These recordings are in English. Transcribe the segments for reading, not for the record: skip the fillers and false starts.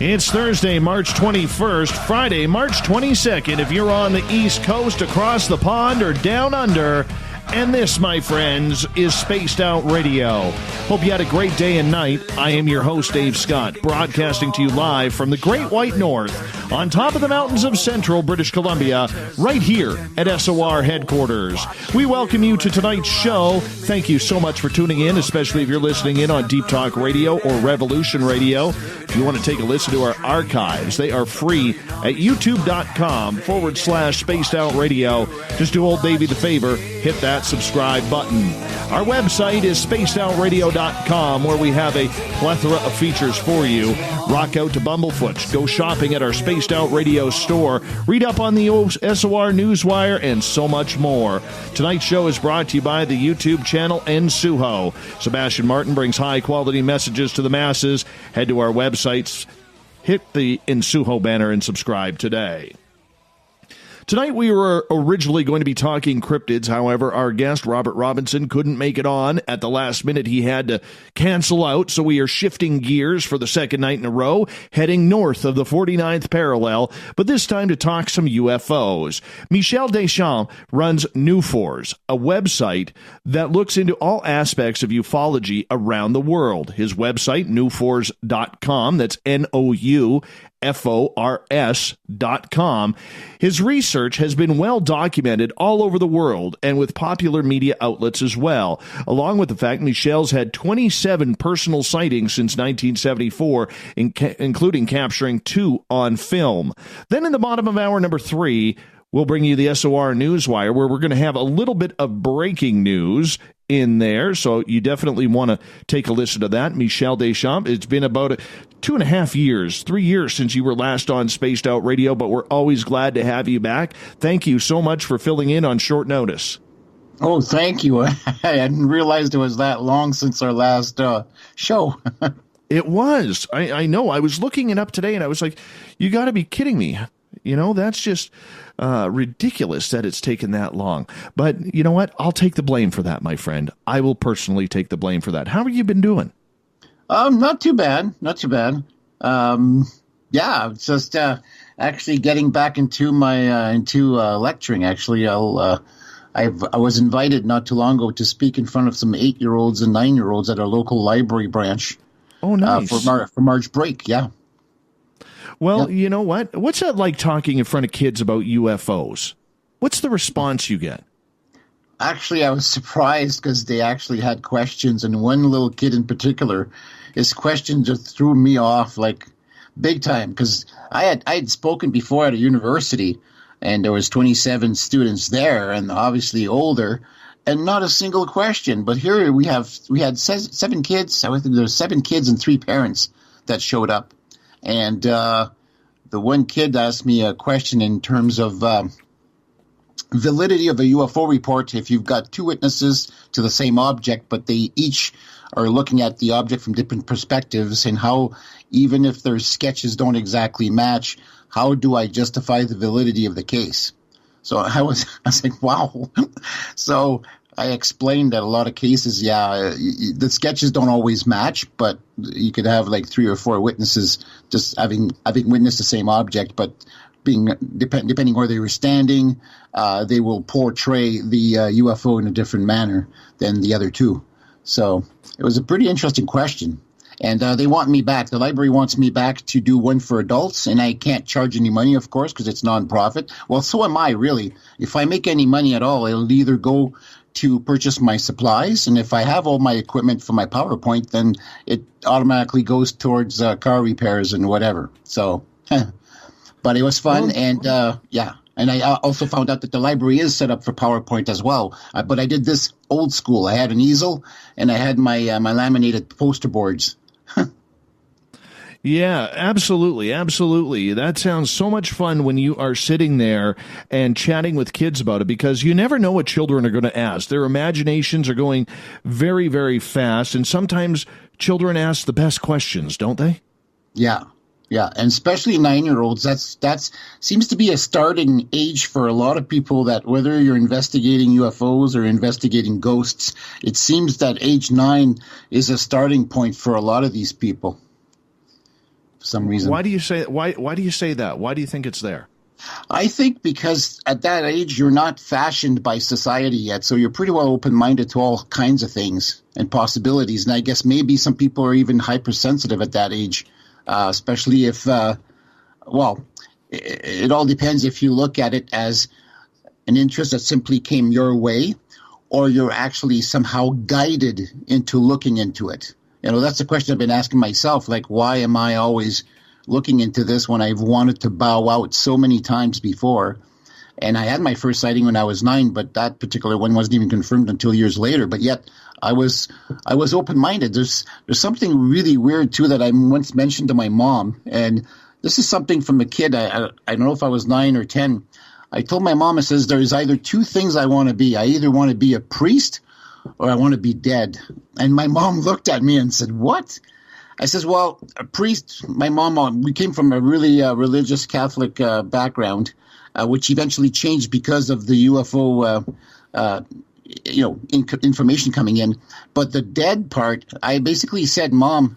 It's Thursday, March 21st, Friday, March 22nd, if you're on the East Coast, across the pond, or down under. And this, my friends, is Spaced Out Radio. Hope you had a great day and night. I am your host, Dave Scott, broadcasting to you live from the Great White North, on top of the mountains of central British Columbia, right here at SOR headquarters. We welcome you to tonight's show. Thank you so much for tuning in, especially if you're listening in on Deep Talk Radio or Revolution Radio. If you want to take a listen to our archives, they are free at youtube.com/Spaced Out Radio. Just do old Davey the favor, hit that subscribe button. Our website is spacedoutradio.com, where we have a plethora of features for you. Rock out to Bumblefoot, go shopping at our Spaced Out Radio store, read up on the SOR Newswire, and so much more. Tonight's show is brought to you by the YouTube channel Ensuho. Sebastian Martin brings high-quality messages to the masses. Head to our websites, hit the Ensuho banner, and subscribe today. Tonight we were originally going to be talking cryptids. However, our guest, Robert Robinson, couldn't make it on. At the last minute, he had to cancel out, so we are shifting gears for the second night in a row, heading north of the 49th parallel, but this time to talk some UFOs. Michel Deschamps runs UFOs, a website that looks into all aspects of ufology around the world. His website, newfors.com, that's NOUFORS.com. His research has been well documented all over the world and with popular media outlets as well, along with the fact Michel's had 27 personal sightings since 1974, including capturing 2 on film. Then in the bottom of hour number 3, we'll bring you the SOR Newswire, where we're going to have a little bit of breaking news in there, so you definitely want to take a listen to that. Michel Deschamps, it's been about 2.5 years, 3 years since you were last on Spaced Out Radio, but we're always glad to have you back. Thank you so much for filling in on short notice. Oh, thank you. I hadn't realized it was that long since our last show. It was. I know. I was looking it up today, and I was like, you got to be kidding me. You know, that's just ridiculous that it's taken that long. But you know what? I'll take the blame for that, my friend. I will personally take the blame for that. How have you been doing? Not too bad. Not too bad. Yeah, just actually getting back into my lecturing. Actually, I was invited not too long ago to speak in front of some 8-year-olds and 9-year-olds at our local library branch. Oh, nice. For March break. Yeah. Well, You know what? What's that like talking in front of kids about UFOs? What's the response you get? Actually, I was surprised because they actually had questions, and one little kid in particular, his question just threw me off like big time, because I had spoken before at a university, and there was 27 students there, and obviously older, and not a single question. But here we had 7 kids. I think there were 7 kids and 3 parents that showed up. And the one kid asked me a question in terms of validity of a UFO report if you've got 2 witnesses to the same object, but they each are looking at the object from different perspectives, and how, even if their sketches don't exactly match, how do I justify the validity of the case? So I was like, wow. So I explained that a lot of cases, the sketches don't always match, but you could have like 3 or 4 witnesses just having witnessed the same object, but being depending where they were standing, they will portray the UFO in a different manner than the other 2. So it was a pretty interesting question. And they want me back. The library wants me back to do one for adults, and I can't charge any money, of course, because it's nonprofit. Well, so am I, really. If I make any money at all, it'll either go to purchase my supplies, and if I have all my equipment for my PowerPoint, then it automatically goes towards car repairs and whatever. So, but it was fun, and and I also found out that the library is set up for PowerPoint as well. But I did this old school. I had an easel, and I had my laminated poster boards. Yeah, absolutely. Absolutely. That sounds so much fun when you are sitting there and chatting with kids about it, because you never know what children are going to ask. Their imaginations are going very, very fast. And sometimes children ask the best questions, don't they? Yeah. Yeah. And especially 9-year-olds, that's seems to be a starting age for a lot of people, that whether you're investigating UFOs or investigating ghosts, it seems that age 9 is a starting point for a lot of these people. for some reason. Why do you say that? Why do you think it's there? I think because at that age, you're not fashioned by society yet, so you're pretty well open-minded to all kinds of things and possibilities. And I guess maybe some people are even hypersensitive at that age, especially if, it all depends if you look at it as an interest that simply came your way, or you're actually somehow guided into looking into it. That's a question I've been asking myself, like, why am I always looking into this when I've wanted to bow out so many times before? And I had my first sighting when I was 9, but that particular one wasn't even confirmed until years later. But yet I was open-minded. There's something really weird, too, that I once mentioned to my mom. And this is something from a kid. I don't know if I was 9 or 10. I told my mom, I says, there's either two things I want to be. I either want to be a priest or I want to be dead. And my mom looked at me and said, what? I says, well, a priest, my mom, we came from a really religious Catholic background, which eventually changed because of the UFO, information coming in. But the dead part, I basically said, Mom,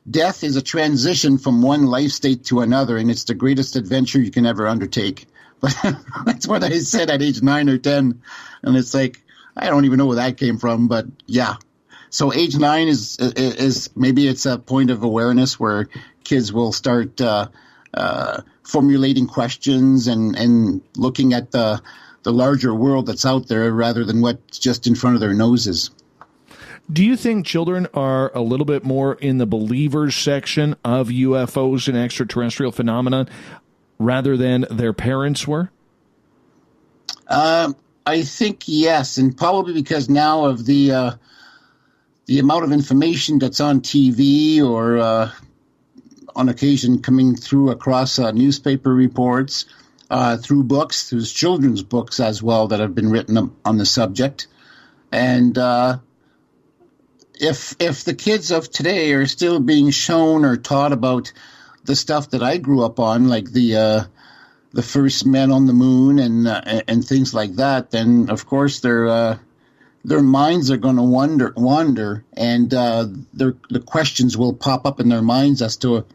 death is a transition from one life state to another, and it's the greatest adventure you can ever undertake. But that's what I said at age 9 or 10. And it's like, I don't even know where that came from, but yeah. So age 9 is maybe it's a point of awareness where kids will start formulating questions and looking at the larger world that's out there rather than what's just in front of their noses. Do you think children are a little bit more in the believers section of UFOs and extraterrestrial phenomena rather than their parents were? I think yes, and probably because now of the amount of information that's on TV or on occasion coming through across newspaper reports, through books, through children's books as well that have been written on the subject. And if the kids of today are still being shown or taught about the stuff that I grew up on, like the first men on the moon and things like that, then of course their minds are going to wander, and the questions will pop up in their minds as to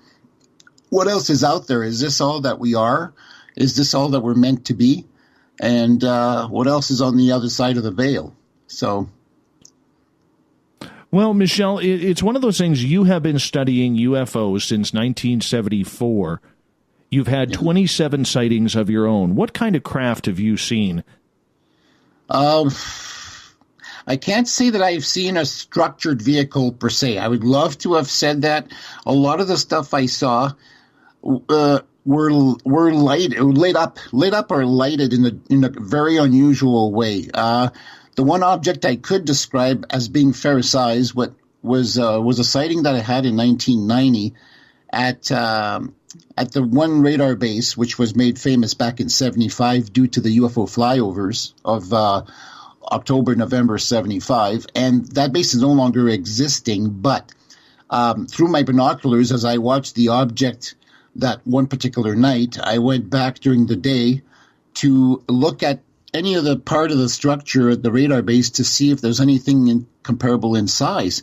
what else is out there. Is this all that we are? Is this all that we're meant to be? And what else is on the other side of the veil? So. Well, Michel, it's one of those things. You have been studying UFOs since 1974. You've had 27 sightings of your own. What kind of craft have you seen? I can't say that I've seen a structured vehicle per se. I would love to have said that. A lot of the stuff I saw were lit up or lighted in a very unusual way. The one object I could describe as being fair size was a sighting that I had in 1990 at the one radar base, which was made famous back in 75 due to the UFO flyovers of October, November 75. And that base is no longer existing, but through my binoculars, as I watched the object that one particular night, I went back during the day to look at any of the part of the structure at the radar base to see if there's anything comparable in size.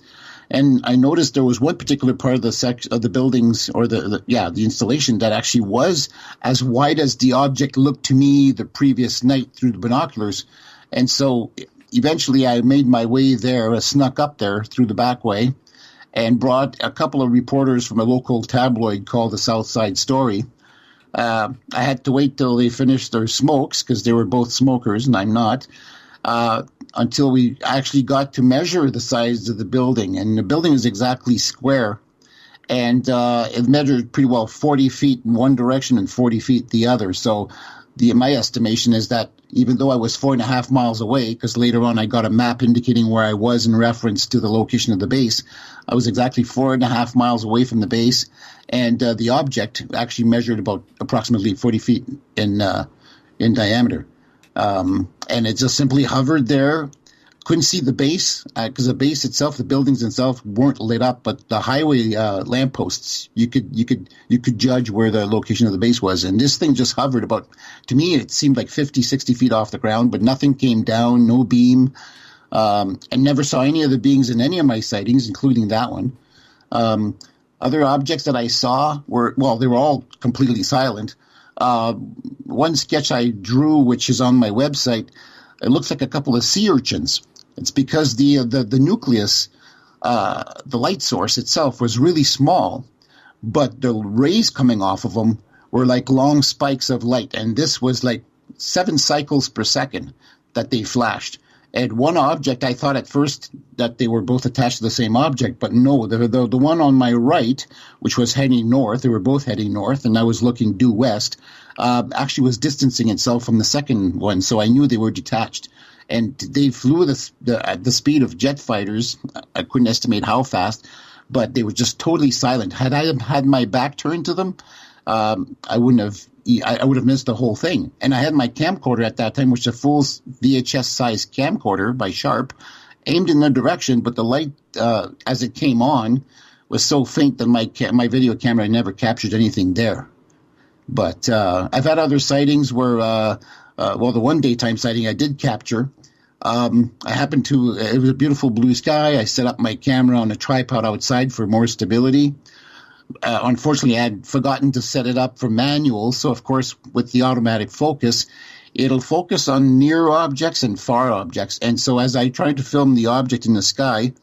And I noticed there was one particular part of the section of the buildings or the installation that actually was as wide as the object looked to me the previous night through the binoculars. And so eventually I made my way there, snuck up there through the back way, and brought a couple of reporters from a local tabloid called the South Side Story. I had to wait till they finished their smokes because they were both smokers and I'm not, until we actually got to measure the size of the building. And the building is exactly square. And it measured pretty well 40 feet in one direction and 40 feet the other. So my estimation is that even though I was 4.5 miles away, because later on I got a map indicating where I was in reference to the location of the base, I was exactly 4.5 miles away from the base. And the object actually measured about approximately 40 feet in diameter. And it just simply hovered there. Couldn't see the base because the base itself, the buildings themselves weren't lit up, but the highway lampposts, you could judge where the location of the base was. And this thing just hovered about, to me, it seemed like 50, 60 feet off the ground, but nothing came down, no beam. And never saw any of the beings in any of my sightings, including that one. Other objects that I saw they were all completely silent. One sketch I drew, which is on my website, it looks like a couple of sea urchins. It's because the nucleus, the light source itself, was really small, but the rays coming off of them were like long spikes of light, and this was like 7 cycles per second that they flashed. And one object, I thought at first that they were both attached to the same object, but no, the one on my right, which was heading north, they were both heading north, and I was looking due west, actually was distancing itself from the second one, so I knew they were detached. And they flew at the speed of jet fighters. I couldn't estimate how fast, but they were just totally silent. Had I had my back turned to them, I would have missed the whole thing. And I had my camcorder at that time, which is a full VHS-sized camcorder by Sharp, aimed in their direction, but the light, as it came on, was so faint that my video camera never captured anything there. But I've had other sightings where, the one daytime sighting I did capture. It was a beautiful blue sky. I set up my camera on a tripod outside for more stability. Unfortunately, I had forgotten to set it up for manual, so of course, with the automatic focus, it'll focus on near objects and far objects. And so as I tried to film the object in the sky,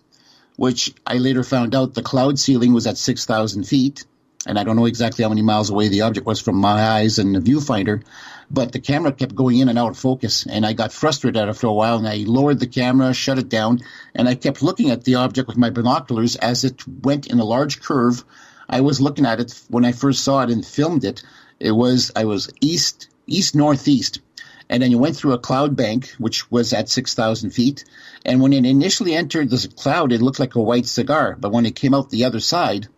which I later found out the cloud ceiling was at 6,000 feet, and I don't know exactly how many miles away the object was from my eyes and the viewfinder, but the camera kept going in and out of focus, and I got frustrated after a while, and I lowered the camera, shut it down, and I kept looking at the object with my binoculars as it went in a large curve. I was looking at it when I first saw it and filmed it. I was east-northeast, and then you went through a cloud bank, which was at 6,000 feet, and when it initially entered the cloud, it looked like a white cigar, but when it came out the other side,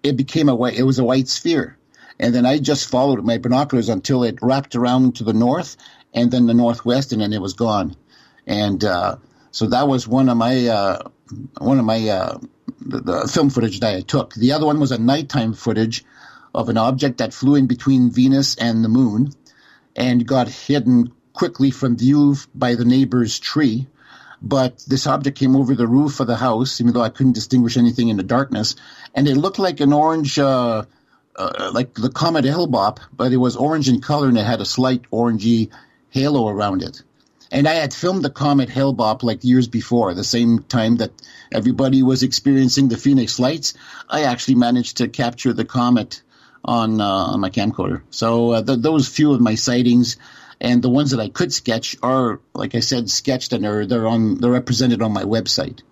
it was a white sphere. And then I just followed my binoculars until it wrapped around to the north and then the northwest, and then it was gone. And so that was one of my the film footage that I took. The other one was a nighttime footage of an object that flew in between Venus and the moon and got hidden quickly from view by the neighbor's tree. But this object came over the roof of the house, even though I couldn't distinguish anything in the darkness, and it looked like an orange, like the comet Hellbop, but it was orange in color and it had a slight orangey halo around it. And I had filmed the comet Hellbop like years before, the same time that everybody was experiencing the Phoenix lights. I actually managed to capture the comet on my camcorder. So those few of my sightings. And the ones that I could sketch are, like I said, sketched, and they're represented on my website.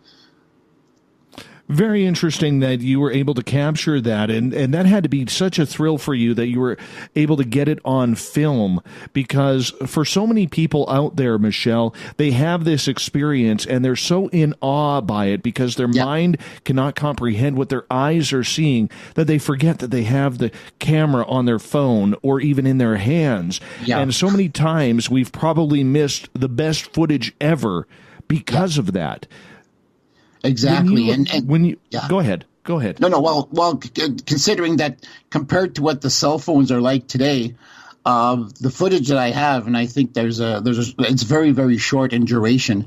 Very interesting that you were able to capture that, and that had to be such a thrill for you that you were able to get it on film, because for so many people out there, Michel, they have this experience and they're so in awe by it because their mind cannot comprehend what their eyes are seeing that they forget that they have the camera on their phone or even in their hands. And so many times we've probably missed the best footage ever because of that. Exactly. Go ahead. No. Well, considering that compared to what the cell phones are like today, the footage that I have, and I think it's very, very short in duration,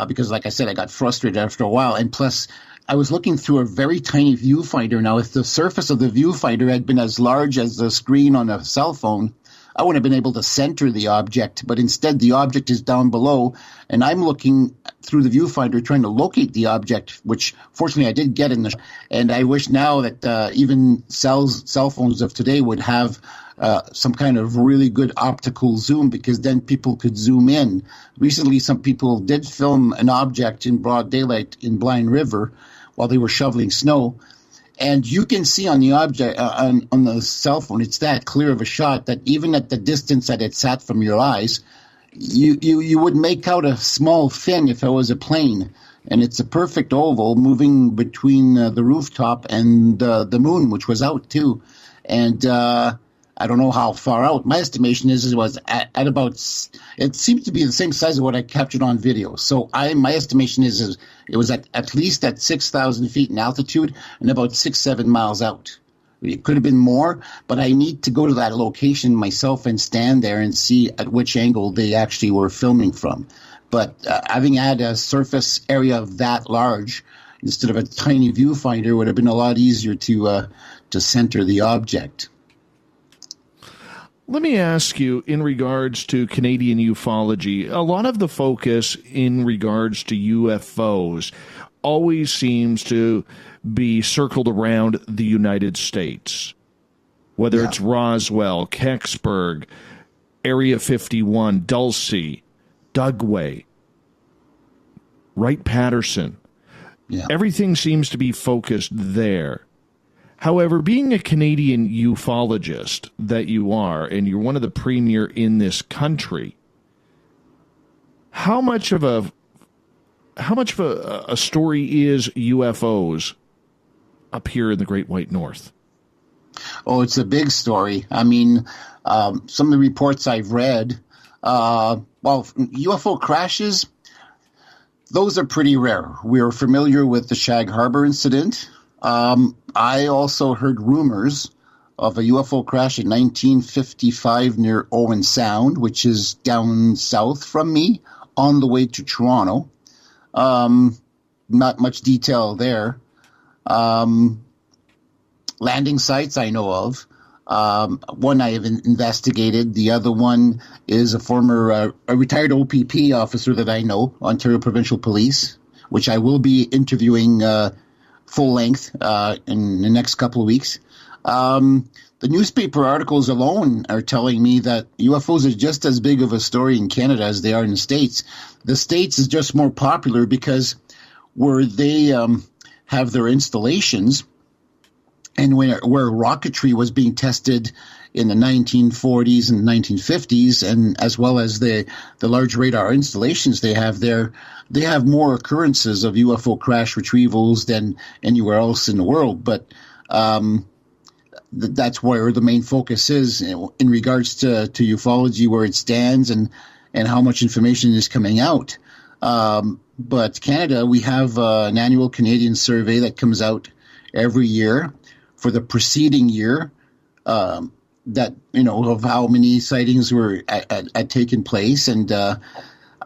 because like I said, I got frustrated after a while. And plus, I was looking through a very tiny viewfinder. Now, if the surface of the viewfinder had been as large as the screen on a cell phone, I wouldn't have been able to center the object, but instead the object is down below, and I'm looking through the viewfinder trying to locate the object, which fortunately I did get and I wish now that even cell phones of today would have some kind of really good optical zoom, because then people could zoom in. Recently, some people did film an object in broad daylight in Blind River while they were shoveling snow. And you can see on the object, on the cell phone, it's that clear of a shot that even at the distance that it sat from your eyes, you would make out a small fin if it was a plane. And it's a perfect oval moving between the rooftop and the moon, which was out too. And I don't know how far out. My estimation is it was at about, it seems to be the same size of what I captured on video. So my estimation is it was at least at 6,000 feet in altitude and about 6-7 miles out. It could have been more, but I need to go to that location myself and stand there and see at which angle they actually were filming from. But having had a surface area of that large, instead of a tiny viewfinder, it would have been a lot easier to center the object. Let me ask you, in regards to Canadian ufology, a lot of the focus in regards to UFOs always seems to be circled around the United States, whether it's Roswell, Kecksburg, Area 51, Dulce, Dugway, Wright-Patterson. Yeah. Everything seems to be focused there. However, being a Canadian ufologist that you are, and you're one of the premier in this country, how much of a story is UFOs up here in the Great White North? Oh, it's a big story. I mean, some of the reports I've read, UFO crashes, those are pretty rare. We're familiar with the Shag Harbour incident. I also heard rumors of a UFO crash in 1955 near Owen Sound, which is down south from me, on the way to Toronto. Not much detail there. Landing sites I know of. One I have investigated. The other one is a former a retired OPP officer that I know, Ontario Provincial Police, which I will be interviewing full length in the next couple of weeks. The newspaper articles alone are telling me that UFOs are just as big of a story in Canada as they are in the States. The States is just more popular because where they have their installations, and where rocketry was being tested in the 1940s and 1950s, and as well as the large radar installations they have there, they have more occurrences of UFO crash retrievals than anywhere else in the world. But that's where the main focus is in regards to ufology, where it stands and how much information is coming out. But Canada, we have an annual Canadian survey that comes out every year for the preceding year, that, of how many sightings were had taken place. And I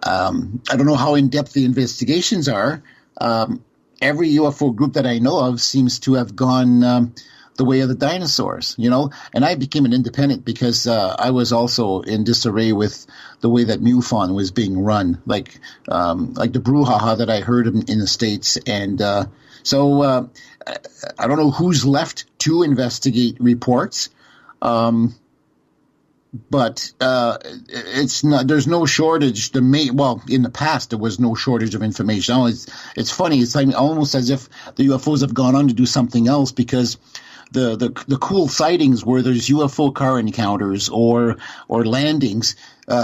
don't know how in-depth the investigations are. Every UFO group that I know of seems to have gone the way of the dinosaurs, And I became an independent because I was also in disarray with the way that MUFON was being run, like the brouhaha that I heard in the States. And so I don't know who's left to investigate reports. But it's not. There's no shortage. In the past there was no shortage of information. It's funny. It's like almost as if the UFOs have gone on to do something else, because the cool sightings where there's UFO car encounters or landings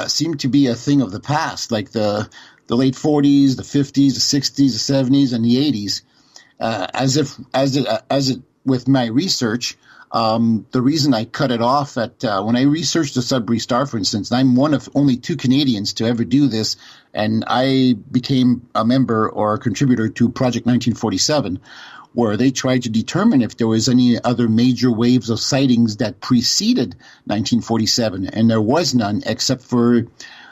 seem to be a thing of the past, like the late 40s, the 50s, the 60s, the 70s, and the 80s. As it with my research. The reason I cut it off when I researched the Sudbury Star, for instance, and I'm one of only 2 Canadians to ever do this, and I became a member or a contributor to Project 1947, where they tried to determine if there was any other major waves of sightings that preceded 1947, and there was none except for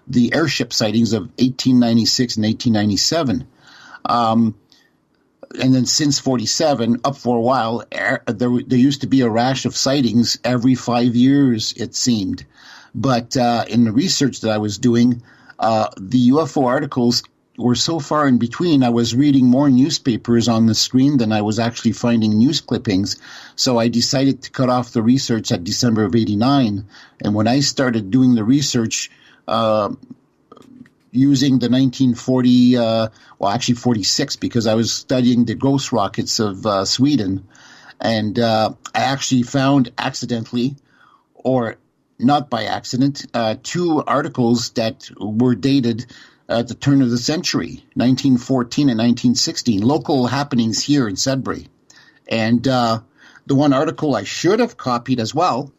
the airship sightings of 1896 and 1897. And then since 47, up for a while, there used to be a rash of sightings every 5 years, it seemed. But in the research that I was doing, the UFO articles were so far in between. I was reading more newspapers on the screen than I was actually finding news clippings. So I decided to cut off the research at December of 89. And when I started doing the research, using the 1940, 46, because I was studying the ghost rockets of Sweden. And I actually found accidentally, or not by accident, 2 articles that were dated at the turn of the century, 1914 and 1916, local happenings here in Sudbury. And the one article I should have copied as well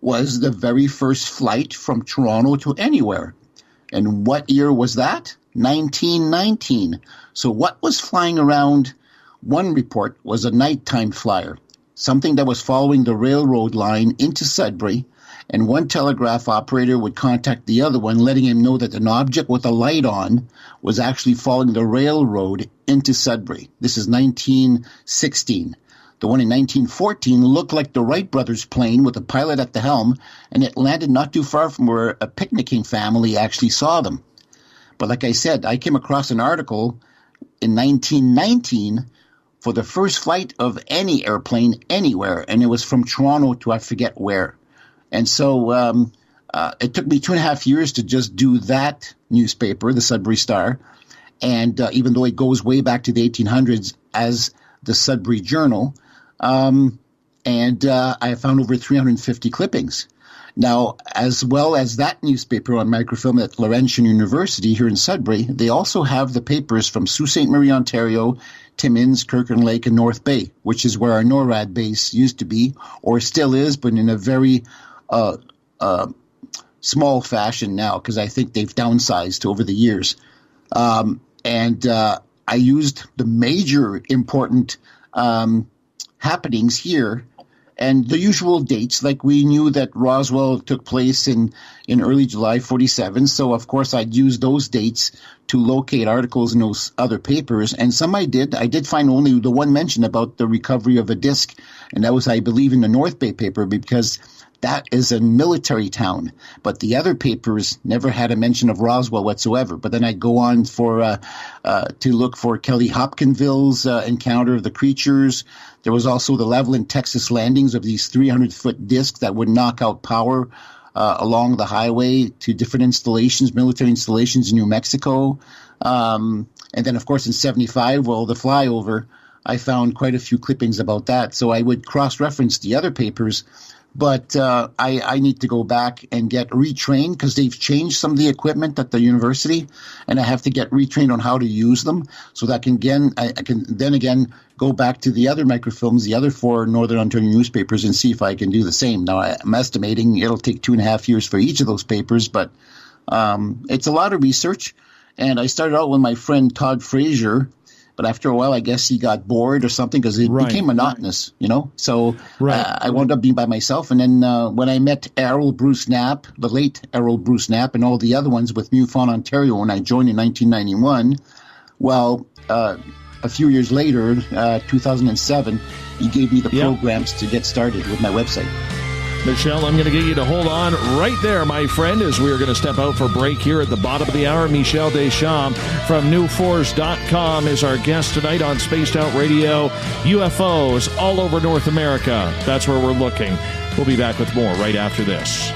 was the very first flight from Toronto to anywhere. And what year was that? 1919. So what was flying around? One report was a nighttime flyer, something that was following the railroad line into Sudbury and one telegraph operator would contact the other one, letting him know that an object with a light on was actually following the railroad into Sudbury. This is 1916. The one in 1914 looked like the Wright brothers' plane with a pilot at the helm, and it landed not too far from where a picnicking family actually saw them. But like I said, I came across an article in 1919 for the first flight of any airplane anywhere, and it was from Toronto to I forget where. And so it took me 2.5 years to just do that newspaper, the Sudbury Star, and even though it goes way back to the 1800s as the Sudbury Journal, and I found over 350 clippings. Now, as well as that newspaper on microfilm at Laurentian University here in Sudbury, they also have the papers from Sault Ste. Marie, Ontario, Timmins, Kirkland Lake, and North Bay, which is where our NORAD base used to be, or still is, but in a very small fashion now, because I think they've downsized over the years. I used the major important happenings here and the usual dates, like we knew that Roswell took place in early July 47. So, of course, I'd use those dates to locate articles in those other papers. And some I did. I did find only the one mention about the recovery of a disc. And that was, I believe, in the North Bay paper, because that is a military town. But the other papers never had a mention of Roswell whatsoever. But then I'd go on to look for Kelly Hopkinville's encounter of the creatures. There was also the Levelland, Texas landings of these 300-foot discs that would knock out power along the highway to different installations, military installations in New Mexico. And then, of course, in 75, well, the flyover, I found quite a few clippings about that. So I would cross-reference the other papers. But I need to go back and get retrained, because they've changed some of the equipment at the university, and I have to get retrained on how to use them so that I can then again go back to the other microfilms, the other 4 Northern Ontario newspapers, and see if I can do the same. Now, I'm estimating it'll take 2.5 years for each of those papers, but it's a lot of research. And I started out with my friend Todd Frazier, but after a while, I guess he got bored or something, because it became monotonous, you know. So I wound up being by myself. And then when I met Errol Bruce Knapp, the late Errol Bruce Knapp, and all the other ones with MUFON Ontario when I joined in 1991, well, a few years later, 2007, he gave me the programs to get started with my website. Michel, I'm going to get you to hold on right there, my friend, as we are going to step out for break here at the bottom of the hour. Michel Deschamps from newforce.com is our guest tonight on Spaced Out Radio. UFOs all over North America. That's where we're looking. We'll be back with more right after this.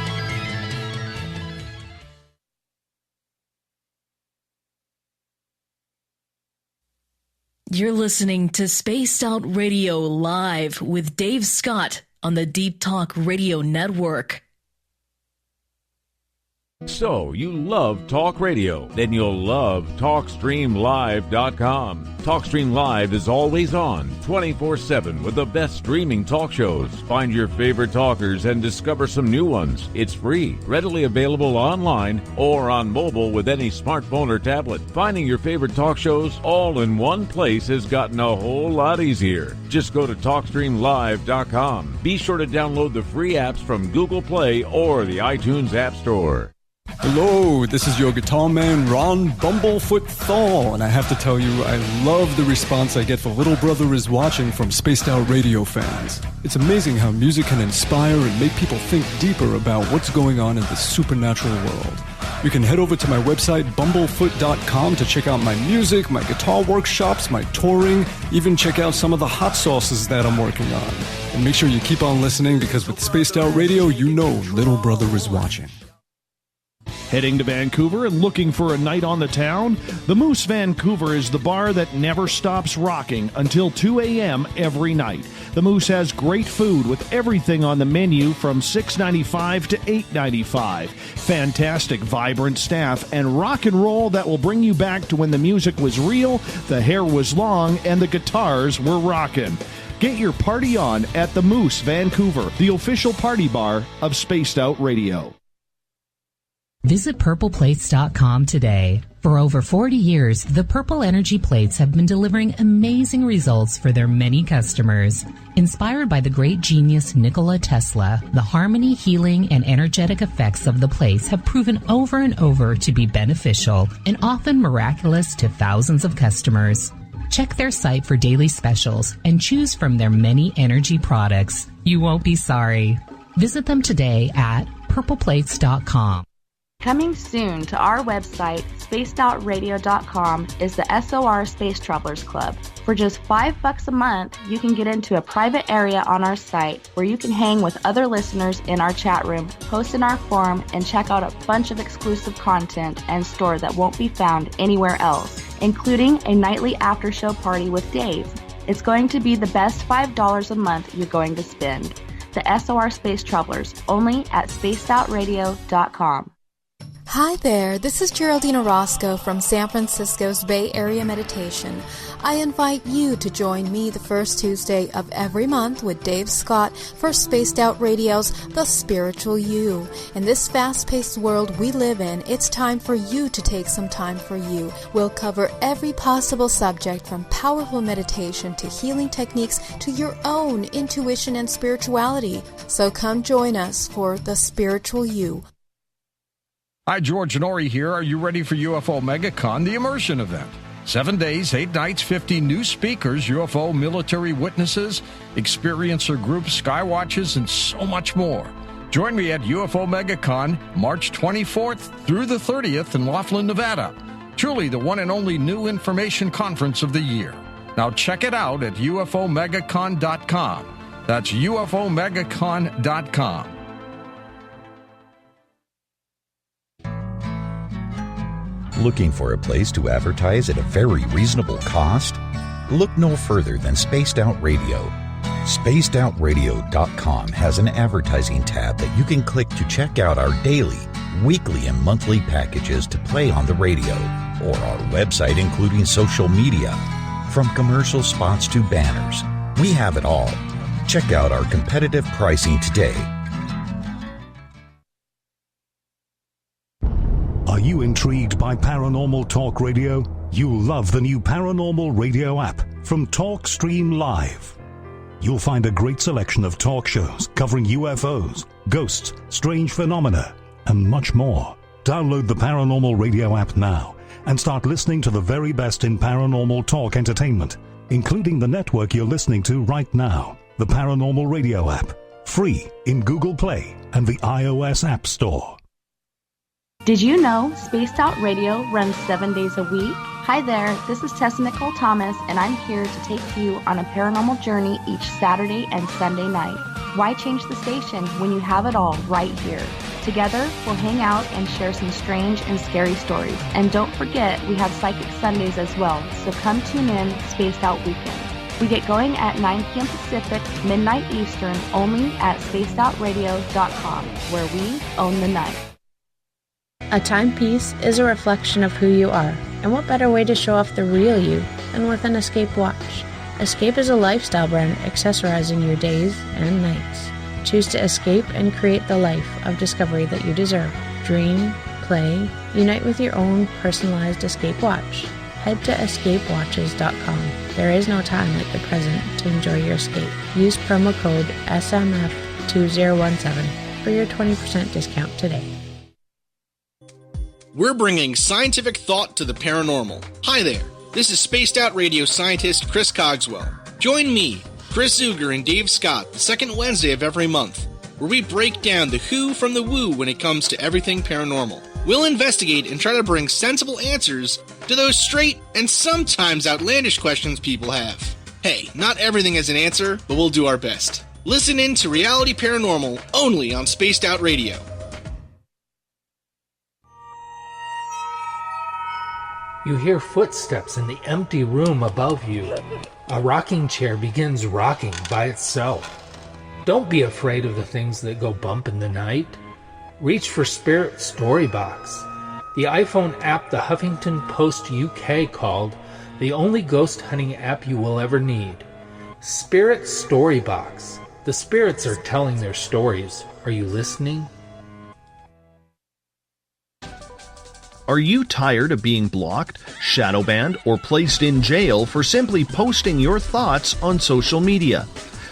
You're listening to Spaced Out Radio Live with Dave Scott on the Deep Talk Radio Network. So, you love talk radio? Then you'll love TalkStreamLive.com. TalkStream Live is always on, 24/7, with the best streaming talk shows. Find your favorite talkers and discover some new ones. It's free, readily available online or on mobile with any smartphone or tablet. Finding your favorite talk shows all in one place has gotten a whole lot easier. Just go to TalkStreamLive.com. Be sure to download the free apps from Google Play or the iTunes App Store. Hello, this is your guitar man, Ron Bumblefoot Thal, and I have to tell you, I love the response I get for Little Brother is Watching from Spaced Out Radio fans. It's amazing how music can inspire and make people think deeper about what's going on in the supernatural world. You can head over to my website, bumblefoot.com, to check out my music, my guitar workshops, my touring, even check out some of the hot sauces that I'm working on. And make sure you keep on listening, because with Spaced Out Radio, you know Little Brother is watching. Heading to Vancouver and looking for a night on the town? The Moose Vancouver is the bar that never stops rocking until 2 a.m. every night. The Moose has great food with everything on the menu from $6.95 to $8.95. Fantastic, vibrant staff and rock and roll that will bring you back to when the music was real, the hair was long, and the guitars were rocking. Get your party on at the Moose Vancouver, the official party bar of Spaced Out Radio. Visit purpleplates.com today. For over 40 years, the Purple Energy Plates have been delivering amazing results for their many customers. Inspired by the great genius Nikola Tesla, the harmony, healing, and energetic effects of the plates have proven over and over to be beneficial and often miraculous to thousands of customers. Check their site for daily specials and choose from their many energy products. You won't be sorry. Visit them today at purpleplates.com. Coming soon to our website, spacedoutradio.com, is the SOR Space Travelers Club. For just $5 a month, you can get into a private area on our site where you can hang with other listeners in our chat room, post in our forum, and check out a bunch of exclusive content and store that won't be found anywhere else, including a nightly after-show party with Dave. It's going to be the best $5 a month you're going to spend. The SOR Space Travelers, only at spacedoutradio.com. Hi there, this is Geraldine Orozco from San Francisco's Bay Area Meditation. I invite you to join me the first Tuesday of every month with Dave Scott for Spaced Out Radio's The Spiritual You. In this fast-paced world we live in, it's time for you to take some time for you. We'll cover every possible subject from powerful meditation to healing techniques to your own intuition and spirituality. So come join us for The Spiritual You. Hi, George Norrie here. Are you ready for UFO MegaCon, the immersion event? 7 days, 8 nights, 50 new speakers, UFO military witnesses, experiencer groups, skywatches, and so much more. Join me at UFO MegaCon, March 24th through the 30th in Laughlin, Nevada. Truly the one and only new information conference of the year. Now check it out at UFOMegaCon.com. That's UFOMegaCon.com. Looking for a place to advertise at a very reasonable cost? Look no further than Spaced Out Radio. SpacedOutRadio.com has an advertising tab that you can click to check out our daily, weekly, and monthly packages to play on the radio, or our website including social media. From commercial spots to banners, we have it all. Check out our competitive pricing today. Are you intrigued by Paranormal Talk Radio? You'll love the new Paranormal Radio app from TalkStream Live. You'll find a great selection of talk shows covering UFOs, ghosts, strange phenomena, and much more. Download the Paranormal Radio app now and start listening to the very best in paranormal talk entertainment, including the network you're listening to right now, the Paranormal Radio app, free in Google Play and the iOS App Store. Did you know Spaced Out Radio runs 7 days a week? Hi there, this is Tessa Nicole Thomas, and I'm here to take you on a paranormal journey each Saturday and Sunday night. Why change the station when you have it all right here? Together, we'll hang out and share some strange and scary stories. And don't forget, we have Psychic Sundays as well, so come tune in Spaced Out Weekend. We get going at 9 p.m. Pacific, midnight Eastern, only at spacedoutradio.com, where we own the night. A timepiece is a reflection of who you are, and what better way to show off the real you than with an Escape watch? Escape is a lifestyle brand accessorizing your days and nights. Choose to escape and create the life of discovery that you deserve. Dream, play, unite with your own personalized Escape watch. Head to escapewatches.com. There is no time like the present to enjoy your escape. Use promo code SMF2017 for your 20% discount today. We're bringing scientific thought to the paranormal. Hi there, this is Spaced Out Radio scientist Chris Cogswell. Join me, Chris Zuger, and Dave Scott the second Wednesday of every month, where we break down the who from the woo when it comes to everything paranormal. We'll investigate and try to bring sensible answers to those straight and sometimes outlandish questions people have. Hey, not everything has an answer, but we'll do our best. Listen in to Reality Paranormal only on Spaced Out Radio. You hear footsteps in the empty room above you. A rocking chair begins rocking by itself. Don't be afraid of the things that go bump in the night. Reach for Spirit Storybox, the iPhone app the Huffington Post UK called the only ghost hunting app you will ever need. Spirit Storybox. The spirits are telling their stories. Are you listening? Are you tired of being blocked, shadow banned, or placed in jail for simply posting your thoughts on social media?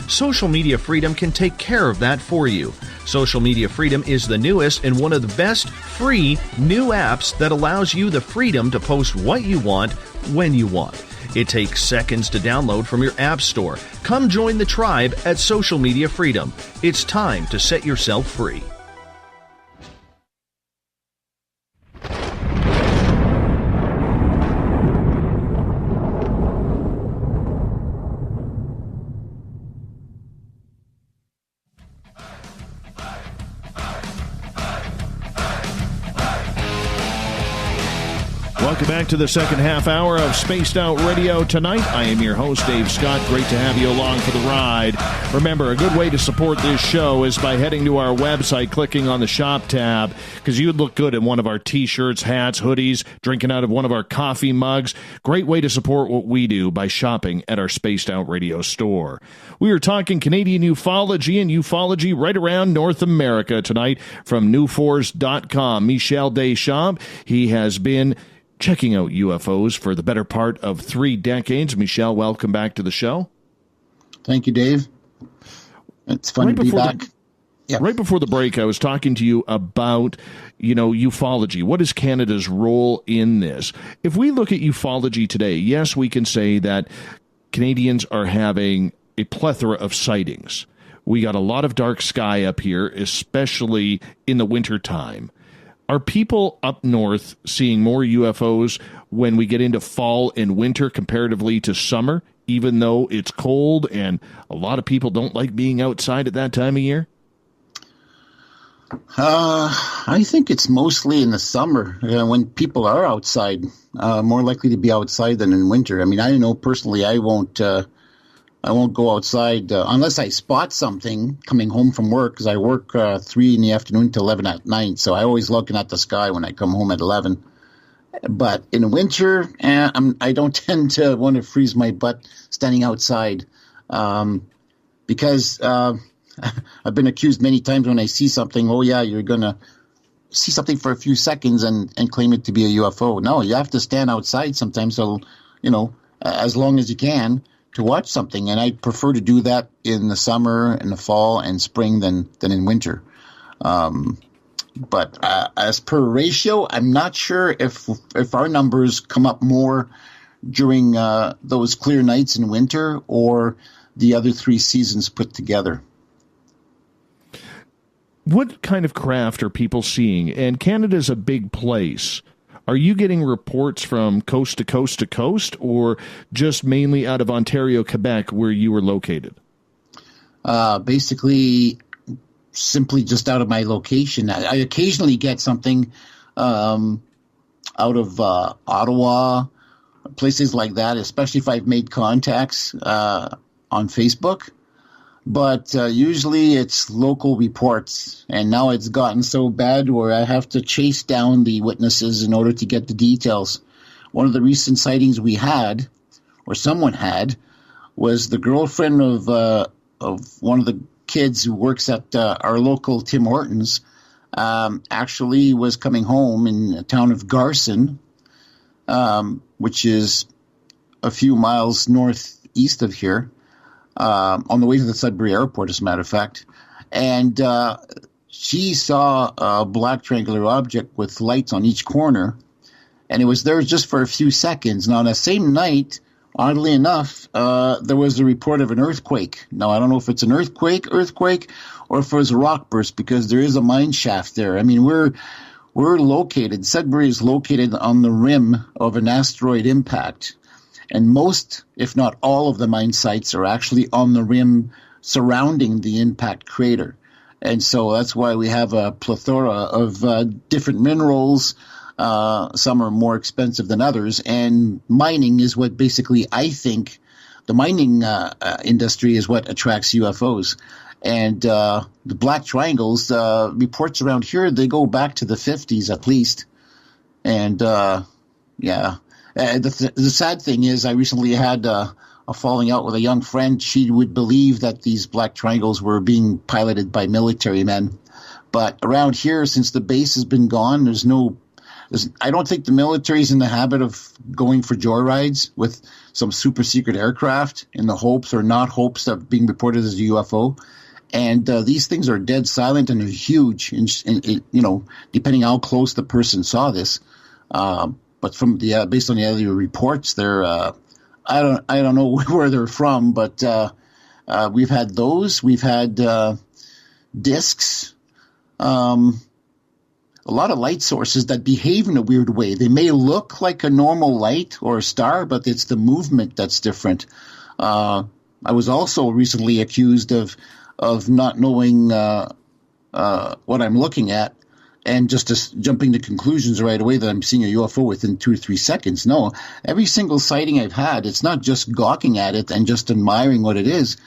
Social Media Freedom can take care of that for you. Social Media Freedom is the newest and one of the best free new apps that allows you the freedom to post what you want, when you want. It takes seconds to download from your app store. Come join the tribe at Social Media Freedom. It's time to set yourself free. Welcome back to the second half hour of Spaced Out Radio tonight. I am your host, Dave Scott. Great to have you along for the ride. Remember, a good way to support this show is by heading to our website, clicking on the shop tab, because you would look good in one of our t-shirts, hats, hoodies, drinking out of one of our coffee mugs. Great way to support what we do by shopping at our Spaced Out Radio store. We are talking Canadian ufology and ufology right around North America tonight from newforce.com. Michel Deschamps, he has been checking out UFOs for the better part of 3 decades. Michel, welcome back to the show. Thank you, Dave. It's fun to be back. Right before the break, I was talking to you about, ufology. What is Canada's role in this? If we look at ufology today, yes, we can say that Canadians are having a plethora of sightings. We got a lot of dark sky up here, especially in the wintertime. Are people up north seeing more UFOs when we get into fall and winter comparatively to summer, even though it's cold and a lot of people don't like being outside at that time of year? I think it's mostly in the summer when people are outside, more likely to be outside than in winter. I mean, I know personally I won't go outside unless I spot something coming home from work, because I work 3 in the afternoon to 11 at night. So I always looking at the sky when I come home at 11. But in winter, I don't tend to want to freeze my butt standing outside because I've been accused many times when I see something, oh, yeah, you're going to see something for a few seconds and claim it to be a UFO. No, you have to stand outside sometimes, so, as long as you can, to watch something, and I prefer to do that in the summer, in the fall, and spring than in winter. But as per ratio, I'm not sure if our numbers come up more during those clear nights in winter or the other 3 seasons put together. What kind of craft are people seeing? And Canada's a big place. Are you getting reports from coast to coast to coast, or just mainly out of Ontario, Quebec, where you were located? Basically, simply just out of my location. I occasionally get something out of Ottawa, places like that, especially if I've made contacts on Facebook. But usually it's local reports, and now it's gotten so bad where I have to chase down the witnesses in order to get the details. One of the recent sightings we had, or someone had, was the girlfriend of one of the kids who works at our local Tim Hortons. Actually was coming home in the town of Garson, which is a few miles northeast of here. On the way to the Sudbury Airport, as a matter of fact. And she saw a black triangular object with lights on each corner, and it was there just for a few seconds. Now, on the same night, oddly enough, there was a report of an earthquake. Now, I don't know if it's an earthquake, or if it was a rock burst, because there is a mine shaft there. I mean, we're located, Sudbury is located on the rim of an asteroid impact. And most, if not all, of the mine sites are actually on the rim surrounding the impact crater. And so that's why we have a plethora of different minerals. Some are more expensive than others. And mining is what basically, I think, the mining industry is what attracts UFOs. And the black triangles, reports around here, they go back to the 50s at least. And, yeah. The sad thing is I recently had a falling out with a young friend. She would believe that these black triangles were being piloted by military men. But around here, since the base has been gone, there's no I don't think the military's in the habit of going for joyrides with some super secret aircraft in the hopes or not hopes of being reported as a UFO. And these things are dead silent and are huge, depending how close the person saw this. But from based on the other reports, they're I don't know where they're from, but we've had those. We've had discs. A lot of light sources that behave in a weird way. They may look like a normal light or a star, but it's the movement that's different. I was also recently accused of not knowing what I'm looking at and just jumping to conclusions right away that I'm seeing a UFO within 2 or 3 seconds. No, every single sighting I've had, it's not just gawking at it and just admiring what it is.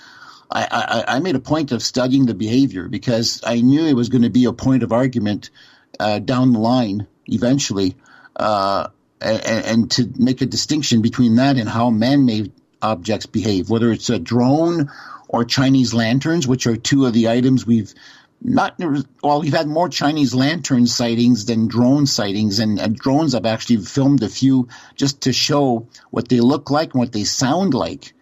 I made a point of studying the behavior because I knew it was going to be a point of argument down the line eventually, and to make a distinction between that and how man-made objects behave, whether it's a drone or Chinese lanterns, which are two of the items we've had more Chinese lantern sightings than drone sightings, and drones I've actually filmed a few just to show what they look like and what they sound like.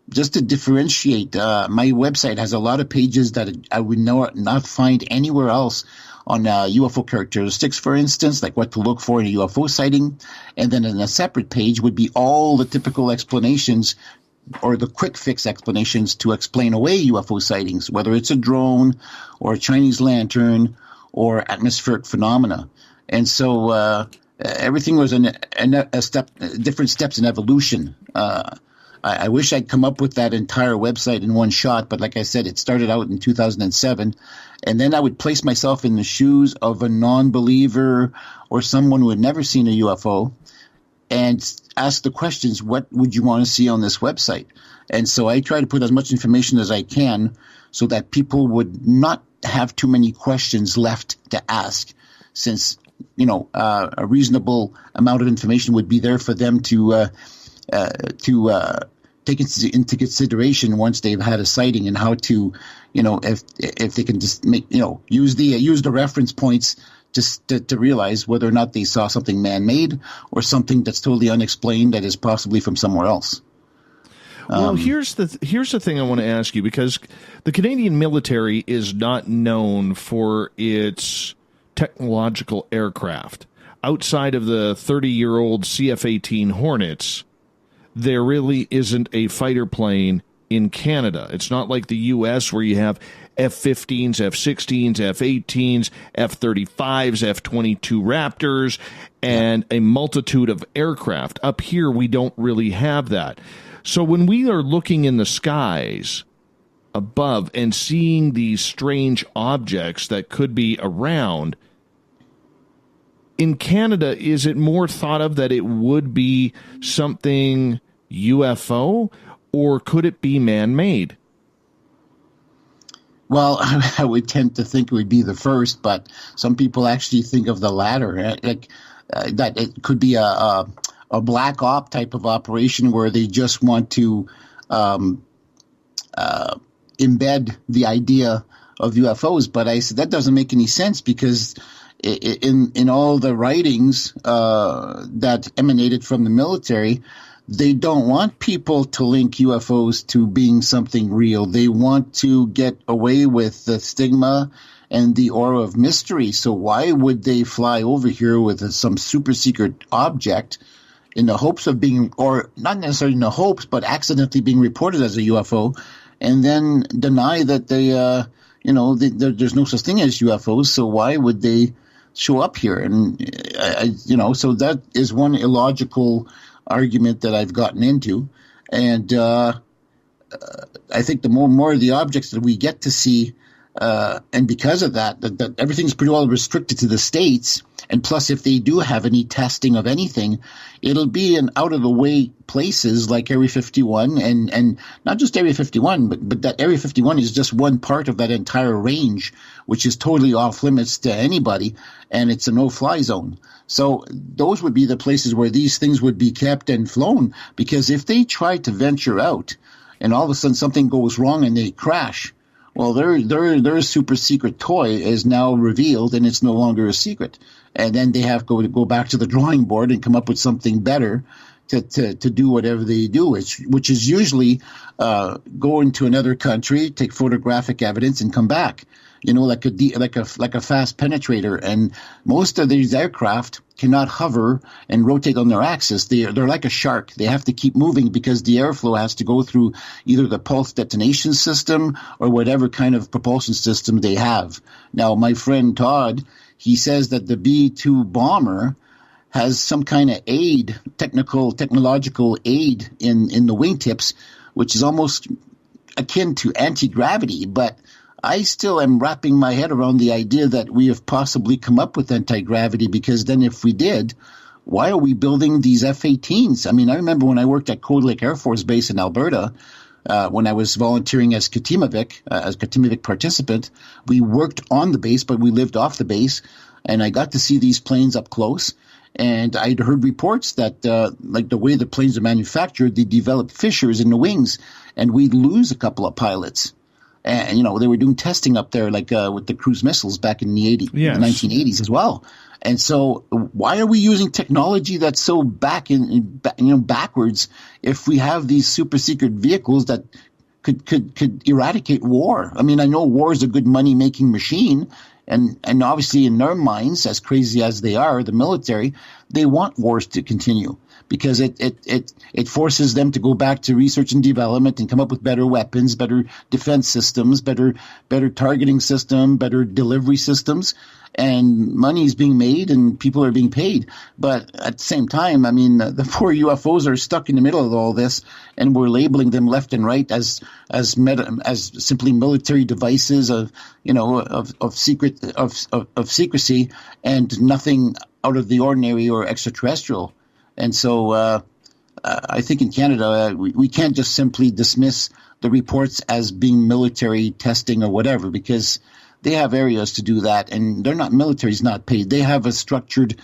Just to differentiate, my website has a lot of pages that I would not find anywhere else on UFO characteristics, for instance, like what to look for in a UFO sighting. And then in a separate page would be all the typical explanations or the quick fix explanations to explain away UFO sightings, whether it's a drone or a Chinese lantern or atmospheric phenomena. And so everything was different steps in evolution. I wish I'd come up with that entire website in one shot, but like I said, it started out in 2007, and then I would place myself in the shoes of a non-believer or someone who had never seen a UFO and ask the questions, what would you want to see on this website? And so I try to put as much information as I can so that people would not have too many questions left to ask, since, a reasonable amount of information would be there for them to take into consideration once they've had a sighting, and how to, if they can just use the reference points just to realize whether or not they saw something man-made or something that's totally unexplained that is possibly from somewhere else. Well, here's the thing I want to ask you, because the Canadian military is not known for its technological aircraft. Outside of the 30-year-old CF-18 Hornets, there really isn't a fighter plane in Canada. It's not like the U.S. where you have F-15s, F-16s, F-18s, F-35s, F-22 Raptors, and a multitude of aircraft. Up here, we don't really have that. So when we are looking in the skies above and seeing these strange objects that could be around, in Canada, is it more thought of that it would be something UFO, or could it be man-made? Well, I would tend to think it would be the first, but some people actually think of the latter, that it could be a black op type of operation where they just want to embed the idea of UFOs. But I said that doesn't make any sense, because in all the writings that emanated from the military, they don't want people to link UFOs to being something real. They want to get away with the stigma and the aura of mystery. So why would they fly over here with some super secret object in the hopes of being, or not necessarily in the hopes, but accidentally being reported as a UFO, and then deny that they, there's no such thing as UFOs. So why would they show up here? And so that is one illogical argument that I've gotten into. And I think the more of the objects that we get to see, and because of that everything's pretty well restricted to the States, and plus if they do have any testing of anything, it'll be in out-of-the-way places like Area 51, and not just Area 51, but that Area 51 is just one part of that entire range, which is totally off-limits to anybody, and it's a no-fly zone. So those would be the places where these things would be kept and flown, because if they try to venture out and all of a sudden something goes wrong and they crash, Well, their super secret toy is now revealed, and it's no longer a secret. And then they have to go back to the drawing board and come up with something better to do whatever they do, which is usually go into another country, take photographic evidence, and come back. Like a fast penetrator. And most of these aircraft cannot hover and rotate on their axis. They're like a shark. They have to keep moving because the airflow has to go through either the pulse detonation system or whatever kind of propulsion system they have. Now, my friend Todd, he says that the B-2 bomber has some kind of aid, technological aid in the wingtips, which is almost akin to anti-gravity, but I still am wrapping my head around the idea that we have possibly come up with anti-gravity, because then if we did, why are we building these F-18s? I mean, I remember when I worked at Cold Lake Air Force Base in Alberta, when I was volunteering as Katimavik participant, we worked on the base, but we lived off the base, and I got to see these planes up close. And I'd heard reports that, like the way the planes are manufactured, they develop fissures in the wings, and we'd lose a couple of pilots. And, they were doing testing up there, like with the cruise missiles back in the 1980s as well. And so why are we using technology that's so backwards if we have these super secret vehicles that could eradicate war? I mean, I know war is a good money-making machine, and obviously in their minds, as crazy as they are, the military, they want wars to continue, because it forces them to go back to research and development and come up with better weapons, better defense systems, better targeting system, better delivery systems, and money is being made and people are being paid. But at the same time, I mean, the poor UFOs are stuck in the middle of all this, and we're labeling them left and right as simply military devices of secrecy and nothing out of the ordinary or extraterrestrial. And so I think in Canada, we can't just simply dismiss the reports as being military testing or whatever, because they have areas to do that, and they're not, military's not paid. They have a structured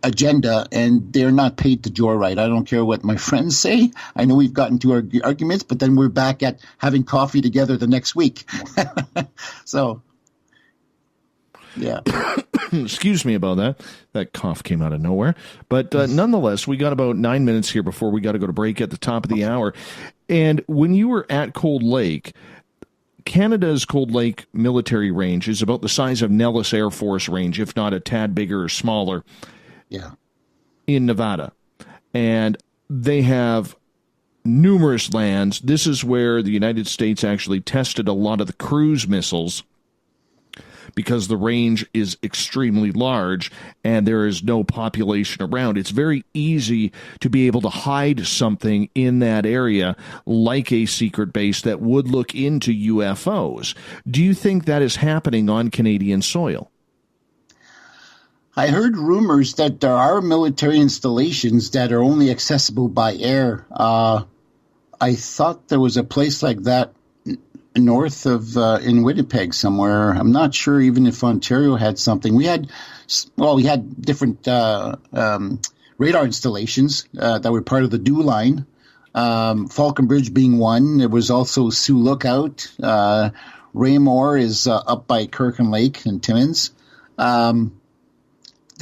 agenda, and they're not paid to joyride. I don't care what my friends say. I know we've gotten to our arguments, but then we're back at having coffee together the next week. So, yeah. Excuse me about that. That cough came out of nowhere. But nonetheless, we got about 9 minutes here before we got to go to break at the top of the hour. And when you were at Cold Lake, Canada's Cold Lake military range is about the size of Nellis Air Force Range, if not a tad bigger or smaller. Yeah. In Nevada. And they have numerous lands. This is where the United States actually tested a lot of the cruise missiles, because the range is extremely large and there is no population around. It's very easy to be able to hide something in that area, like a secret base that would look into UFOs. Do you think that is happening on Canadian soil? I heard rumors that there are military installations that are only accessible by air. I thought there was a place like that north of in Winnipeg somewhere. I'm not sure even if Ontario had something. We had different radar installations that were part of the DEW line. Falcon Bridge being one. There was also Sioux Lookout. Raymore is up by Kirkland Lake and Timmins. The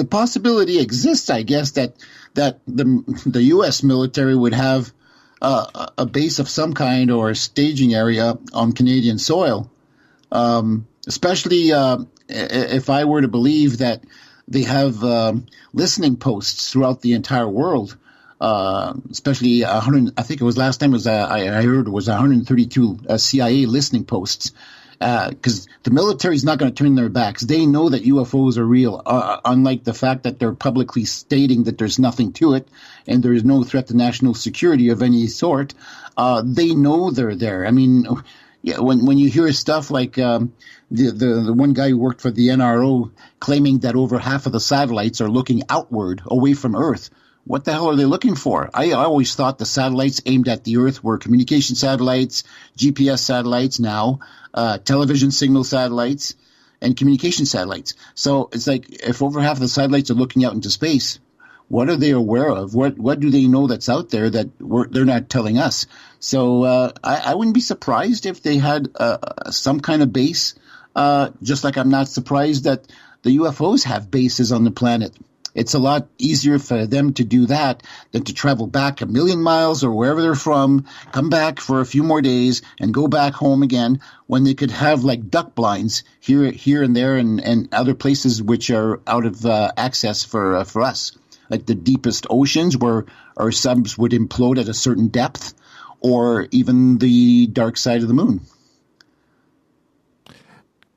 possibility exists, I guess, that the U.S. military would have a base of some kind or a staging area on Canadian soil, especially if I were to believe that they have listening posts throughout the entire world, especially 100. I think it was last time I heard it was 132 CIA listening posts. Because the military is not going to turn their backs. They know that UFOs are real, unlike the fact that they're publicly stating that there's nothing to it and there is no threat to national security of any sort. They know they're there. I mean, when you hear stuff like the one guy who worked for the NRO claiming that over half of the satellites are looking outward, away from Earth, what the hell are they looking for? I always thought the satellites aimed at the Earth were communication satellites, GPS satellites now, television signal satellites, and communication satellites. So it's like if over half of the satellites are looking out into space, What are they aware of? What do they know that's out there that they're not telling us? So I wouldn't be surprised if they had some kind of base, just like I'm not surprised that the UFOs have bases on the planet. It's a lot easier for them to do that than to travel back 1 million miles or wherever they're from, come back for a few more days, and go back home again, when they could have like duck blinds here and there and other places which are out of access for us, like the deepest oceans where our subs would implode at a certain depth, or even the dark side of the moon.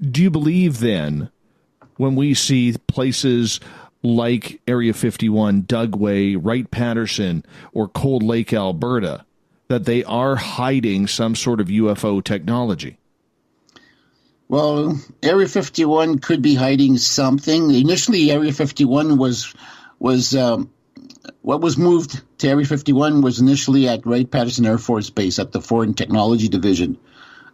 Do you believe then, when we see places like Area 51, Dugway, Wright-Patterson, or Cold Lake, Alberta, that they are hiding some sort of UFO technology? Well, Area 51 could be hiding something. Initially, Area 51 was what was moved to Area 51 was initially at Wright-Patterson Air Force Base at the Foreign Technology Division.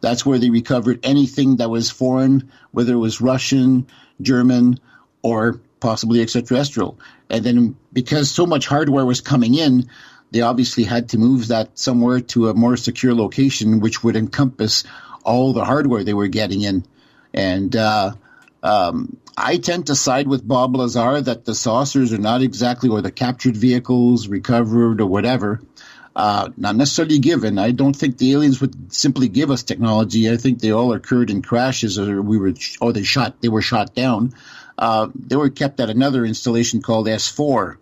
That's where they recovered anything that was foreign, whether it was Russian, German, or possibly extraterrestrial. And then because so much hardware was coming in, they obviously had to move that somewhere to a more secure location, which would encompass all the hardware they were getting in. And I tend to side with Bob Lazar that the saucers are not exactly, or the captured vehicles, recovered, or whatever, not necessarily given. I don't think the aliens would simply give us technology. I think they all occurred in crashes, or they were shot down. They were kept at another installation called S4.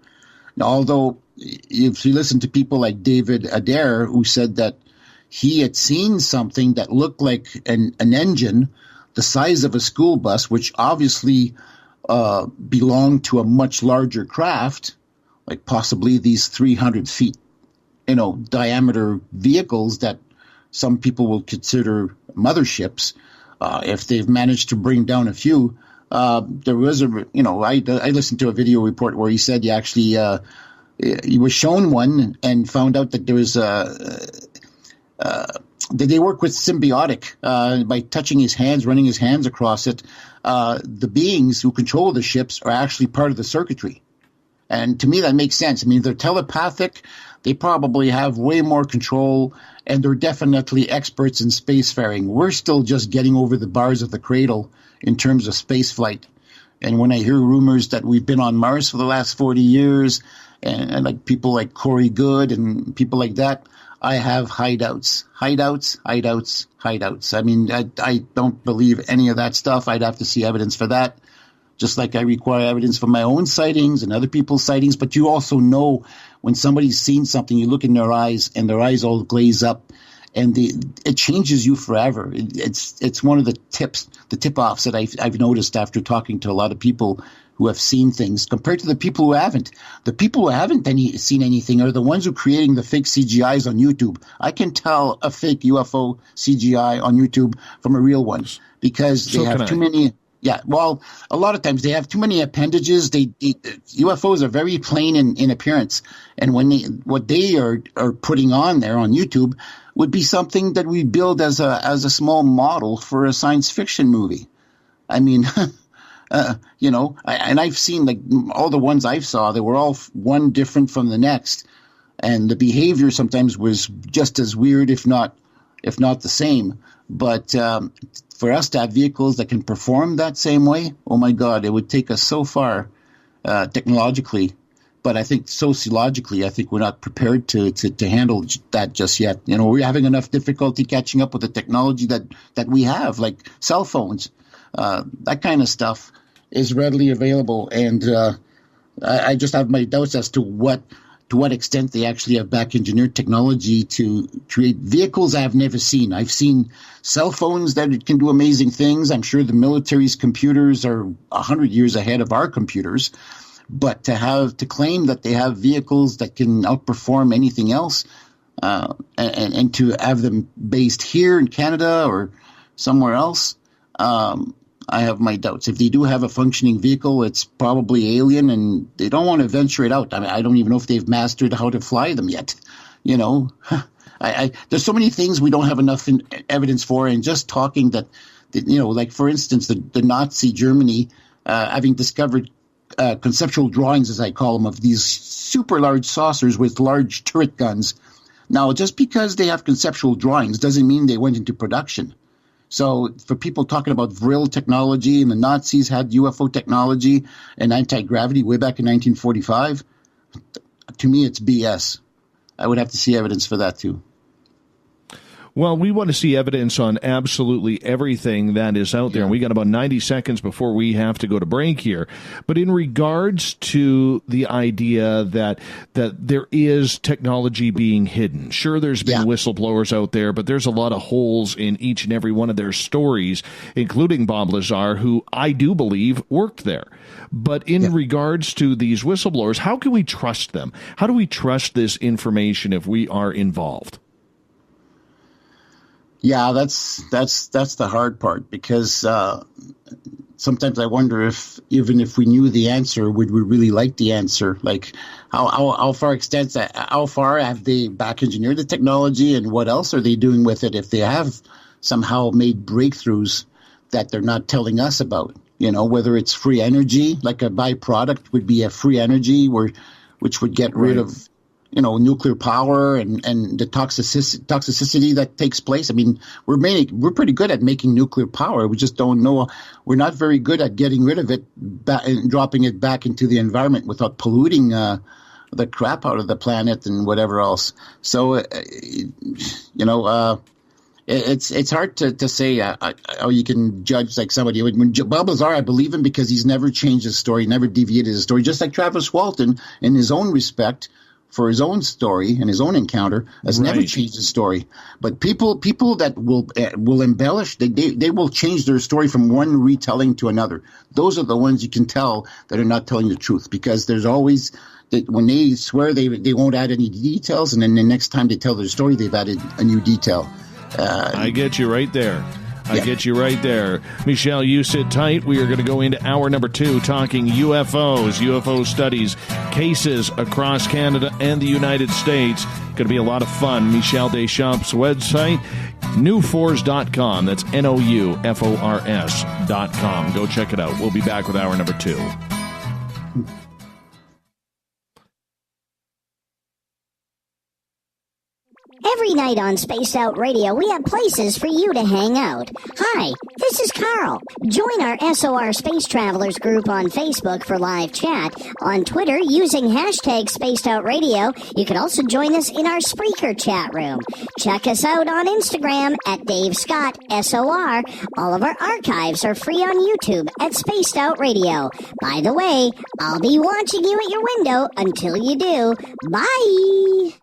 Now, although if you listen to people like David Adair, who said that he had seen something that looked like an engine the size of a school bus, which obviously belonged to a much larger craft, like possibly these 300 feet, diameter vehicles that some people will consider motherships, if they've managed to bring down a few. There was I listened to a video report where he said he was shown one and found out that there was that they work with symbiotic by touching his hands, running his hands across it. The beings who control the ships are actually part of the circuitry. And to me, that makes sense. I mean, they're telepathic. They probably have way more control, and they're definitely experts in spacefaring. We're still just getting over the bars of the cradle in terms of space flight. And when I hear rumors that we've been on Mars for the last 40 years, and like people like Corey Good and people like that, I have hideouts. I mean, I don't believe any of that stuff. I'd have to see evidence for that, just like I require evidence for my own sightings and other people's sightings. But you also know when somebody's seen something, you look in their eyes and their eyes all glaze up, and it changes you forever. It's one of the tip-offs that I've noticed after talking to a lot of people who have seen things compared to the people who haven't. The people who haven't seen anything are the ones who are creating the fake CGIs on YouTube. I can tell a fake UFO CGI on YouTube from a real one because they have too many. Yeah, well, a lot of times they have too many appendages. UFOs are very plain in appearance, and what they are putting on there on YouTube would be something that we build as a small model for a science fiction movie. I mean, and I've seen like all the ones I saw, they were all one different from the next, and the behavior sometimes was just as weird, if not the same. But for us to have vehicles that can perform that same way, oh my God, it would take us so far technologically. But I think sociologically, I think we're not prepared to handle that just yet. We're having enough difficulty catching up with the technology that we have, like cell phones. That kind of stuff is readily available, and I just have my doubts as to what extent they actually have back engineered technology to create vehicles I've never seen. I've seen cell phones that can do amazing things. I'm sure the military's computers are 100 years ahead of our computers. But to claim that they have vehicles that can outperform anything else, and to have them based here in Canada or somewhere else, I have my doubts. If they do have a functioning vehicle, it's probably alien, and they don't want to venture it out. I mean, I don't even know if they've mastered how to fly them yet. There's so many things we don't have enough evidence for, and just talking that like for instance, the Nazi Germany having discovered conceptual drawings, as I call them, of these super large saucers with large turret guns. Now, just because they have conceptual drawings doesn't mean they went into production. So for people talking about Vril technology, and the Nazis had UFO technology and anti-gravity way back in 1945, to me it's BS. I would have to see evidence for that too. Well, we want to see evidence on absolutely everything that is out there. And we got about 90 seconds before we have to go to break here. But in regards to the idea that there is technology being hidden, sure, there's been whistleblowers out there, but there's a lot of holes in each and every one of their stories, including Bob Lazar, who I do believe worked there. But in regards to these whistleblowers, how can we trust them? How do we trust this information if we are involved? Yeah, that's the hard part, because sometimes I wonder if even if we knew the answer, would we really like the answer? Like how far have they back engineered the technology, and what else are they doing with it if they have somehow made breakthroughs that they're not telling us about? You know, whether it's free energy, like a byproduct would be a free energy which would get rid of, you know, nuclear power and the toxicity that takes place. I mean, we're pretty good at making nuclear power. We just don't know. We're not very good at getting rid of it and dropping it back into the environment without polluting the crap out of the planet and whatever else. So, it's hard to say how you can judge like somebody. When Bob Lazar, I believe him because he's never changed his story, never deviated his story, just like Travis Walton in his own respect. For his own story and his own encounter, has never changed his story. But people that will embellish, they will change their story from one retelling to another. Those are the ones you can tell that are not telling the truth, because there's always when they swear they won't add any details, and then the next time they tell their story, they've added a new detail. I get you right there. I get you right there. Michel, you sit tight. We are going to go into hour number 2 talking UFOs, UFO studies, cases across Canada and the United States. Going to be a lot of fun. Michel Deschamps' website, newfors.com. That's NOUFORS.com. Go check it out. We'll be back with hour number 2. Every night on Spaced Out Radio, we have places for you to hang out. Hi, this is Carl. Join our SOR Space Travelers group on Facebook for live chat. On Twitter, using hashtag Spaced Out Radio, you can also join us in our Spreaker chat room. Check us out on Instagram at Dave Scott SOR. All of our archives are free on YouTube at Spaced Out Radio. By the way, I'll be watching you at your window until you do. Bye!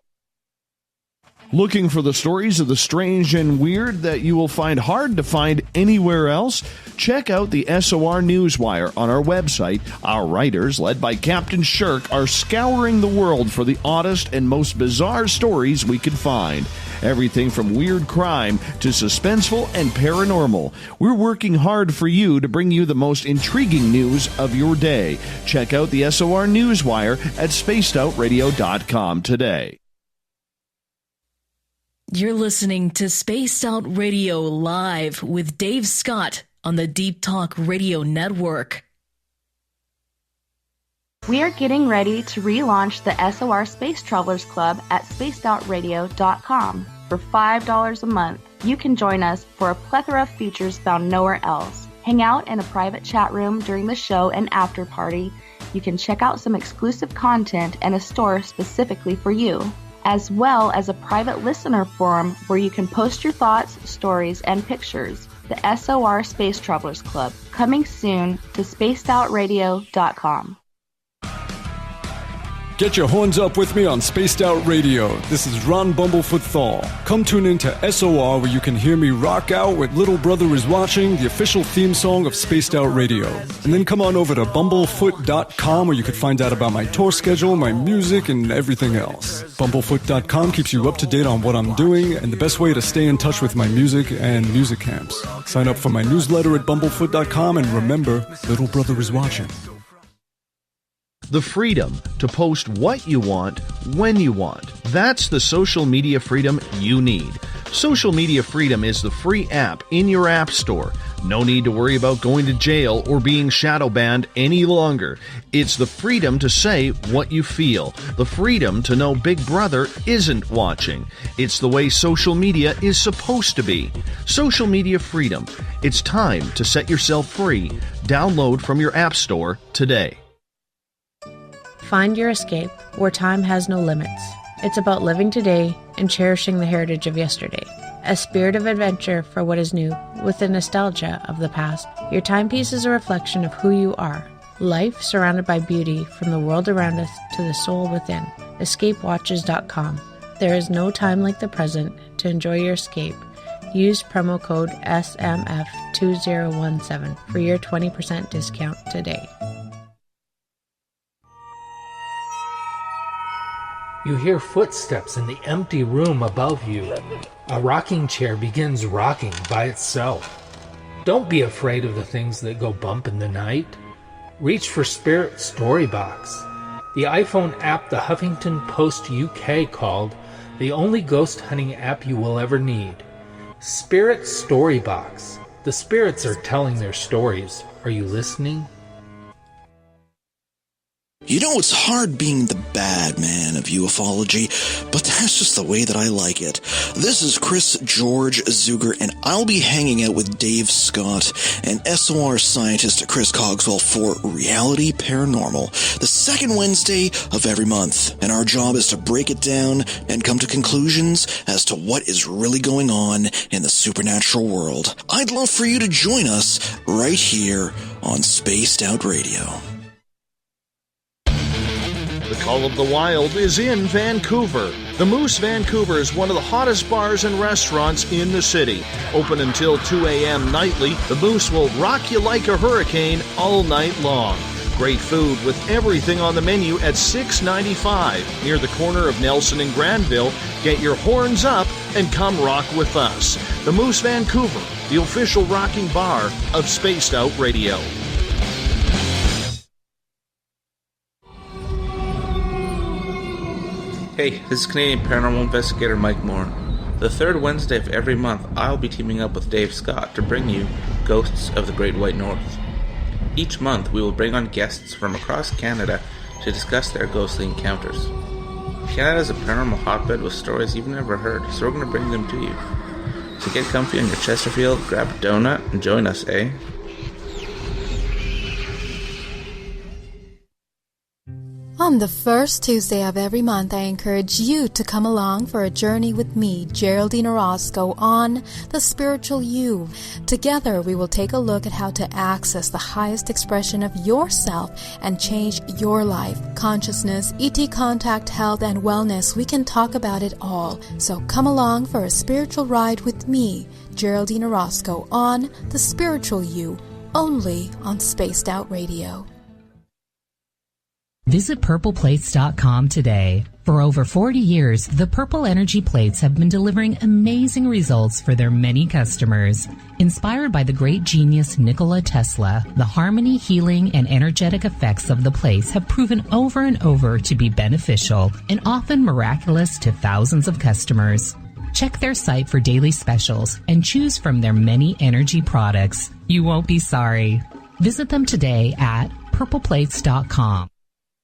Looking for the stories of the strange and weird that you will find hard to find anywhere else? Check out the SOR Newswire on our website. Our writers, led by Captain Shirk, are scouring the world for the oddest and most bizarre stories we can find. Everything from weird crime to suspenseful and paranormal. We're working hard for you to bring you the most intriguing news of your day. Check out the SOR Newswire at spacedoutradio.com today. You're listening to Spaced Out Radio Live with Dave Scott on the Deep Talk Radio Network. We are getting ready to relaunch the SOR Space Travelers Club at spacedoutradio.com. For $5 a month, you can join us for a plethora of features found nowhere else. Hang out in a private chat room during the show and after party. You can check out some exclusive content and a store specifically for you, as well as a private listener forum where you can post your thoughts, stories, and pictures. The SOR Space Travelers Club, coming soon to spacedoutradio.com. Get your horns up with me on Spaced Out Radio. This is Ron Bumblefoot Thal. Come tune in to SOR where you can hear me rock out with Little Brother is Watching, the official theme song of Spaced Out Radio. And then come on over to bumblefoot.com where you can find out about my tour schedule, my music, and everything else. Bumblefoot.com keeps you up to date on what I'm doing and the best way to stay in touch with my music and music camps. Sign up for my newsletter at bumblefoot.com and remember, Little Brother is watching. The freedom to post what you want, when you want. That's the social media freedom you need. Social Media Freedom is the free app in your app store No need to worry about going to jail or being shadow banned any longer. It's the freedom to say what you feel, the freedom to know Big Brother isn't watching. It's the way social media is supposed to be. Social media freedom. It's time to set yourself free. Download from your app store today. Find your escape where time has no limits. It's about living today and cherishing the heritage of yesterday. A spirit of adventure for what is new, with the nostalgia of the past. Your timepiece is a reflection of who you are. Life surrounded by beauty from the world around us to the soul within. EscapeWatches.com. There is no time like the present to enjoy your escape. Use promo code SMF2017 for your 20% discount today. You hear footsteps in the empty room above you. A rocking chair begins rocking by itself. Don't be afraid of the things that go bump in the night. Reach for Spirit Storybox, the iPhone app the Huffington Post UK called the only ghost hunting app you will ever need. Spirit Storybox. The spirits are telling their stories. Are you listening? You know, it's hard being the bad man of ufology, but that's just the way that I like it. This is Chris George Zuger, and I'll be hanging out with Dave Scott and SOR scientist Chris Cogswell for Reality Paranormal, the second Wednesday of every month. And our job is to break it down and come to conclusions as to what is really going on in the supernatural world. I'd love for you to join us right here on Spaced Out Radio. The Call of the Wild is in Vancouver. The Moose Vancouver is one of the hottest bars and restaurants in the city. Open until 2 a.m. nightly, the Moose will rock you like a hurricane all night long. Great food with everything on the menu at $6.95 near the corner of Nelson and Granville. Get your horns up and come rock with us. The Moose Vancouver, the official rocking bar of Spaced Out Radio. Hey, this is Canadian Paranormal Investigator Mike Moore. The third Wednesday of every month, I'll be teaming up with Dave Scott to bring you Ghosts of the Great White North. Each month, we will bring on guests from across Canada to discuss their ghostly encounters. Canada is a paranormal hotbed with stories you've never heard, so we're going to bring them to you. So get comfy on your Chesterfield, grab a donut, and join us, eh? On the first Tuesday of every month, I encourage you to come along for a journey with me, Geraldine Orozco, on The Spiritual You. Together, we will take a look at how to access the highest expression of yourself and change your life. Consciousness, ET contact, health, and wellness, we can talk about it all. So come along for a spiritual ride with me, Geraldine Orozco, on The Spiritual You, only on Spaced Out Radio. Visit purpleplates.com today. For over 40 years, the Purple Energy Plates have been delivering amazing results for their many customers. Inspired by the great genius Nikola Tesla, the harmony, healing, and energetic effects of the plates have proven over and over to be beneficial and often miraculous to thousands of customers. Check their site for daily specials and choose from their many energy products. You won't be sorry. Visit them today at purpleplates.com.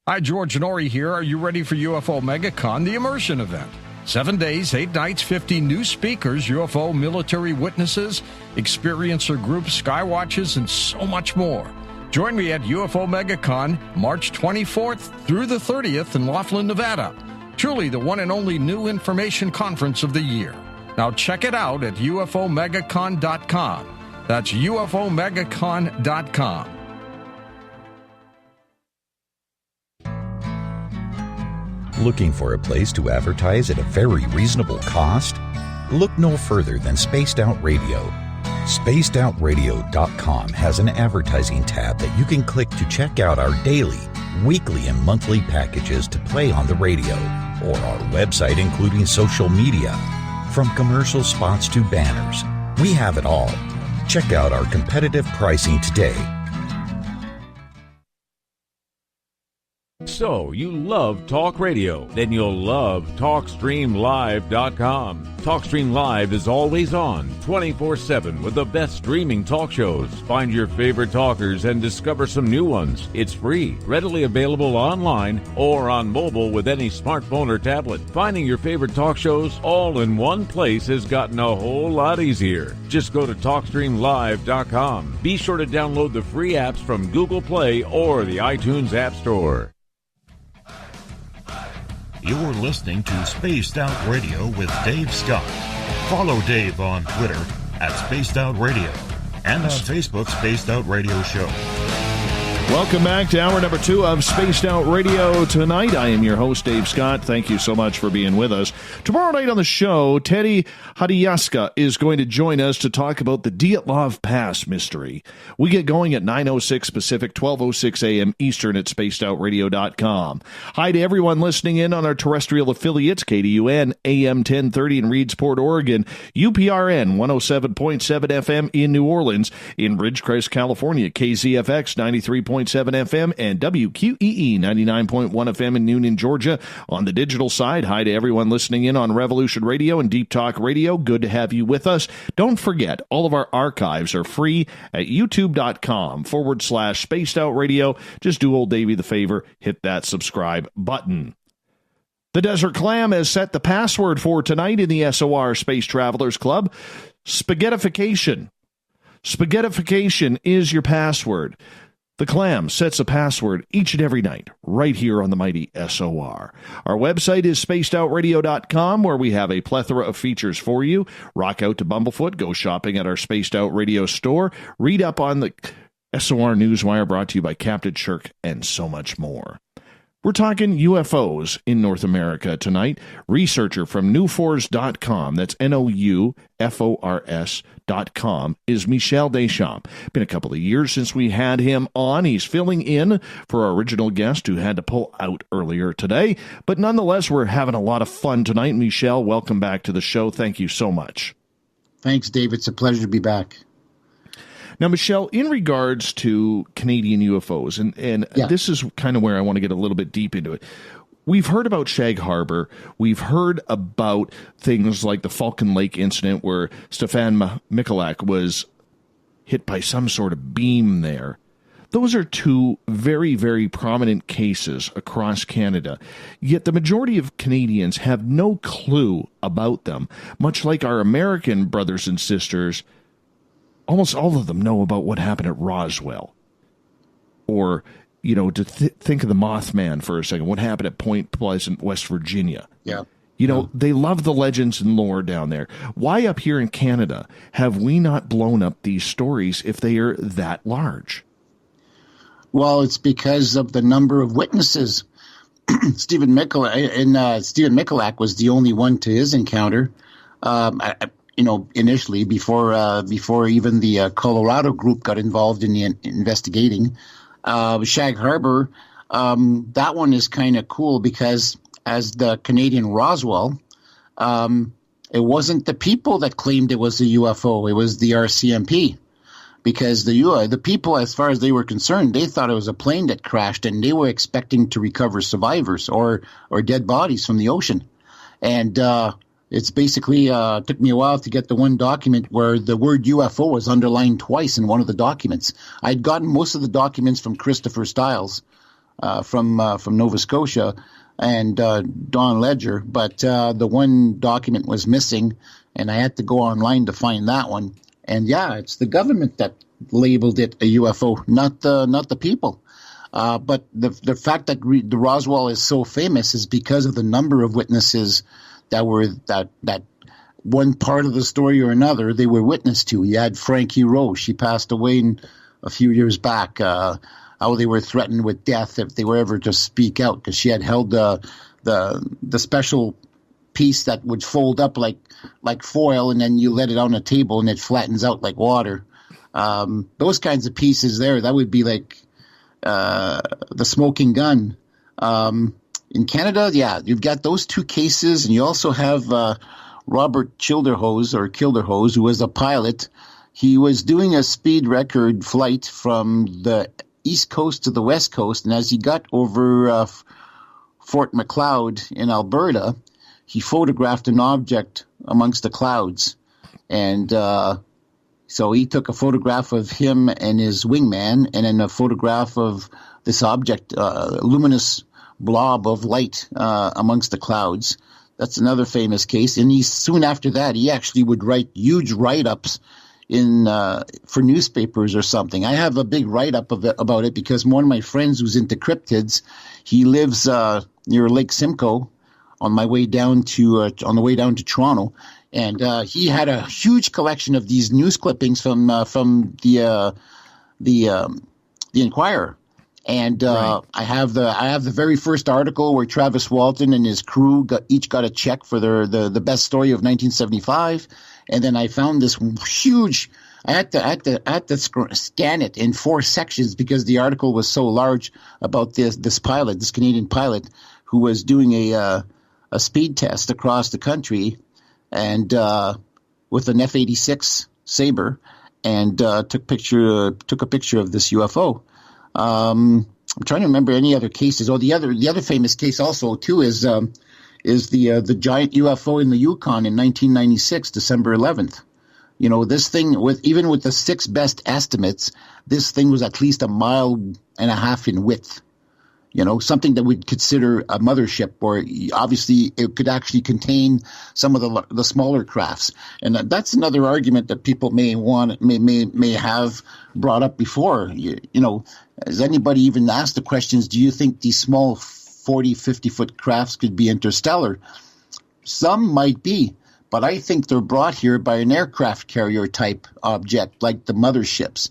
Hi, George Norrie here. Are you ready for UFO MegaCon, the immersion event? 7 days, 8 nights, 50 new speakers, UFO military witnesses, experiencer groups, skywatches, and so much more. Join me at UFO MegaCon, March 24th through the 30th in Laughlin, Nevada. Truly the one and only new information conference of the year. Now check it out at UFOMegaCon.com. That's UFOMegaCon.com. Looking for a place to advertise at a very reasonable cost? Look no further than Spaced Out Radio. SpacedOutRadio.com has an advertising tab that you can click to check out our daily, weekly, and monthly packages to play on the radio, or our website including social media. From commercial spots to banners, we have it all. Check out our competitive pricing today. So, you love talk radio? Then you'll love TalkStreamLive.com. TalkStream Live is always on, 24/7, with the best streaming talk shows. Find your favorite talkers and discover some new ones. It's free, readily available online or on mobile with any smartphone or tablet. Finding your favorite talk shows all in one place has gotten a whole lot easier. Just go to TalkStreamLive.com. Be sure to download the free apps from Google Play or the iTunes App Store. You're listening to Spaced Out Radio with Dave Scott. Follow Dave on Twitter at Spaced Out Radio and on Facebook, Spaced Out Radio Show. Welcome back to hour number 2 of Spaced Out Radio tonight. I am your host, Dave Scott. Thank you so much for being with us. Tomorrow night on the show, Teddy Hadiaska is going to join us to talk about the Dyatlov Pass mystery. We get going at 9:06 Pacific, 12:06 a.m. Eastern at spacedoutradio.com. Hi to everyone listening in on our terrestrial affiliates, KDUN, AM 1030 in Reedsport, Oregon, UPRN 107.7 FM in New Orleans, in Ridgecrest, California, KZFX 93.7 FM and WQEE 99.1 FM in Noonan, Georgia. On the digital side, hi to everyone listening in on Revolution Radio and Deep Talk Radio. Good to have you with us. Don't forget, all of our archives are free at youtube.com/Spaced Out Radio. Just do old Davey the favor, hit that subscribe button. The Desert Clam has set the password for tonight in the SOR Space Travelers Club. Spaghettification. Spaghettification is your password. The Clam sets a password each and every night, right here on the mighty SOR. Our website is spacedoutradio.com, where we have a plethora of features for you. Rock out to Bumblefoot, go shopping at our Spaced Out Radio store, read up on the SOR Newswire, brought to you by Captain Shirk, and so much more. We're talking UFOs in North America tonight. Researcher from newfors.com, that's NOUFORS.com, is Michel Deschamps. Been a couple of years since we had him on. He's filling in for our original guest who had to pull out earlier today. But nonetheless, we're having a lot of fun tonight. Michel, welcome back to the show. Thank you so much. Thanks, Dave. It's a pleasure to be back. Now, Michel, in regards to Canadian UFOs, and this is kind of where I want to get a little bit deep into it. We've heard about Shag Harbour. We've heard about things like the Falcon Lake incident where Stephan Michelak was hit by some sort of beam there. Those are two very, very prominent cases across Canada, yet the majority of Canadians have no clue about them, much like our American brothers and sisters. Almost all of them know about what happened at Roswell. Or, you know, to think of the Mothman for a second, what happened at Point Pleasant, West Virginia. Yeah. You know, they love the legends and lore down there. Why up here in Canada have we not blown up these stories if they are that large? Well, it's because of the number of witnesses. Stephan Michelak was the only one to his encounter. Initially, before even the Colorado group got involved in the investigating. Shag Harbour, that one is kind of cool because as the Canadian Roswell, it wasn't the people that claimed it was a UFO. It was the RCMP. Because the people, as far as they were concerned, they thought it was a plane that crashed, and they were expecting to recover survivors or dead bodies from the ocean. And it's basically took me a while to get the one document where the word UFO was underlined twice in one of the documents. I'd gotten most of the documents from Christopher Stiles from Nova Scotia and Don Ledger, but the one document was missing, and I had to go online to find that one. And yeah, it's the government that labeled it a UFO, not the people. But the fact that the Roswell is so famous is because of the number of witnesses that were that one part of the story or another they were witness to. You had Frankie Rowe. She passed away a few years back. How they were threatened with death if they were ever to speak out, because she had held the special piece that would fold up like foil, and then you let it on a table and it flattens out like water. Those kinds of pieces there, that would be like the smoking gun. In Canada, yeah, you've got those two cases, and you also have Robert Kilderhose, who was a pilot. He was doing a speed record flight from the east coast to the west coast, and as he got over Fort McLeod in Alberta, he photographed an object amongst the clouds. And so he took a photograph of him and his wingman, and then a photograph of this object, luminous blob of light amongst the clouds. That's another famous case. And soon after that, he actually would write huge write-ups for newspapers or something. I have a big write-up about it because one of my friends who's into cryptids, he lives near Lake Simcoe on the way down to Toronto, and he had a huge collection of these news clippings from the Inquirer. And right. I have the very first article where Travis Walton and his crew each got a check for the best story of 1975, and then I found this huge. I had to scan it in 4 sections because the article was so large about this Canadian pilot who was doing a speed test across the country, and with an F-86 Sabre, and took a picture of this UFO. I'm trying to remember any other cases. Oh, the other famous case also too is the giant UFO in the Yukon in 1996, December 11th. You know, this thing even with the 6 best estimates, this thing was at least 1.5 miles in width. You know, something that we'd consider a mothership, or obviously it could actually contain some of the smaller crafts. And that's another argument that people may have brought up before. You know, has anybody even asked the questions, do you think these small 40, 50-foot crafts could be interstellar? Some might be, but I think they're brought here by an aircraft carrier type object like the motherships.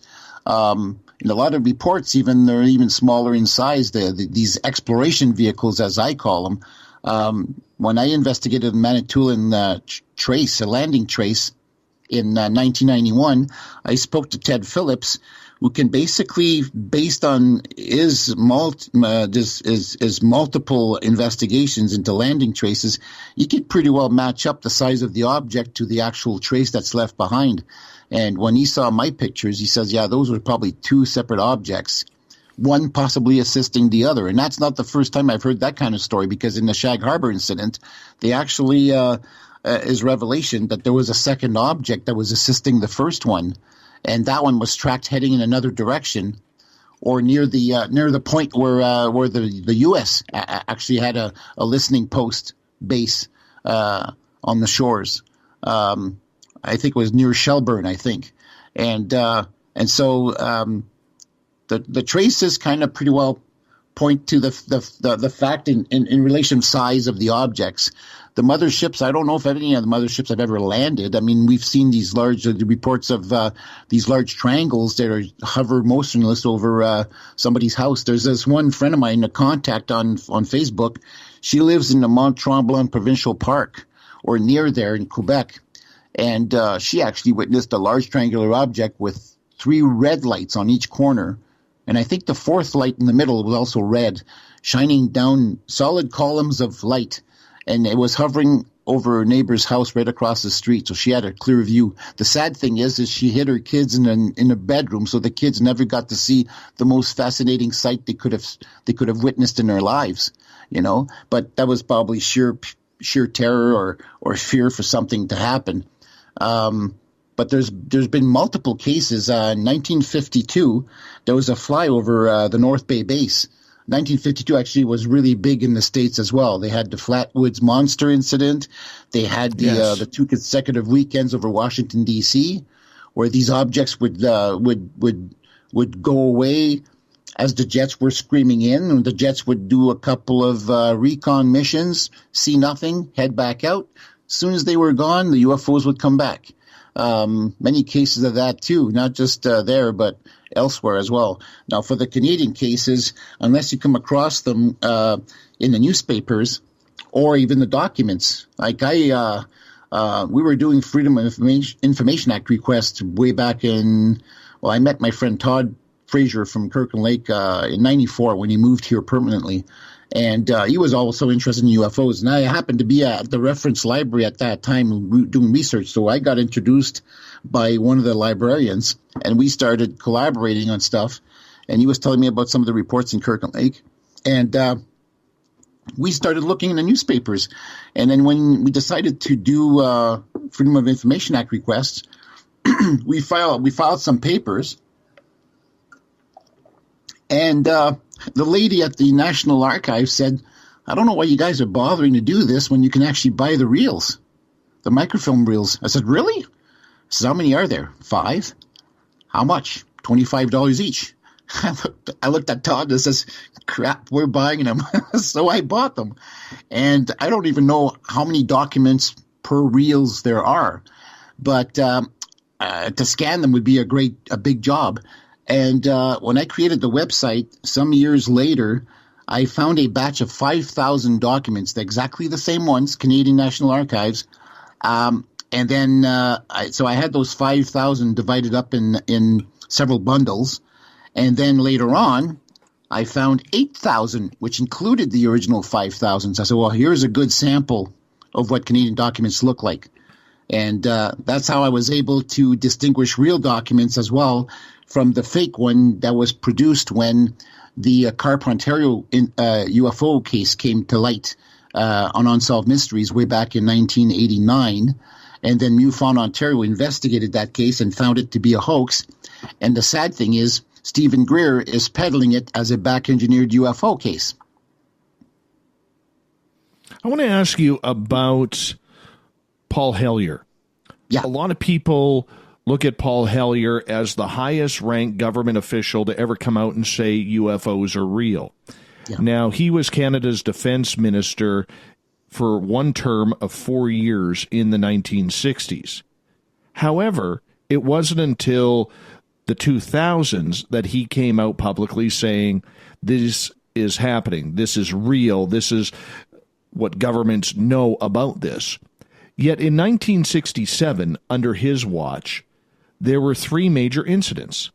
In a lot of reports, they're even smaller in size. These exploration vehicles, as I call them. When I investigated the Manitoulin landing trace in 1991, I spoke to Ted Phillips, who can basically, based on his multiple investigations into landing traces, he could pretty well match up the size of the object to the actual trace that's left behind. And when he saw my pictures, he says, yeah, those were probably 2 separate objects, one possibly assisting the other. And that's not the first time I've heard that kind of story, because in the Shag Harbour incident, they actually is revelation that there was a second object that was assisting the first one. And that one was tracked heading in another direction, or near the point where the U.S. actually had a listening post base on the shores. I think it was near Shelburne, I think. And so the traces kind of pretty well point to the fact in relation size of the objects. The motherships, I don't know if any of the motherships have ever landed. I mean, we've seen these large reports of these large triangles that hover motionless over somebody's house. There's this one friend of mine, a contact on Facebook. She lives in the Mont Tremblant Provincial Park, or near there in Quebec. And she actually witnessed a large triangular object with 3 red lights on each corner. And I think the 4th light in the middle was also red, shining down solid columns of light. And it was hovering over her neighbor's house right across the street, so she had a clear view. The sad thing is she hid her kids in a bedroom, so the kids never got to see the most fascinating sight they could have witnessed in their lives, you know. But that was probably sheer terror or fear for something to happen. But there's been multiple cases. In 1952, there was a flyover the North Bay base. 1952 actually was really big in the States as well. They had the Flatwoods Monster incident. They had the 2 consecutive weekends over Washington, D.C., where these objects would go away as the jets were screaming in. And the jets would do a couple of recon missions, see nothing, head back out. As soon as they were gone, the UFOs would come back. Many cases of that too, not just there, but elsewhere as well. Now, for the Canadian cases, unless you come across them in the newspapers or even the documents, like we were doing Freedom of Information Act requests way back in. Well, I met my friend Todd Fraser from Kirkland Lake in '94 when he moved here permanently. And he was also interested in UFOs. And I happened to be at the reference library at that time doing research. So I got introduced by one of the librarians, and we started collaborating on stuff. and he was telling me about some of the reports in Kirkland Lake. And we started looking in the newspapers. And then when we decided to do Freedom of Information Act requests, we filed some papers. And the lady at the National Archives said, I don't know why you guys are bothering to do this when you can actually buy the reels, the microfilm reels. I said, really? I said, how many are there? 5? How much? $25 each. I looked at Todd and says, crap, we're buying them. So I bought them. And I don't even know how many documents per reels there are. But to scan them would be a big job. And when I created the website some years later, I found a batch of 5,000 documents, exactly the same ones, Canadian National Archives. And then so I had those 5,000 divided up in several bundles. And then later on, I found 8,000, which included the original 5,000. So I said, well, here's a good sample of what Canadian documents look like. And that's how I was able to distinguish real documents as well from the fake one that was produced when the Carp, Ontario UFO case came to light on Unsolved Mysteries way back in 1989. And then MUFON Ontario investigated that case and found it to be a hoax. And the sad thing is, Stephen Greer is peddling it as a back-engineered UFO case. I want to ask you about Paul Hellyer. Yeah. A lot of people look at Paul Hellyer as the highest-ranked government official to ever come out and say UFOs are real. Yeah. Now, he was Canada's defense minister for one term of 4 years in the 1960s. However, it wasn't until the 2000s that he came out publicly saying, this is happening, this is real, this is what governments know about this. Yet in 1967, under his watch, there were 3 major incidents.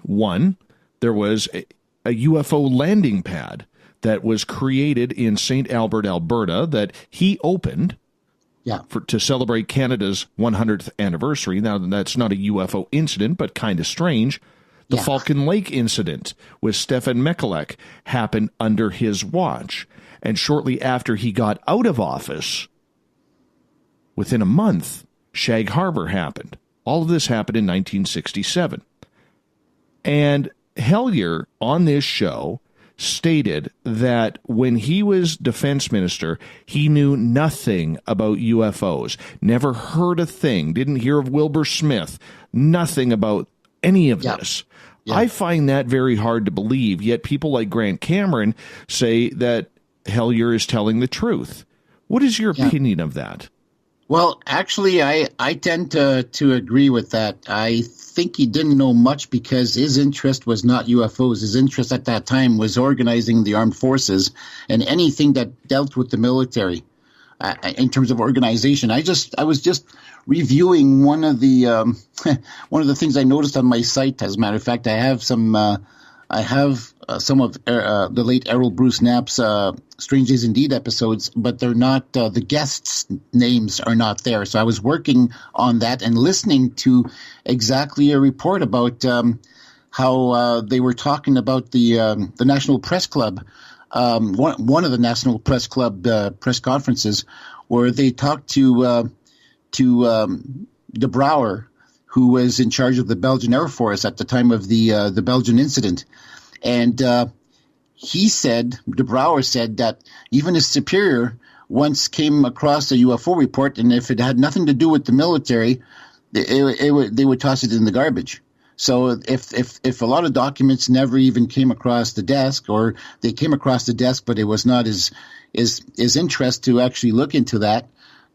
One, there was a UFO landing pad that was created in St. Albert, Alberta, that he opened to celebrate Canada's 100th anniversary. Now, that's not a UFO incident, but kind of strange. The Falcon Lake incident with Stephan Michelak happened under his watch. And shortly after he got out of office, within a month, Shag Harbour happened. All of this happened in 1967. And Hellyer, on this show, stated that when he was defense minister, he knew nothing about UFOs, never heard a thing, didn't hear of Wilbur Smith, nothing about any of this. Yeah. I find that very hard to believe, yet people like Grant Cameron say that Hellyer is telling the truth. What is your opinion of that? Well, actually, I tend to agree with that. I think he didn't know much because his interest was not UFOs. His interest at that time was organizing the armed forces and anything that dealt with the military in terms of organization. I was just reviewing one of the things I noticed on my site. As a matter of fact, I have some of the late Errol Bruce Knapp's Strange Days Indeed episodes, but they're not, the guests' names are not there. So I was working on that and listening to exactly a report about how they were talking about the National Press Club, one of the National Press Club press conferences, where they talked to De Brouwer, who was in charge of the Belgian Air Force at the time of the Belgian incident. And De Brouwer said that even his superior once came across a UFO report, and if it had nothing to do with the military, they would toss it in the garbage. So if a lot of documents never even came across the desk, or they came across the desk, but it was not his interest to actually look into that,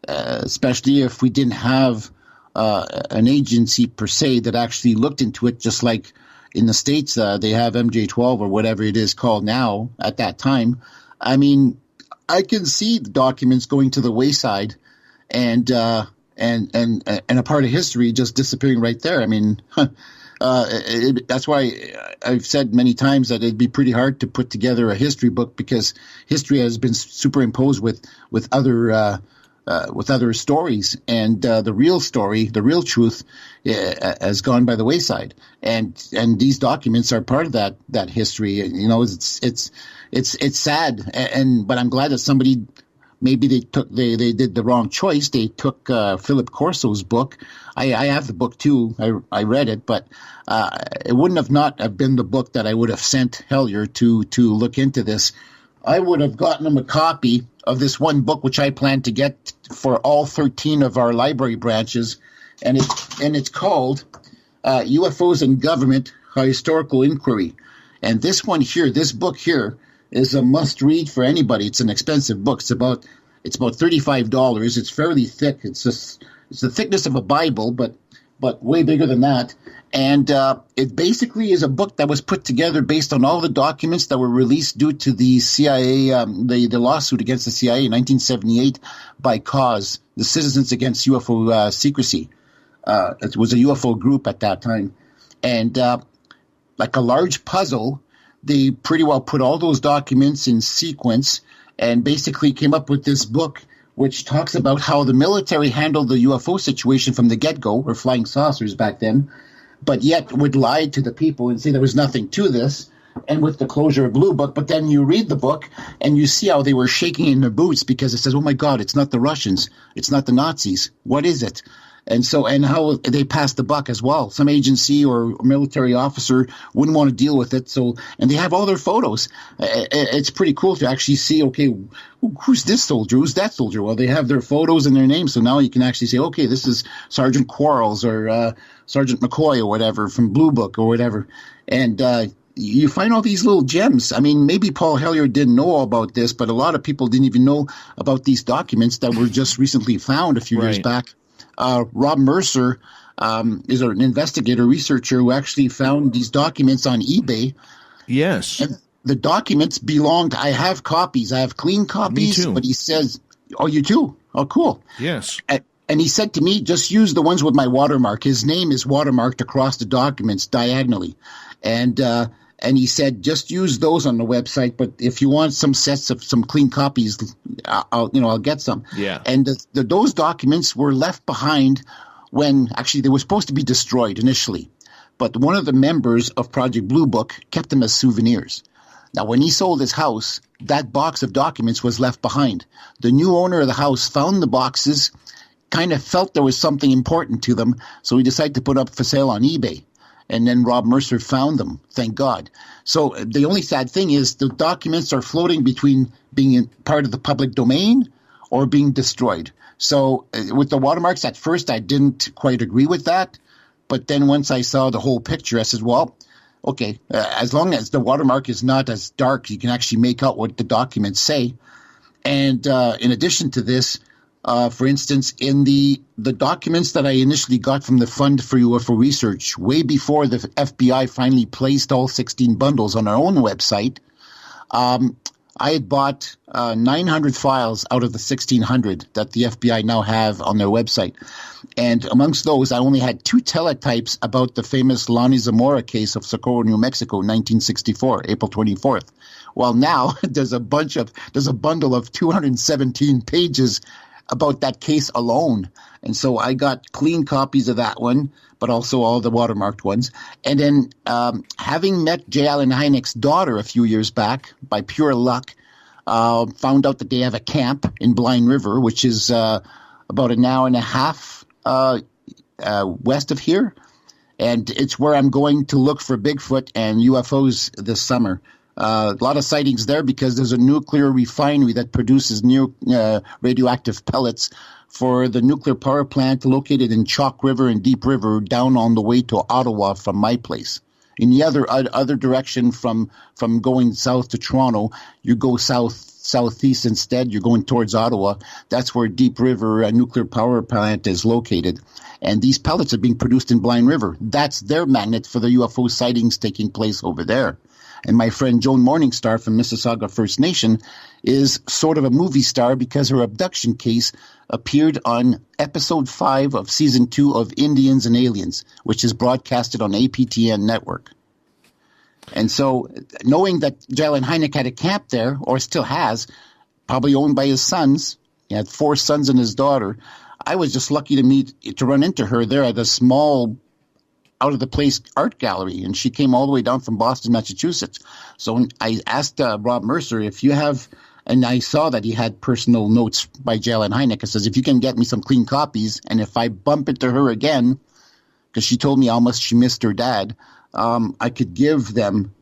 especially if we didn't have an agency per se that actually looked into it, just like in the States, they have MJ-12 or whatever it is called now at that time. I mean, I can see the documents going to the wayside and a part of history just disappearing right there. I mean, that's why I've said many times that it'd be pretty hard to put together a history book, because history has been superimposed with other with other stories, and the real story, the real truth, has gone by the wayside. And these documents are part of that history. You know, it's sad. But I'm glad that somebody, maybe they did the wrong choice. They took Philip Corso's book. I have the book too. I read it, but it wouldn't have not have been the book that I would have sent Hellyer to look into this. I would have gotten him a copy of this one book, which I plan to get for all 13 of our library branches, and it's called UFOs and Government: A Historical Inquiry. And this one here, this book here, is a must-read for anybody. It's an expensive book. It's about $35. It's fairly thick. It's the thickness of a Bible, but way bigger than that. And it basically is a book that was put together based on all the documents that were released due to the CIA, the lawsuit against the CIA in 1978 by CAUSE, the Citizens Against UFO Secrecy. It was a UFO group at that time. And like a large puzzle, they pretty well put all those documents in sequence and basically came up with this book, which talks about how the military handled the UFO situation from the get-go, or flying saucers back then, but yet would lie to the people and say there was nothing to this, and with the closure of Blue Book. But then you read the book and you see how they were shaking in their boots because it says, oh my God, it's not the Russians, it's not the Nazis, what is it? And how they passed the buck as well. Some agency or military officer wouldn't want to deal with it. And they have all their photos. It's pretty cool to actually see, okay, who's this soldier? Who's that soldier? Well, they have their photos and their names. So now you can actually say, okay, this is Sergeant Quarles or Sergeant McCoy or whatever from Blue Book or whatever. And you find all these little gems. I mean, maybe Paul Hellyer didn't know all about this, but a lot of people didn't even know about these documents that were just recently found a few years back. Rob Mercer is an investigator, researcher who actually found these documents on eBay. Yes. And the documents belonged, I have copies. I have clean copies. Me too. But he says, oh, you too? Oh, cool. Yes. And he said to me, just use the ones with my watermark. His name is watermarked across the documents diagonally. And he said, just use those on the website. But if you want some sets of some clean copies, I'll get some. Yeah. And those documents were left behind when actually they were supposed to be destroyed initially. But one of the members of Project Blue Book kept them as souvenirs. Now, when he sold his house, that box of documents was left behind. The new owner of the house found the boxes, kind of felt there was something important to them, so he decided to put up for sale on eBay. And then Rob Mercer found them, thank God. So the only sad thing is the documents are floating between being part of the public domain or being destroyed. So with the watermarks, at first I didn't quite agree with that. But then once I saw the whole picture, I said, well, okay, as long as the watermark is not as dark, you can actually make out what the documents say. And in addition to this, for instance, in the documents that I initially got from the Fund for UFO Research, way before the FBI finally placed all 16 bundles on our own website, I had bought 900 files out of the 1,600 that the FBI now have on their website. And amongst those, I only had 2 teletypes about the famous Lonnie Zamora case of Socorro, New Mexico, 1964, April 24th. Well, now there's a bundle of 217 pages about that case alone. And so I got clean copies of that one, but also all the watermarked ones. And then having met J. Allen Hynek's daughter a few years back, by pure luck, found out that they have a camp in Blind River, which is about an hour and a half west of here. And it's where I'm going to look for Bigfoot and UFOs this summer. A lot of sightings there because there's a nuclear refinery that produces radioactive pellets for the nuclear power plant located in Chalk River and Deep River down on the way to Ottawa from my place. In the other direction from going south to Toronto, you go southeast instead. You're going towards Ottawa. That's where Deep River nuclear power plant is located. And these pellets are being produced in Blind River. That's their magnet for the UFO sightings taking place over there. And my friend Joan Morningstar from Mississauga First Nation is sort of a movie star because her abduction case appeared on episode 5 of season 2 of Indians and Aliens, which is broadcasted on APTN network. And so knowing that J. Allen Hynek had a camp there, or still has, probably owned by his sons, He had 4 sons and his daughter. I was just lucky to run into her there at a small, out-of-the-place art gallery, and she came all the way down from Boston, Massachusetts. So when I asked Rob Mercer if you have, and I saw that he had personal notes by J.L.N. Hynek. I says, if you can get me some clean copies, and if I bump into her again, because she told me how much she missed her dad, I could give them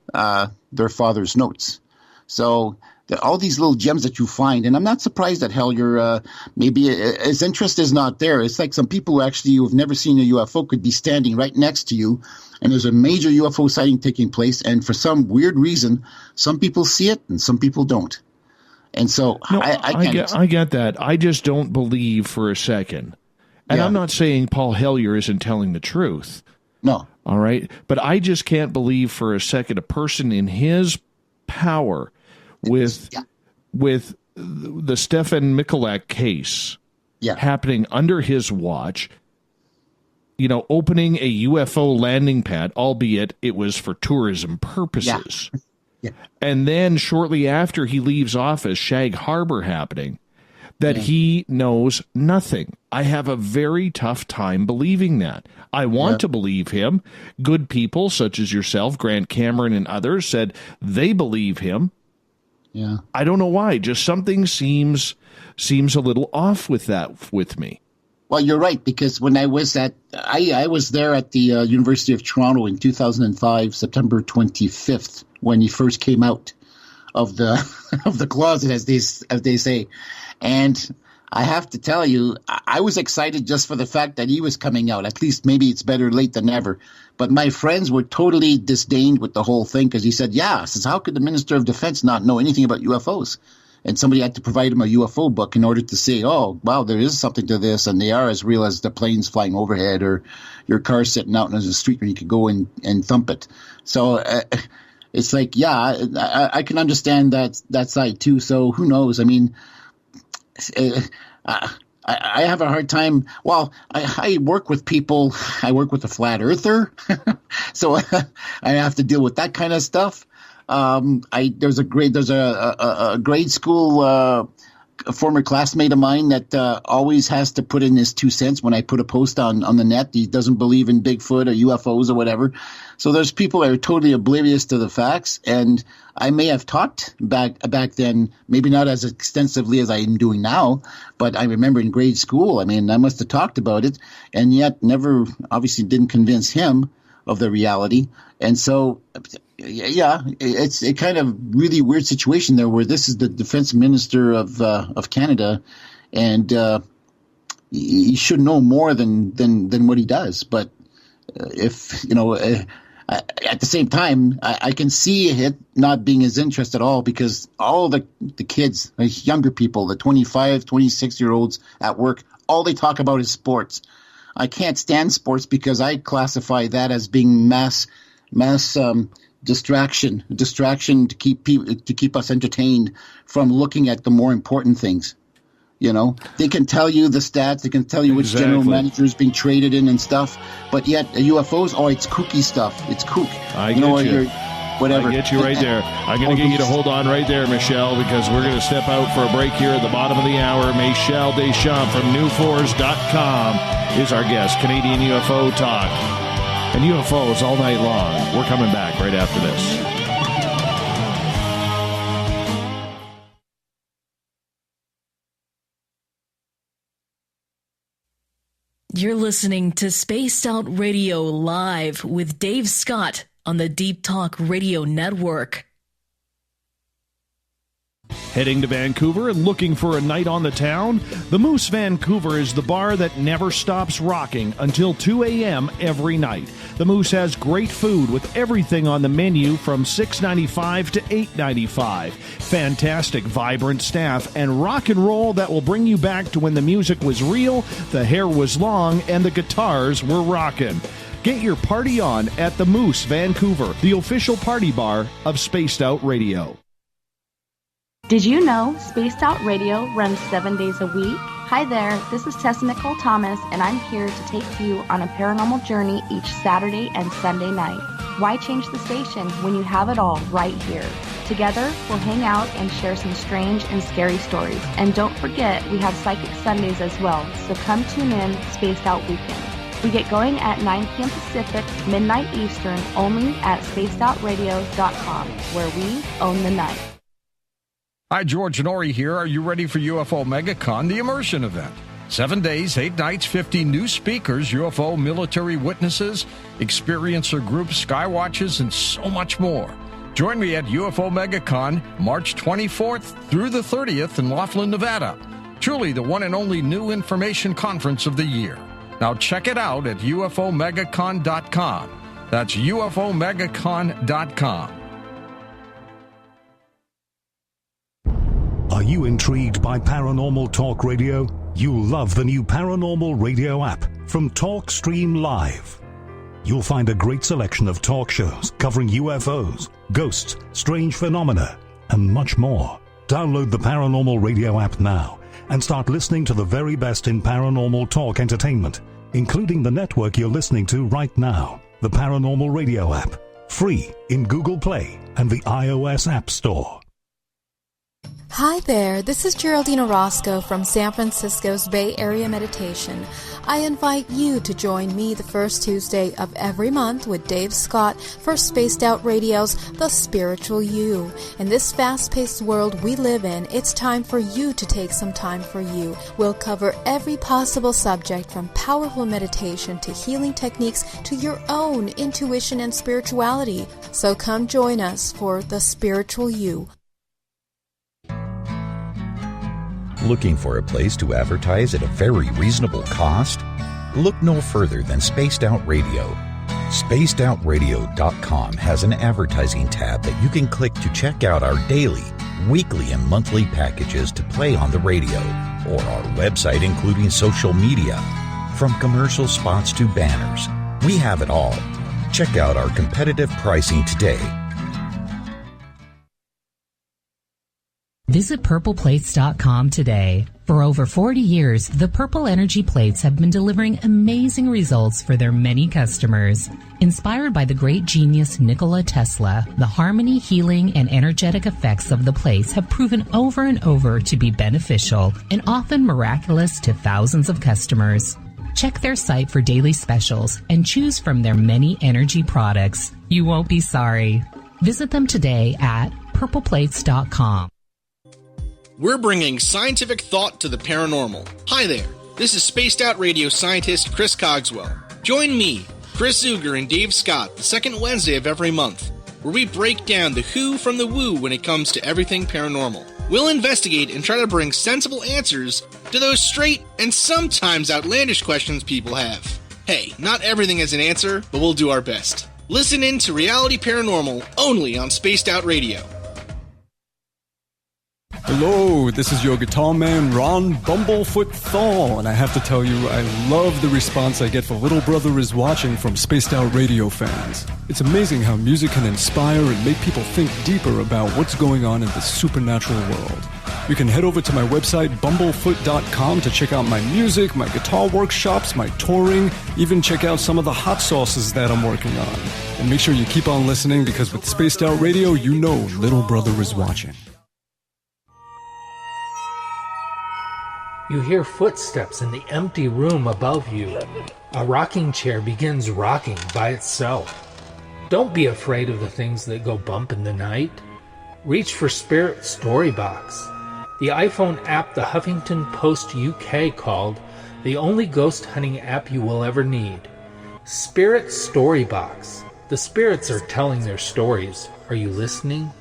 their father's notes. So all these little gems that you find, and I'm not surprised that Hellyer, maybe his interest is not there. It's like some people who have never seen a UFO could be standing right next to you, and there's a major UFO sighting taking place, and for some weird reason, some people see it and some people don't. And so no, I get that. I just don't believe for a second. And I'm not saying Paul Hellyer isn't telling the truth. No. All right. But I just can't believe for a second a person in his power with the Stephan Michelak case happening under his watch, opening a UFO landing pad, albeit it was for tourism purposes. Yeah. And then shortly after he leaves office, Shag Harbour happening, that he knows nothing. I have a very tough time believing that. I want to believe him. Good people such as yourself, Grant Cameron and others, said they believe him. Yeah. I don't know why. Just something seems a little off with that with me. Well, you're right, because when I was I was there at the University of Toronto in 2005, September 25th, when he first came out of the closet, as they say. And I have to tell you, I was excited just for the fact that he was coming out. At least maybe it's better late than never. But my friends were totally disdained with the whole thing because he said, how could the Minister of Defense not know anything about UFOs? And somebody had to provide him a UFO book in order to say, oh, wow, there is something to this, and they are as real as the planes flying overhead or your car sitting out on the street where you could go and thump it. So it's like, I can understand that side too. So who knows? I mean, I have a hard time. Well, I work with people. I work with a flat earther, so I have to deal with that kind of stuff. There's a grade school former classmate of mine that always has to put in his 2 cents when I put a post on the net. He doesn't believe in Bigfoot or UFOs or whatever. So there's people that are totally oblivious to the facts, and I may have taught back then, maybe not as extensively as I am doing now, but I remember in grade school, I mean, I must have talked about it, and yet never, obviously didn't convince him of the reality. And so, it's a kind of really weird situation there where this is the defense minister of Canada, and he should know more than what he does. But if at the same time, I can see it not being his interest at all, because all the kids, younger people, the 25, 26-year-olds at work, all they talk about is sports. I can't stand sports because I classify that as being mass distraction to keep us entertained from looking at the more important things. They can tell you the stats, they can tell you which general manager is being traded in and stuff, but yet UFOs, it's kooky stuff. It's kook. I get you. Whatever. I get you right there. I'm going to get you to hold on right there, Michel, because we're going to step out for a break here at the bottom of the hour. Michel Deschamps from newforce.com is our guest. Canadian UFO Talk. And UFOs all night long. We're coming back right after this. You're listening to Spaced Out Radio Live with Dave Scott on the Deep Talk Radio Network. Heading to Vancouver and looking for a night on the town? The Moose Vancouver is the bar that never stops rocking until 2 a.m. every night. The Moose has great food with everything on the menu from $6.95 to $8.95. Fantastic, vibrant staff and rock and roll that will bring you back to when the music was real, the hair was long, and the guitars were rocking. Get your party on at the Moose Vancouver, the official party bar of Spaced Out Radio. Did you know Spaced Out Radio runs 7 days a week? Hi there, this is Tessa Nicole Thomas, and I'm here to take you on a paranormal journey each Saturday and Sunday night. Why change the station when you have it all right here? Together, we'll hang out and share some strange and scary stories. And don't forget, we have Psychic Sundays as well, so come tune in Spaced Out Weekend. We get going at 9 p.m. Pacific, midnight Eastern, only at spacedoutradio.com, where we own the night. Hi, George Norrie here. Are you ready for UFO MegaCon, the immersion event? 7 days, 8 nights, 50 new speakers, UFO military witnesses, experiencer groups, skywatches, and so much more. Join me at UFO MegaCon, March 24th through the 30th in Laughlin, Nevada. Truly the one and only new information conference of the year. Now check it out at UFOMegaCon.com. That's UFOMegaCon.com. Are you intrigued by Paranormal Talk Radio? You'll love the new Paranormal Radio app from TalkStream Live. You'll find a great selection of talk shows covering UFOs, ghosts, strange phenomena, and much more. Download the Paranormal Radio app now and start listening to the very best in paranormal talk entertainment, including the network you're listening to right now, the Paranormal Radio app, free in Google Play and the iOS App Store. Hi there, this is Geraldine Orozco from San Francisco's Bay Area Meditation. I invite you to join me the first Tuesday of every month with Dave Scott for Spaced Out Radio's The Spiritual You. In this fast-paced world we live in, it's time for you to take some time for you. We'll cover every possible subject from powerful meditation to healing techniques to your own intuition and spirituality. So come join us for The Spiritual You. Looking for a place to advertise at a very reasonable cost? Look no further than Spaced Out Radio. SpacedOutRadio.com has an advertising tab that you can click to check out our daily, weekly, and monthly packages to play on the radio, or our website including social media. From commercial spots to banners, we have it all. Check out our competitive pricing today. Visit purpleplates.com today. For over 40 years, the Purple Energy Plates have been delivering amazing results for their many customers. Inspired by the great genius Nikola Tesla, the harmony, healing, and energetic effects of the plates have proven over and over to be beneficial and often miraculous to thousands of customers. Check their site for daily specials and choose from their many energy products. You won't be sorry. Visit them today at purpleplates.com. We're bringing scientific thought to the paranormal. Hi there, this is Spaced Out Radio scientist Chris Cogswell. Join me, Chris Zuger, and Dave Scott the second Wednesday of every month, where we break down the who from the woo when it comes to everything paranormal. We'll investigate and try to bring sensible answers to those straight and sometimes outlandish questions people have. Hey, not everything has an answer, but we'll do our best. Listen in to Reality Paranormal only on Spaced Out Radio. Hello, this is your guitar man, Ron Bumblefoot Thaw, and I have to tell you, I love the response I get for Little Brother is Watching from Spaced Out Radio fans. It's amazing how music can inspire and make people think deeper about what's going on in the supernatural world. You can head over to my website, bumblefoot.com, to check out my music, my guitar workshops, my touring, even check out some of the hot sauces that I'm working on. And make sure you keep on listening, because with Spaced Out Radio, you know Little Brother is watching. You hear footsteps in the empty room above you. A rocking chair begins rocking by itself. Don't be afraid of the things that go bump in the night. Reach for Spirit Storybox, the iPhone app the Huffington Post UK called the only ghost hunting app you will ever need. Spirit Storybox. The spirits are telling their stories. Are you listening?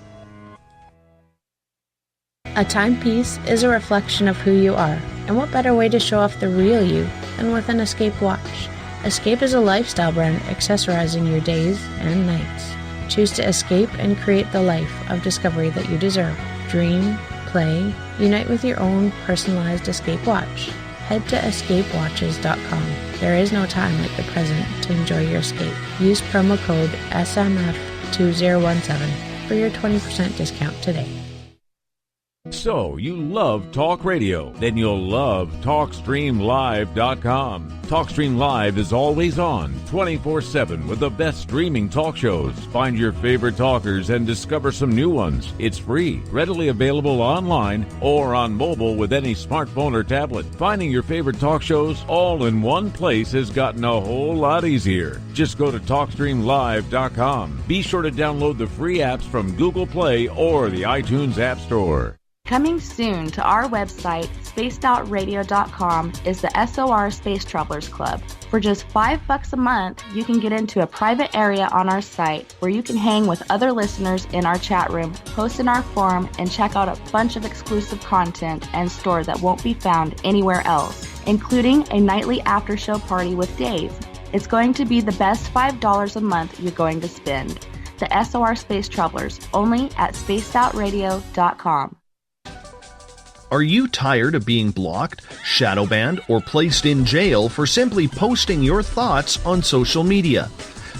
A timepiece is a reflection of who you are, and what better way to show off the real you than with an Escape watch? Escape is a lifestyle brand accessorizing your days and nights. Choose to escape and create the life of discovery that you deserve. Dream, play, unite with your own personalized Escape watch. Head to escapewatches.com. There is no time like the present to enjoy your escape. Use promo code SMF2017 for your 20% discount today. So, you love talk radio? Then you'll love TalkStreamLive.com. TalkStream Live is always on, 24/7 with the best streaming talk shows. Find your favorite talkers and discover some new ones. It's free, readily available online or on mobile with any smartphone or tablet. Finding your favorite talk shows all in one place has gotten a whole lot easier. Just go to TalkStreamLive.com. Be sure to download the free apps from Google Play or the iTunes App Store. Coming soon to our website, spacedoutradio.com, is the SOR Space Travelers Club. For just $5 a month, you can get into a private area on our site where you can hang with other listeners in our chat room, post in our forum, and check out a bunch of exclusive content and store that won't be found anywhere else, including a nightly after-show party with Dave. It's going to be the best $5 a month you're going to spend. The SOR Space Travelers, only at spacedoutradio.com. Are you tired of being blocked, shadow banned, or placed in jail for simply posting your thoughts on social media?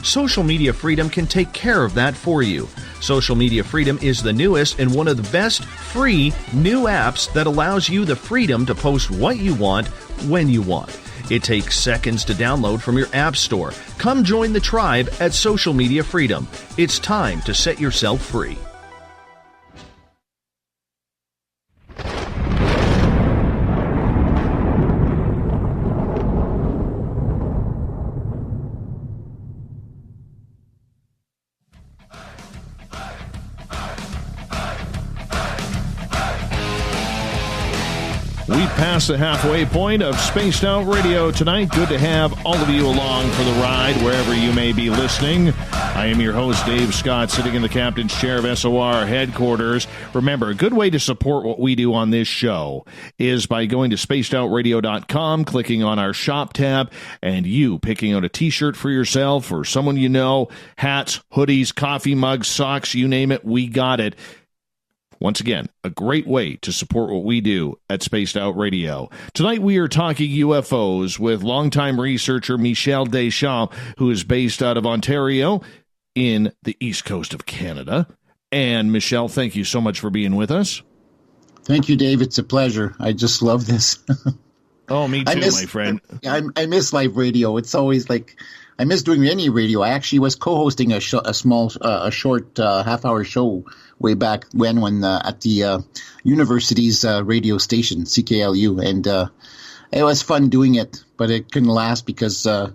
Social Media Freedom can take care of that for you. Social Media Freedom is the newest and one of the best free new apps that allows you the freedom to post what you want when you want. It takes seconds to download from your app store. Come join the tribe at Social Media Freedom. It's time to set yourself free. We passed the halfway point of Spaced Out Radio tonight. Good to have all of you along for the ride, wherever you may be listening. I am your host, Dave Scott, sitting in the captain's chair of SOR headquarters. Remember, a good way to support what we do on this show is by going to spacedoutradio.com, clicking on our shop tab, and you picking out a t-shirt for yourself or someone you know, hats, hoodies, coffee mugs, socks, you name it, we got it. Once again, a great way to support what we do at Spaced Out Radio. Tonight we are talking UFOs with longtime researcher Michel Deschamps, who is based out of Ontario in the east coast of Canada. And Michel, thank you so much for being with us. Thank you, Dave. It's a pleasure. I just love this. Oh, me too, my friend. I miss live radio. It's always like, I miss doing any radio. I actually was co-hosting a short half-hour show way back when at the university's radio station, CKLU, and it was fun doing it, but it couldn't last because it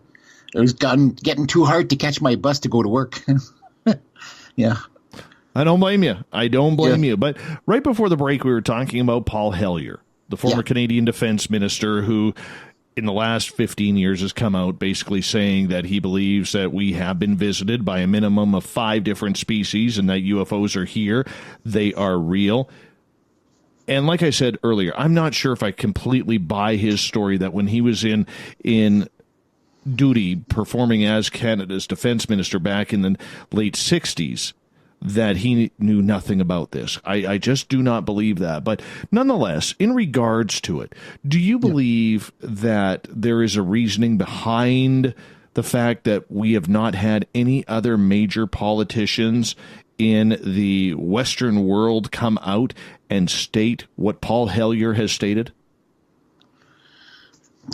was getting too hard to catch my bus to go to work. Yeah. I don't blame you. You. But right before the break, we were talking about Paul Hellyer, the former Canadian defense minister who in the last 15 years has come out basically saying that he believes that we have been visited by a minimum of 5 different species and that UFOs are here. They are real. And like I said earlier, I'm not sure if I completely buy his story that when he was in duty performing as Canada's defense minister back in the late 60s, that he knew nothing about this. I just do not believe that. But nonetheless, in regards to it, do you believe that there is a reasoning behind the fact that we have not had any other major politicians in the Western world come out and state what Paul Hellyer has stated?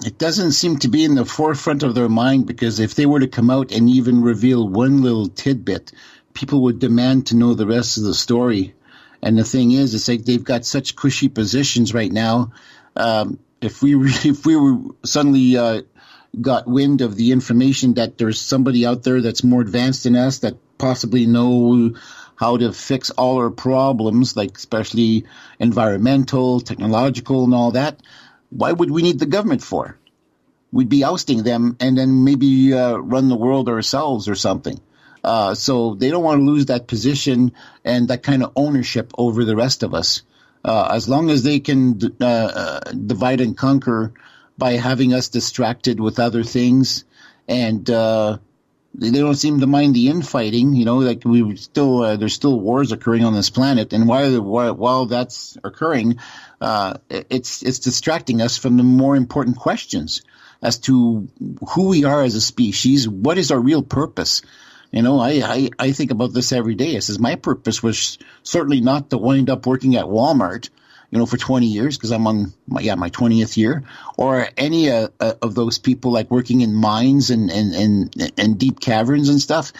It doesn't seem to be in the forefront of their mind, because if they were to come out and even reveal one little tidbit, people would demand to know the rest of the story. And the thing is, it's like they've got such cushy positions right now. If we were suddenly got wind of the information that there's somebody out there that's more advanced than us that possibly know how to fix all our problems, like especially environmental, technological, and all that, why would we need the government for? We'd be ousting them and then maybe run the world ourselves or something. So they don't want to lose that position and that kind of ownership over the rest of us. As long as they can divide and conquer by having us distracted with other things, and they don't seem to mind the infighting. You know, like there's still wars occurring on this planet, and while that's occurring, it's distracting us from the more important questions as to who we are as a species. What is our real purpose? You know, I think about this every day. It says my purpose was certainly not to wind up working at Walmart. for 20 years, because I'm on my 20th year, or any of those people like working in mines and deep caverns and stuff.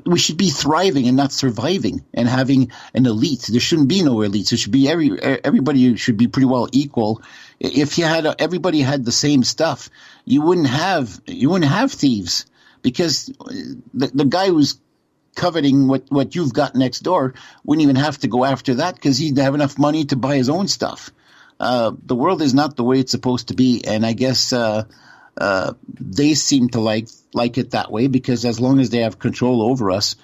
We should be thriving and not surviving and having an elite. There shouldn't be no elites. There should be everybody should be pretty well equal. If everybody had the same stuff, you wouldn't have thieves, because the guy who's coveting what you've got next door wouldn't even have to go after that, because he'd have enough money to buy his own stuff. The world is not the way it's supposed to be, and I guess they seem to like it that way, because as long as they have control over us,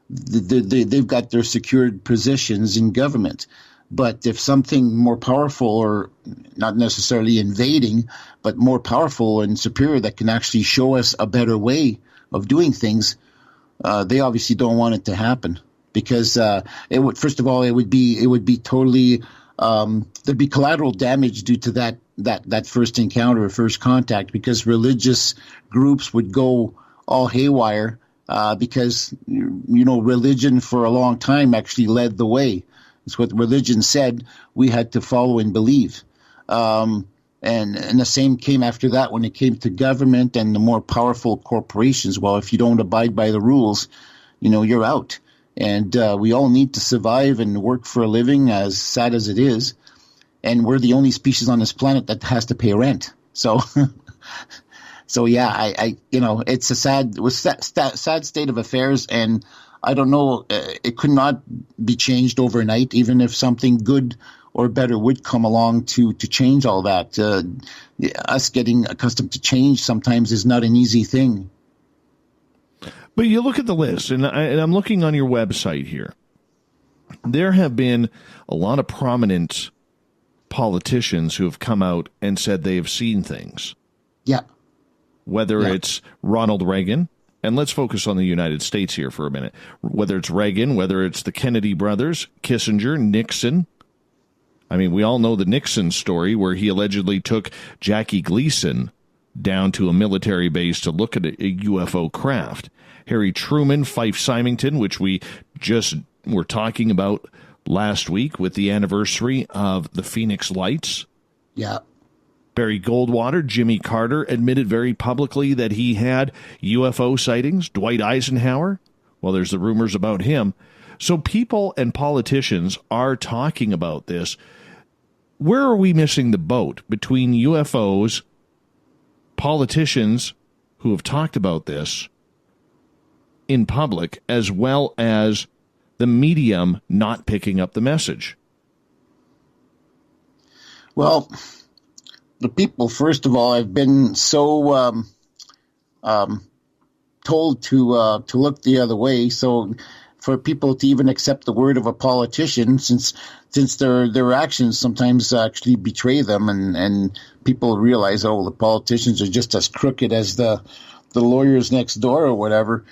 they've got their secured positions in government. But if something more powerful, or not necessarily invading, but more powerful and superior, that can actually show us a better way of doing things, they obviously don't want it to happen, because it would be totally there'd be collateral damage due to that first encounter or first contact, because religious groups would go all haywire, because religion for a long time actually led the way. It's what religion said we had to follow and believe. And the same came after that when it came to government and the more powerful corporations. Well, if you don't abide by the rules, you're out. And we all need to survive and work for a living, as sad as it is. And we're the only species on this planet that has to pay rent. So, yeah, it's a sad state of affairs, and I don't know. It could not be changed overnight, even if something good or better would come along to change all that. Us getting accustomed to change sometimes is not an easy thing. But you look at the list, and I'm looking on your website here. There have been a lot of prominent politicians who have come out and said they have seen things. Yeah. Whether it's Ronald Reagan, and let's focus on the United States here for a minute. Whether it's Reagan, whether it's the Kennedy brothers, Kissinger, Nixon. I mean, we all know the Nixon story, where he allegedly took Jackie Gleason down to a military base to look at a UFO craft. Harry Truman, Fife Symington, which we just were talking about last week with the anniversary of the Phoenix Lights. Yeah. Barry Goldwater, Jimmy Carter admitted very publicly that he had UFO sightings. Dwight Eisenhower, well, there's the rumors about him. So people and politicians are talking about this. Where are we missing the boat between UFOs, politicians who have talked about this in public, as well as the medium not picking up the message? Well, the people, first of all, have been so told to look the other way. So for people to even accept the word of a politician, since their actions sometimes actually betray them, and people realize, the politicians are just as crooked as the lawyers next door or whatever.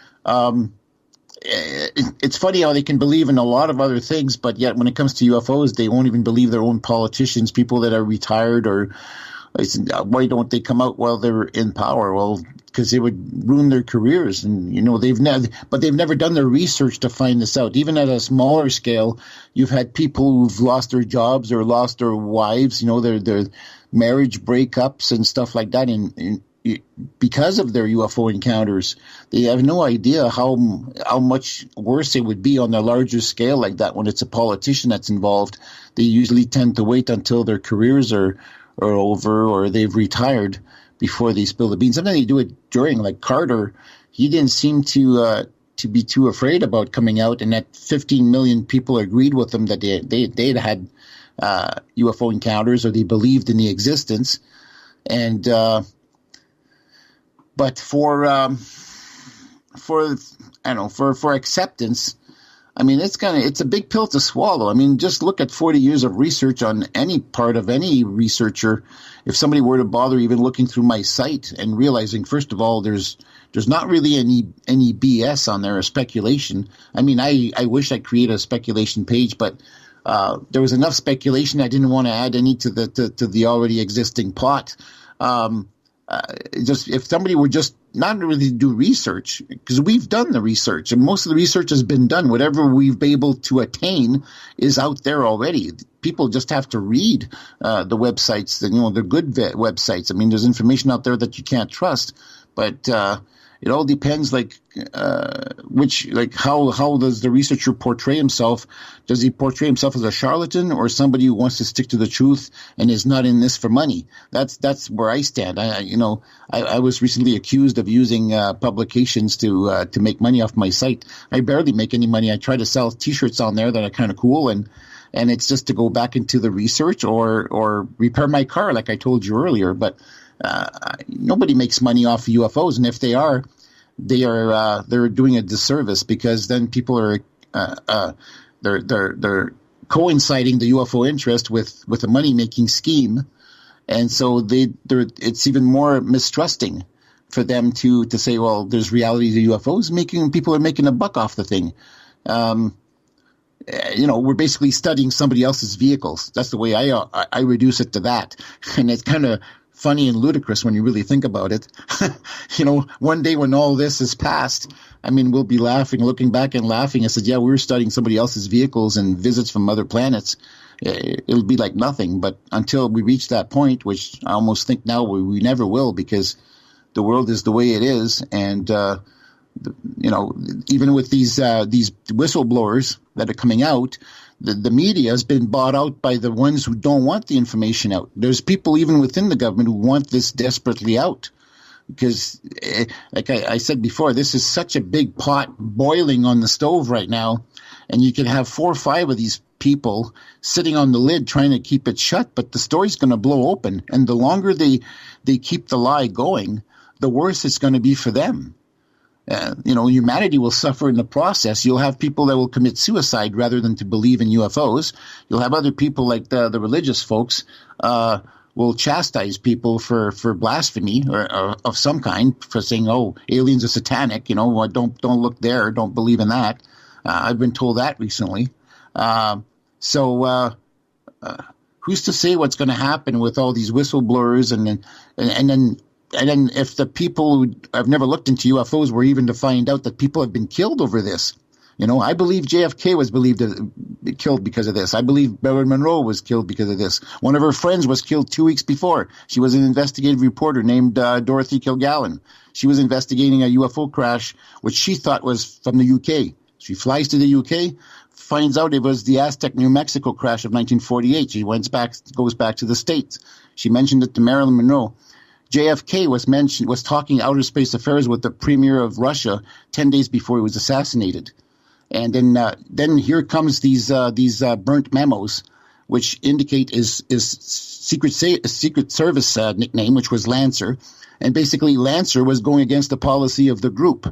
It's funny how they can believe in a lot of other things, but yet when it comes to UFOs, they won't even believe their own politicians, people that are retired, or why don't they come out while they're in power? Well, because it would ruin their careers, and they've never done their research to find this out. Even at a smaller scale, you've had people who've lost their jobs or lost their wives, their marriage breakups and stuff like that, and because of their UFO encounters. They have no idea how much worse it would be on a larger scale like that when it's a politician that's involved. They usually tend to wait until their careers are over or they've retired before they spill the beans. Sometimes they do it during, like Carter. He didn't seem to be too afraid about coming out, and that 15 million people agreed with him that they'd had UFO encounters, or they believed in the existence. And but for acceptance, I mean, it's a big pill to swallow. I mean, just look at 40 years of research on any part of any researcher. If somebody were to bother even looking through my site and realizing, first of all, there's not really any BS on there or speculation. I mean, I wish I created a speculation page, but there was enough speculation. I didn't want to add any to the already existing pot. just if somebody were just not really do research, because we've done the research and most of the research has been done. Whatever we've been able to attain is out there already. People just have to read the websites, the good websites. I mean, there's information out there that you can't trust, but it all depends, how does the researcher portray himself? Does he portray himself as a charlatan or somebody who wants to stick to the truth and is not in this for money? That's where I stand. I was recently accused of using publications to make money off my site. I barely make any money. I try to sell T-shirts on there that are kind of cool, and it's just to go back into the research or repair my car, like I told you earlier. But nobody makes money off of UFOs, and if they are, they're doing a disservice, because then people are they're coinciding the UFO interest with a money making scheme, and so it's even more mistrusting for them to say, well, there's reality to UFOs. People are making a buck off the thing. We're basically studying somebody else's vehicles. That's the way I reduce it to that, and it's kind of funny and ludicrous when you really think about it. One day when all this is past, I mean, we'll be looking back and laughing. I said, yeah, we were studying somebody else's vehicles and visits from other planets. It'll be like nothing. But until we reach that point, which I almost think now we never will, because the world is the way it is. And, even with these whistleblowers that are coming out, the media has been bought out by the ones who don't want the information out. There's people even within the government who want this desperately out, because, like I said before, this is such a big pot boiling on the stove right now, and you can have 4 or 5 of these people sitting on the lid trying to keep it shut, but the story's going to blow open, and the longer they keep the lie going, the worse it's going to be for them. Humanity will suffer in the process. You'll have people that will commit suicide rather than to believe in UFOs. You'll have other people like the religious folks will chastise people for blasphemy or of some kind, for saying, "Oh, aliens are satanic." Don't look there. Don't believe in that. I've been told that recently. Who's to say what's going to happen with all these whistleblowers and then if the people who have never looked into UFOs were even to find out that people have been killed over this. I believe JFK was killed because of this. I believe Marilyn Monroe was killed because of this. One of her friends was killed 2 weeks before. She was an investigative reporter named Dorothy Kilgallen. She was investigating a UFO crash, which she thought was from the UK. She flies to the UK, finds out it was the Aztec, New Mexico crash of 1948. She goes back to the States. She mentioned it to Marilyn Monroe. JFK was talking outer space affairs with the premier of Russia 10 days before he was assassinated. And then here comes these burnt memos, which indicate his Secret Service nickname, which was Lancer. And basically Lancer was going against the policy of the group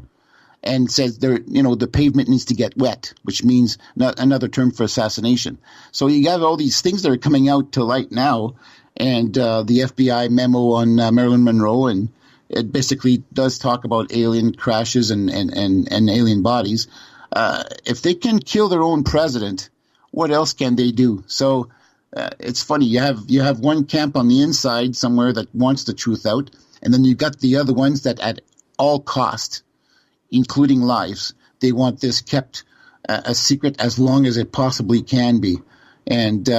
and says the pavement needs to get wet, which means another term for assassination. So you have all these things that are coming out to light now. And the FBI memo on Marilyn Monroe, and it basically does talk about alien crashes and alien bodies. If they can kill their own president, what else can they do? So it's funny. You have one camp on the inside somewhere that wants the truth out, and then you've got the other ones that at all cost, including lives, they want this kept a secret as long as it possibly can be. And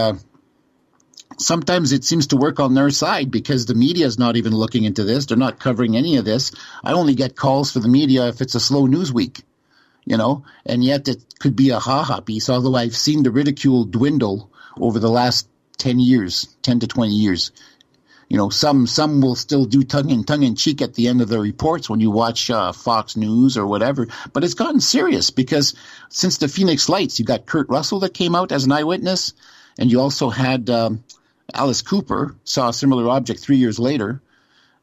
sometimes it seems to work on their side, because the media is not even looking into this. They're not covering any of this. I only get calls for the media if it's a slow news week, and yet it could be a ha-ha piece, although I've seen the ridicule dwindle over the last 10 to 20 years. Some will still do tongue in cheek at the end of their reports when you watch Fox News or whatever. But it's gotten serious, because since the Phoenix Lights, you got Kurt Russell that came out as an eyewitness, and you also had Alice Cooper saw a similar object 3 years later.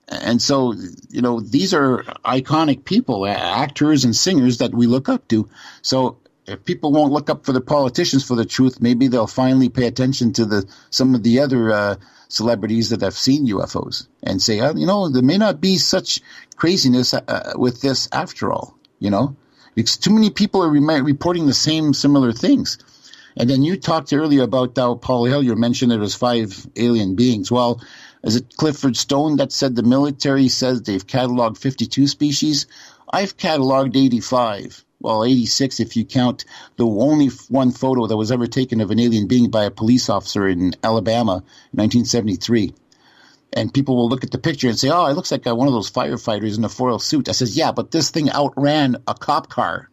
And so, these are iconic people, actors and singers that we look up to. So if people won't look up for the politicians for the truth, maybe they'll finally pay attention to some of the other celebrities that have seen UFOs and say, there may not be such craziness with this after all, Because too many people are reporting the similar things. And then you talked earlier about how Paul Hellyer mentioned there was 5 alien beings. Well, Is it Clifford Stone that said the military says they've cataloged 52 species? I've cataloged 85. Well, 86 if you count the only one photo that was ever taken of an alien being by a police officer in Alabama in 1973. And people will look at the picture and say, oh, it looks like one of those firefighters in a foil suit. I says, yeah, but this thing outran a cop car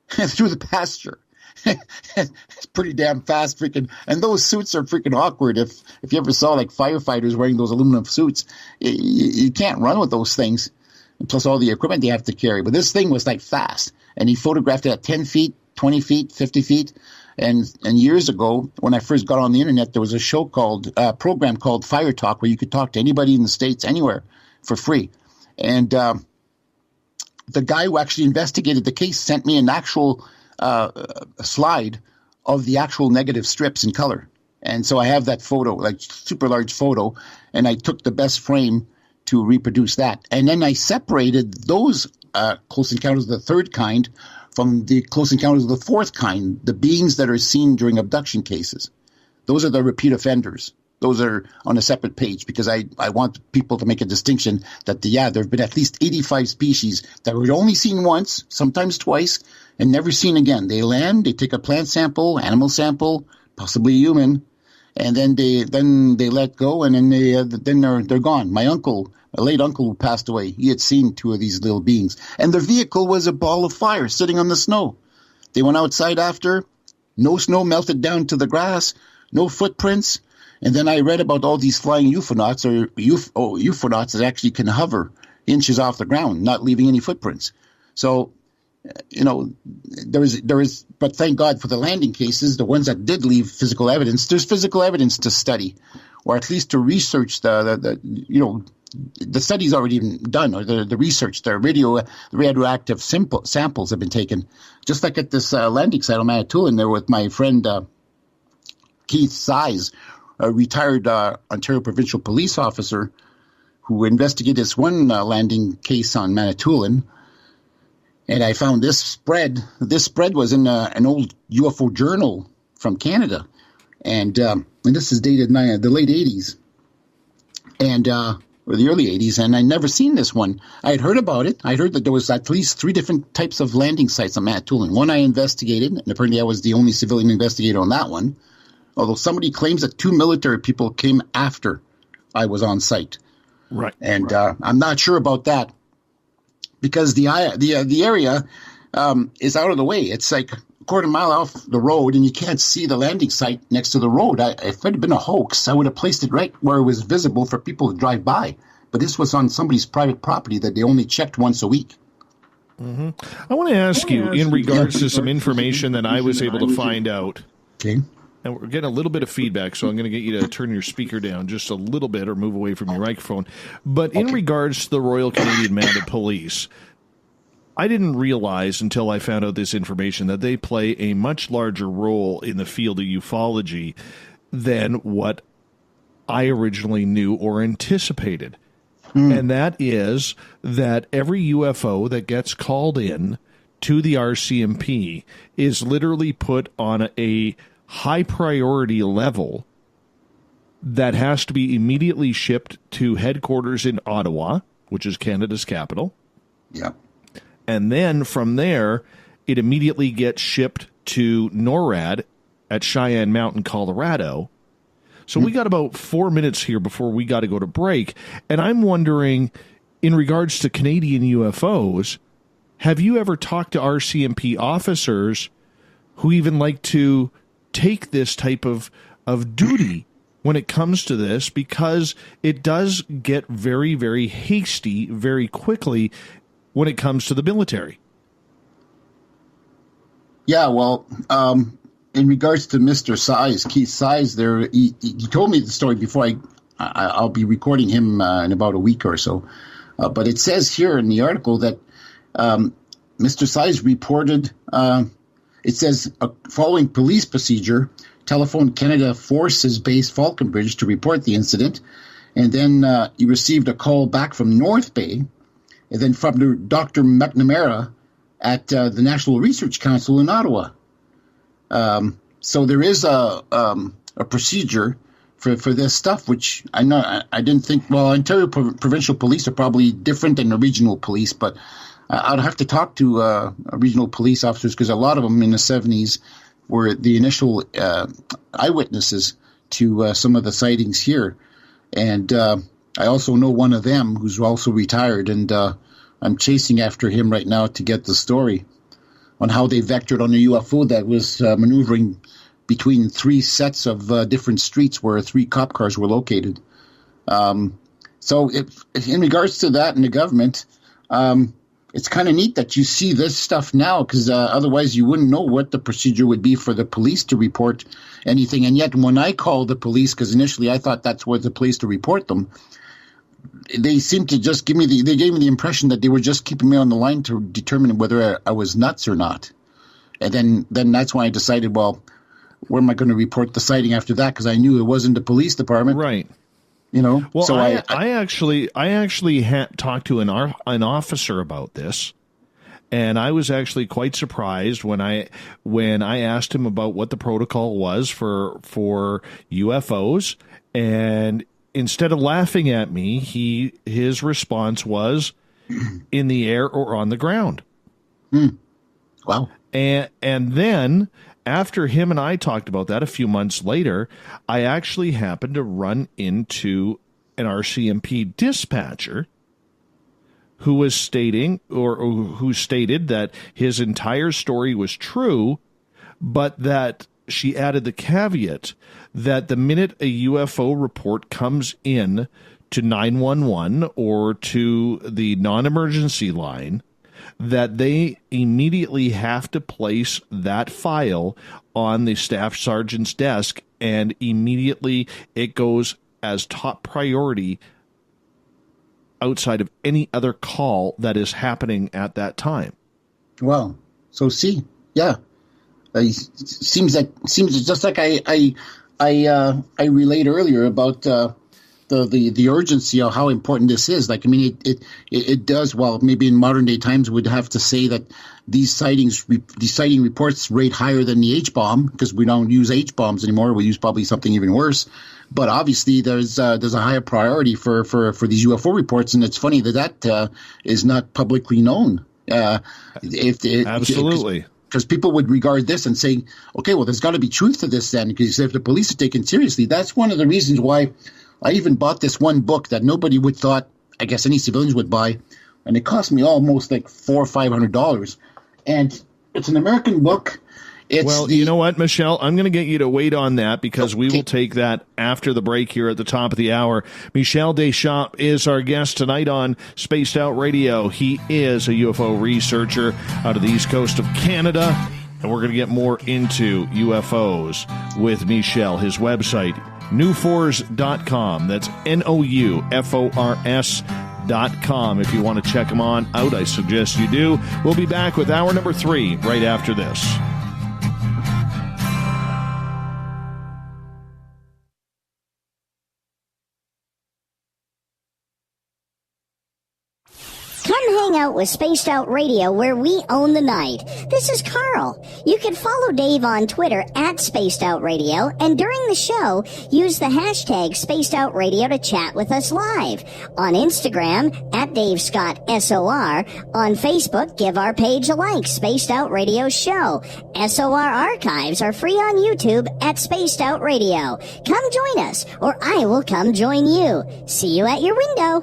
through the pasture. It's pretty damn fast, freaking. And those suits are freaking awkward. If you ever saw like firefighters wearing those aluminum suits, you can't run with those things. And plus all the equipment they have to carry. But this thing was like fast. And he photographed it at 10 feet, 20 feet, 50 feet. And years ago, when I first got on the internet, there was a program called Fire Talk, where you could talk to anybody in the States, anywhere, for free. And the guy who actually investigated the case sent me an actual slide of the actual negative strips in color. And so I have that photo, like super large photo, and I took the best frame to reproduce that. And then I separated those close encounters of the third kind from the close encounters of the fourth kind, the beings that are seen during abduction cases. Those are the repeat offenders. Those are on a separate page because I want people to make a distinction that, there have been at least 85 species that were only seen once, sometimes twice, and never seen again. They land, they take a plant sample, animal sample, possibly human, and then they let go, and then they're gone. My uncle, a late uncle who passed away, he had seen two of these little beings, and their vehicle was a ball of fire sitting on the snow. They went outside after, no snow melted down to the grass, no footprints, and then I read about all these flying ufonauts ufonauts that actually can hover inches off the ground, not leaving any footprints. So, there is, but thank God for the landing cases, the ones that did leave physical evidence. There's physical evidence to study, or at least to research the study's already been done, or the research, the radioactive samples have been taken. Just like at this landing site on Manitoulin there with my friend Keith Size, a retired Ontario Provincial Police officer who investigated this one landing case on Manitoulin. And I found this spread. This spread was in an old UFO journal from Canada. And this is dated in the late 80s. Or the early 80s, and I'd never seen this one. I had heard about it. I heard that there was at least 3 different types of landing sites on Manitoulin. One I investigated, and apparently I was the only civilian investigator on that one, although somebody claims that 2 military people came after I was on site. Right. And I'm not sure about that because the area is out of the way. It's like a quarter mile off the road, and you can't see the landing site next to the road. If it had been a hoax, I would have placed it right where it was visible for people to drive by. But this was on somebody's private property that they only checked once a week. Mm-hmm. I want to ask you in regards to some information that I was able to find out. Okay. And we're getting a little bit of feedback, so I'm going to get you to turn your speaker down just a little bit or move away from your microphone. But in regards to the Royal Canadian Mounted Police, I didn't realize until I found out this information that they play a much larger role in the field of ufology than what I originally knew or anticipated. And that is that every UFO that gets called in to the RCMP is literally put on a high priority level that has to be immediately shipped to headquarters in Ottawa, which is Canada's capital. Yeah. And then from there, it immediately gets shipped to NORAD at Cheyenne Mountain, Colorado. So we got about 4 minutes here before we got to go to break. And I'm wondering, in regards to Canadian UFOs, have you ever talked to RCMP officers who even like to take this type of duty when it comes to this? Because it does get very, very hasty very quickly when it comes to the military. Yeah, well, in regards to Mr. Size, Keith Size, he told me the story before. I'll be recording him in about a week or so. But it says here in the article that Mr. Size reported, it says, following police procedure, telephoned Canada Forces Base Falcon Bridge to report the incident. And then he received a call back from North Bay, and then from Dr. McNamara at the National Research Council in Ottawa. So there is a procedure for this stuff, which I didn't think. Well, Ontario provincial police are probably different than the regional police, but I'd have to talk to regional police officers, because a lot of them in the 70s were the initial eyewitnesses to some of the sightings here. And I also know one of them who's also retired, and I'm chasing after him right now to get the story on how they vectored on a UFO that was maneuvering between 3 sets of different streets where 3 cop cars were located. So in regards to that in the government, it's kind of neat that you see this stuff now, because otherwise you wouldn't know what the procedure would be for the police to report anything. And yet when I called the police, because initially I thought that's where the place to report them, they seemed to just give me the impression that they were just keeping me on the line to determine whether I was nuts or not. And then that's when I decided, well, where am I going to report the sighting after that? Because I knew it wasn't the police department. Right. You know? Well, so I actually talked to an officer about this, and I was actually quite surprised when I asked him about what the protocol was for UFOs, and instead of laughing at me, his response was in the air or on the ground. Wow. And then after him and I talked about that a few months later, I actually happened to run into an RCMP dispatcher who was stating, or who stated that his entire story was true, but that she added the caveat that the minute a UFO report comes in to 911 or to the non-emergency line, that they immediately have to place that file on the staff sergeant's desk, and immediately it goes as top priority outside of any other call that is happening at that time. Wow. So see, yeah, seems just like I relayed earlier about the urgency of how important this is. Like, I mean, it does. Well, maybe in modern day times we'd have to say that these sighting reports rate higher than the H-bomb, because we don't use H-bombs anymore. We use probably something even worse. But obviously there's a higher priority for these UFO reports, and it's funny that is not publicly known. Absolutely. Because people would regard this and say, okay, well, there's got to be truth to this then, because if the police are taken seriously, that's one of the reasons why I even bought this one book that nobody would thought, I guess any civilians would buy, and it cost me almost like $400 or $500. And it's an American book. You know what, Michel? I'm going to get you to wait on that, because we will take that after the break here at the top of the hour. Michel Deschamps is our guest tonight on Spaced Out Radio. He is a UFO researcher out of the east coast of Canada, and we're going to get more into UFOs with Michel. His website, Newfors.com. That's NOUFORS.com. If you want to check him out, I suggest you do. We'll be back with hour number 3 right after this. Come hang out with Spaced Out Radio, where we own the night. This is Carl. You can follow Dave on Twitter at Spaced Out Radio, and during the show, use the hashtag Spaced Out Radio to chat with us live. On Instagram, at Dave Scott SOR. On Facebook, give our page a like, Spaced Out Radio Show. SOR archives are free on YouTube at Spaced Out Radio. Come join us, or I will come join you. See you at your window.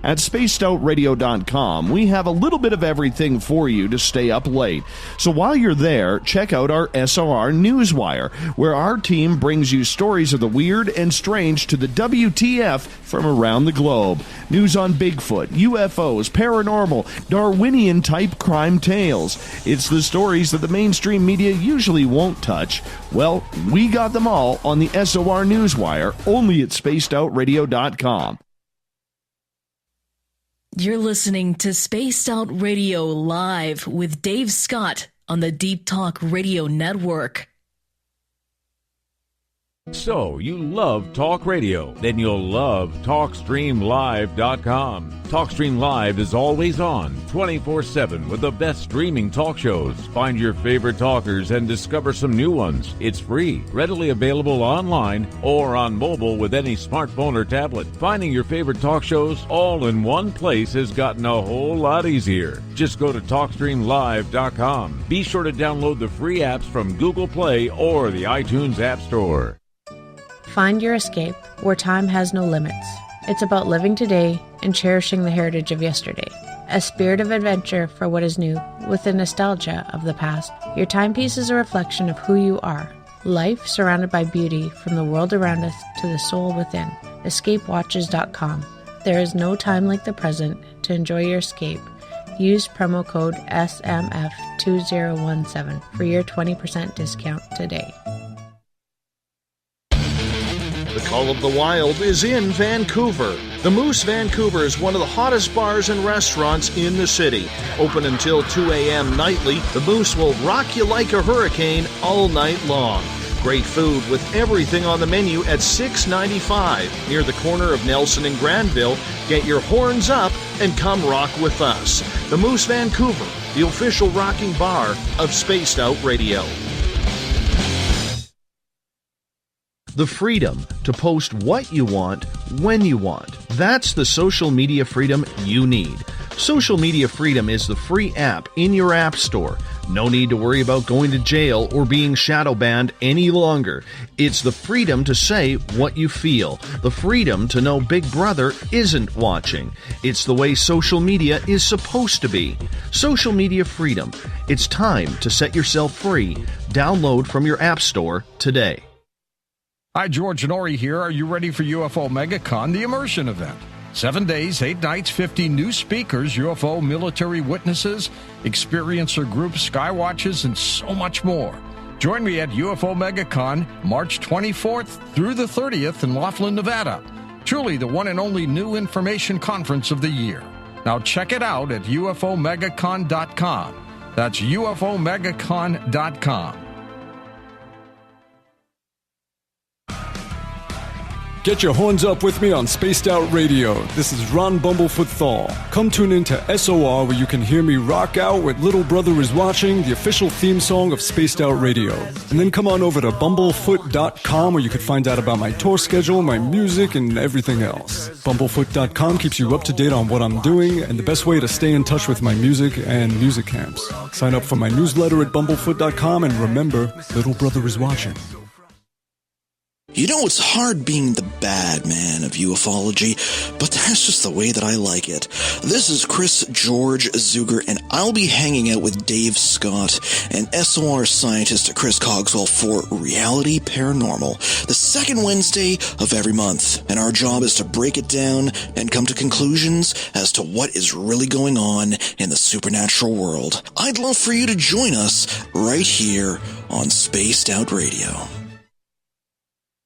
At spacedoutradio.com, we have a little bit of everything for you to stay up late. So while you're there, check out our SOR Newswire, where our team brings you stories of the weird and strange to the WTF from around the globe. News on Bigfoot, UFOs, paranormal, Darwinian-type crime tales. It's the stories that the mainstream media usually won't touch. Well, we got them all on the SOR Newswire, only at spacedoutradio.com. You're listening to Spaced Out Radio Live with Dave Scott on the Deep Talk Radio Network. So, you love talk radio? Then you'll love TalkStreamLive.com. TalkStream Live is always on, 24/7 with the best streaming talk shows. Find your favorite talkers and discover some new ones. It's free, readily available online or on mobile with any smartphone or tablet. Finding your favorite talk shows all in one place has gotten a whole lot easier. Just go to TalkStreamLive.com. Be sure to download the free apps from Google Play or the iTunes App Store. Find your escape where time has no limits. It's about living today and cherishing the heritage of yesterday. A spirit of adventure for what is new, with the nostalgia of the past. Your timepiece is a reflection of who you are. Life surrounded by beauty from the world around us to the soul within. EscapeWatches.com. There is no time like the present to enjoy your escape. Use promo code SMF2017 for your 20% discount today. The Call of the Wild is in Vancouver. The Moose Vancouver is one of the hottest bars and restaurants in the city. Open until 2 a.m. nightly, the Moose will rock you like a hurricane all night long. Great food with everything on the menu at $6.95 near the corner of Nelson and Granville. Get your horns up and come rock with us. The Moose Vancouver, the official rocking bar of Spaced Out Radio. The freedom to post what you want, when you want. That's the social media freedom you need. Social Media Freedom is the free app in your app store. No need to worry about going to jail or being shadow banned any longer. It's the freedom to say what you feel. The freedom to know Big Brother isn't watching. It's the way social media is supposed to be. Social Media Freedom. It's time to set yourself free. Download from your app store today. Hi, George Norrie here. Are you ready for UFO MegaCon, the immersion event? 7 days, 8 nights, 50 new speakers, UFO military witnesses, experiencer groups, skywatches, and so much more. Join me at UFO MegaCon, March 24th through the 30th in Laughlin, Nevada. Truly the one and only new information conference of the year. Now check it out at UFOMegaCon.com. That's UFOMegaCon.com. Get your horns up with me on Spaced Out Radio. This is Ron Bumblefoot Thaw. Come tune in to SOR where you can hear me rock out with Little Brother Is Watching, the official theme song of Spaced Out Radio. And then come on over to bumblefoot.com where you can find out about my tour schedule, my music, and everything else. Bumblefoot.com keeps you up to date on what I'm doing and the best way to stay in touch with my music and music camps. Sign up for my newsletter at bumblefoot.com and remember, Little Brother Is Watching. You know, it's hard being the bad man of ufology, but that's just the way that I like it. This is Chris George Zuger, and I'll be hanging out with Dave Scott and SOR scientist Chris Cogswell for Reality Paranormal, the second Wednesday of every month. And our job is to break it down and come to conclusions as to what is really going on in the supernatural world. I'd love for you to join us right here on Spaced Out Radio.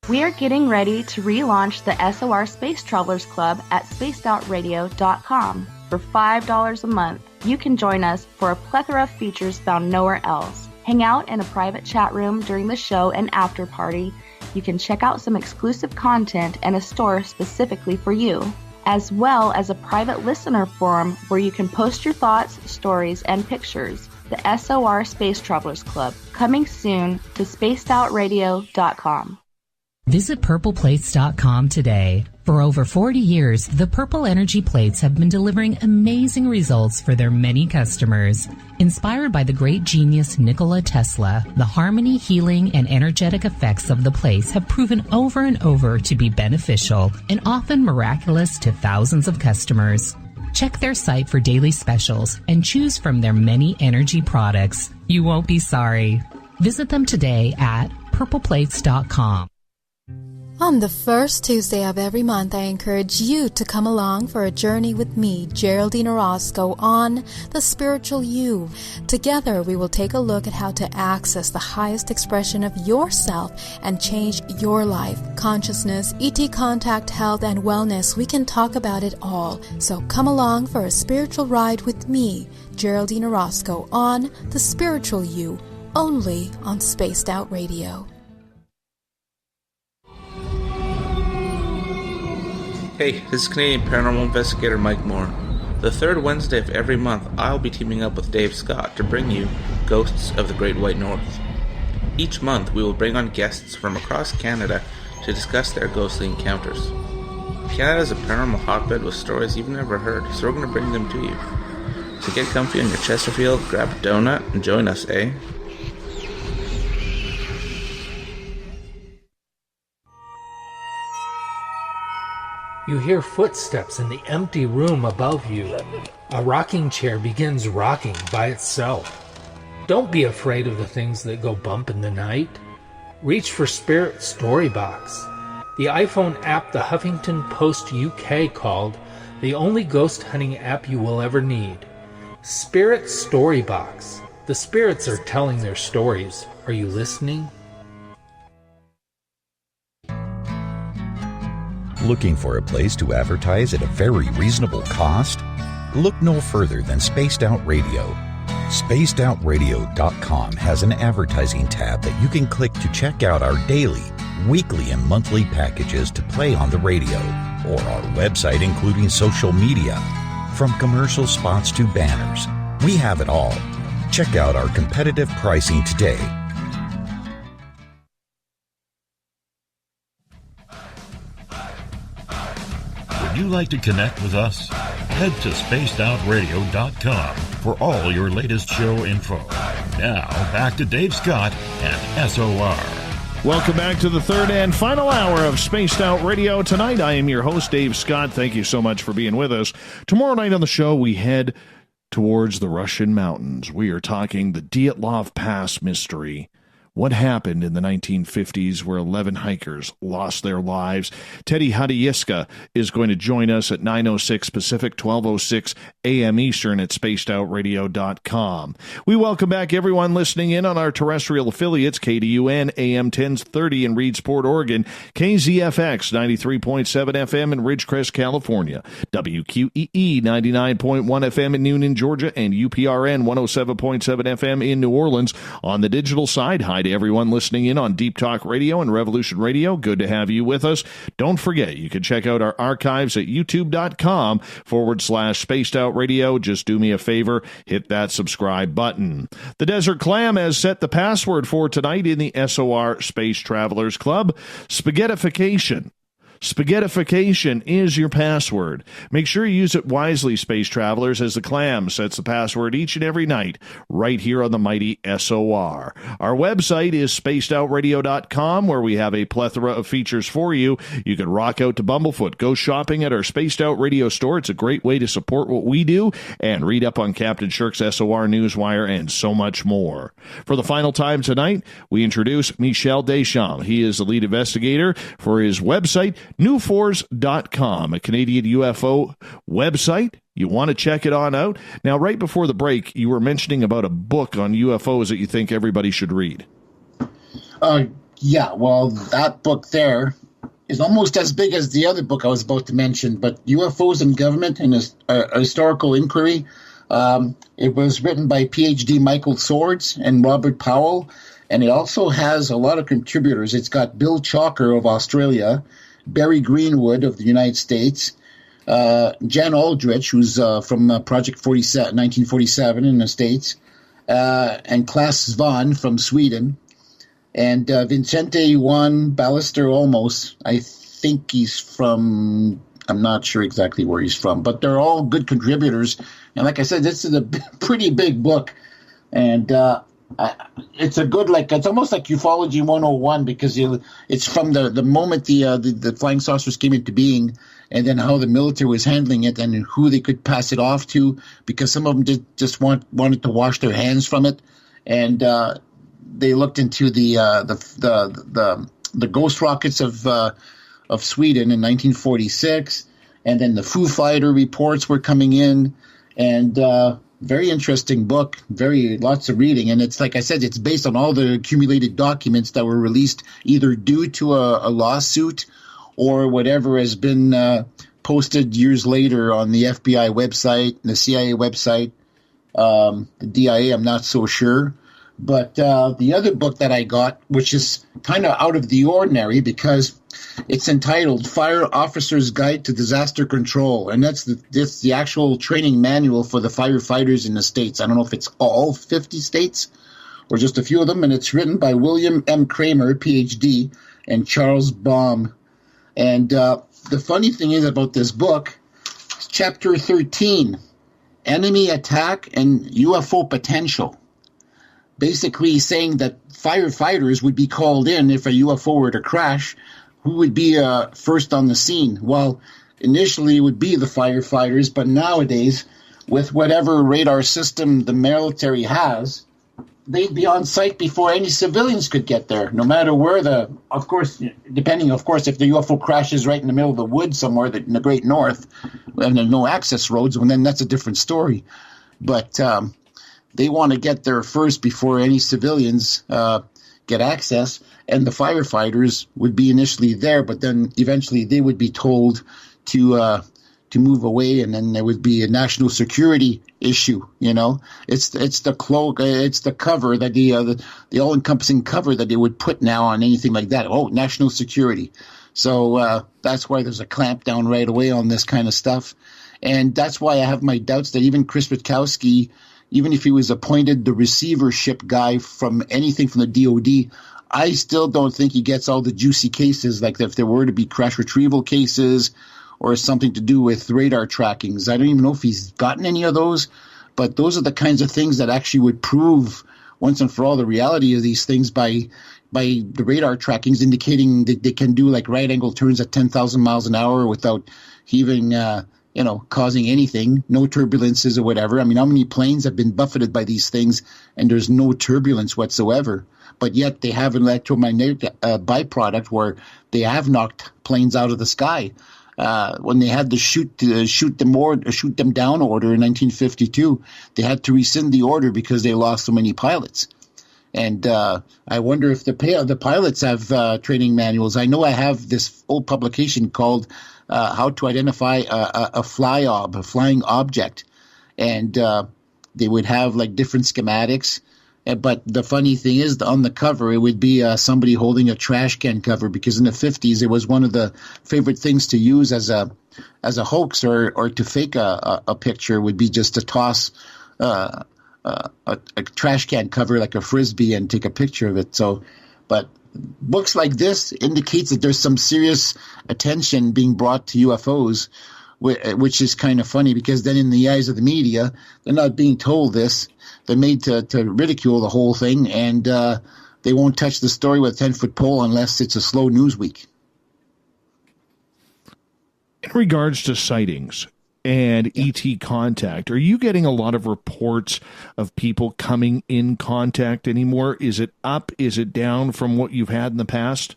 We are getting ready to relaunch the SOR Space Travelers Club at spacedoutradio.com. For $5 a month, you can join us for a plethora of features found nowhere else. Hang out in a private chat room during the show and after party. You can check out some exclusive content and a store specifically for you, as well as a private listener forum where you can post your thoughts, stories, and pictures. The SOR Space Travelers Club, coming soon to spacedoutradio.com. Visit purpleplates.com today. For over 40 years, the Purple Energy Plates have been delivering amazing results for their many customers. Inspired by the great genius Nikola Tesla, the harmony, healing, and energetic effects of the plates have proven over and over to be beneficial and often miraculous to thousands of customers. Check their site for daily specials and choose from their many energy products. You won't be sorry. Visit them today at purpleplates.com. On the first Tuesday of every month, I encourage you to come along for a journey with me, Geraldine Orozco, on The Spiritual You. Together, we will take a look at how to access the highest expression of yourself and change your life. Consciousness, ET contact, health, and wellness, we can talk about it all. So come along for a spiritual ride with me, Geraldine Orozco, on The Spiritual You, only on Spaced Out Radio. Hey, this is Canadian paranormal investigator Mike Moore. The third Wednesday of every month, I'll be teaming up with Dave Scott to bring you Ghosts of the Great White North. Each month, we will bring on guests from across Canada to discuss their ghostly encounters. Canada is a paranormal hotbed with stories you've never heard, so we're going to bring them to you. So get comfy on your Chesterfield, grab a donut, and join us, eh? You hear footsteps in the empty room above you. A rocking chair begins rocking by itself. Don't be afraid of the things that go bump in the night. Reach for Spirit Storybox, the iPhone app the Huffington Post UK called the only ghost hunting app you will ever need. Spirit Storybox. The spirits are telling their stories. Are you listening? Looking for a place to advertise at a very reasonable cost? Look no further than Spaced Out Radio. SpacedOutRadio.com has an advertising tab that you can click to check out our daily, weekly, and monthly packages to play on the radio, or our website including social media. From commercial spots to banners, we have it all. Check out our competitive pricing today. Would you like to connect with us? Head to spacedoutradio.com for all your latest show info. Now, back to Dave Scott and SOR. Welcome back to the third and final hour of Spaced Out Radio. Tonight, I am your host, Dave Scott. Thank you so much for being with us. Tomorrow night on the show, we head towards the Russian mountains. We are talking the Dyatlov Pass mystery. What happened in the 1950s where 11 hikers lost their lives? Teddy Hadiyiska is going to join us at 9:06 Pacific, 12:06 a.m. Eastern at spacedoutradio.com. We welcome back everyone listening in on our terrestrial affiliates, KDUN, AM 1030 in Reedsport, Oregon, KZFX 93.7 FM in Ridgecrest, California, WQEE 99.1 FM in Noonan, Georgia, and UPRN 107.7 FM in New Orleans. On the digital side, hi to everyone listening in on Deep Talk Radio and Revolution Radio. Good to have you with us. Don't forget, you can check out our archives at youtube.com/Spaced Out Radio. Just do me a favor, hit that subscribe button. The Desert Clam has set the password for tonight in the SOR Space Travelers Club. Spaghettification. Spaghettification is your password. Make sure you use it wisely, Space Travelers, as the Clam sets the password each and every night right here on the mighty SOR. Our website is spacedoutradio.com, where we have a plethora of features for you. You can rock out to Bumblefoot, go shopping at our Spaced Out Radio store. It's a great way to support what we do, and read up on Captain Shirk's SOR Newswire and so much more. For the final time tonight, we introduce Michel Deschamps. He is the lead investigator for his website, newforce.com, a Canadian UFO website. You want to check it on out. Now, right before the break, you were mentioning about a book on UFOs that you think everybody should read. Yeah, well, that book there is almost as big as the other book I was about to mention, but UFOs and Government and a Historical Inquiry. It was written by PhD Michael Swords and Robert Powell, and it also has a lot of contributors. It's got Bill Chalker of Australia, Barry Greenwood of the United States, Jan Aldrich, who's from Project 1947 in the States, and Klaas Svahn from Sweden, and Vicente Juan Ballester Olmos. I think he's from, I'm not sure exactly where he's from, but they're all good contributors. And like I said, this is a pretty big book, and it's a good, it's almost like Ufology 101, because it's from the moment the flying saucers came into being, and then how the military was handling it and who they could pass it off to, because some of them just wanted to wash their hands from it, and they looked into the ghost rockets of Sweden in 1946, and then the Foo Fighter reports were coming in, and very interesting book, lots of reading, and it's like I said, it's based on all the accumulated documents that were released either due to a lawsuit or whatever has been posted years later on the FBI website, the CIA website, the DIA, I'm not so sure. But the other book that I got, which is kind of out of the ordinary because It's entitled Fire Officer's Guide to Disaster Control, and that's the actual training manual for the firefighters in the States. I don't know if it's all 50 states or just a few of them, and it's written by William M. Kramer, Ph.D., and Charles Baum. And the funny thing is about this book, Chapter 13, Enemy Attack and UFO Potential. Basically saying that firefighters would be called in if a UFO were to crash. Who would be first on the scene? Well, initially it would be the firefighters, but nowadays, with whatever radar system the military has, they'd be on site before any civilians could get there, no matter where of course, depending, of course, if the UFO crashes right in the middle of the woods somewhere in the Great North, and there's no access roads, well, then that's a different story. But they want to get there first before any civilians get access, and the firefighters would be initially there, but then eventually they would be told to move away, and then there would be a national security issue. It's the cloak, it's the cover that the all-encompassing cover that they would put now on anything like that. Oh, national security. So that's why there's a clampdown right away on this kind of stuff, and that's why I have my doubts that even Chris Witkowski, even if he was appointed the receivership guy from anything from the DOD, I still don't think he gets all the juicy cases, like if there were to be crash retrieval cases or something to do with radar trackings. I don't even know if he's gotten any of those, but those are the kinds of things that actually would prove once and for all the reality of these things by the radar trackings indicating that they can do like right angle turns at 10,000 miles an hour without even causing anything, no turbulences or whatever. I mean, how many planes have been buffeted by these things and there's no turbulence whatsoever? But yet they have an electromagnetic byproduct where they have knocked planes out of the sky. When they had the shoot them down order in 1952, they had to rescind the order because they lost so many pilots. And I wonder if the pilots have training manuals. I know I have this old publication called How to Identify a Flying Object. And they would have like different schematics. But the funny thing is, on the cover, it would be somebody holding a trash can cover, because in the 50s, it was one of the favorite things to use as a hoax or to fake a picture would be just to toss a trash can cover like a Frisbee and take a picture of it. So, but books like this indicates that there's some serious attention being brought to UFOs, which is kind of funny, because then in the eyes of the media, they're not being told this. They're made to ridicule the whole thing, and they won't touch the story with a 10-foot pole unless it's a slow news week. In regards to sightings and ET contact, are you getting a lot of reports of people coming in contact anymore? Is it up? Is it down from what you've had in the past?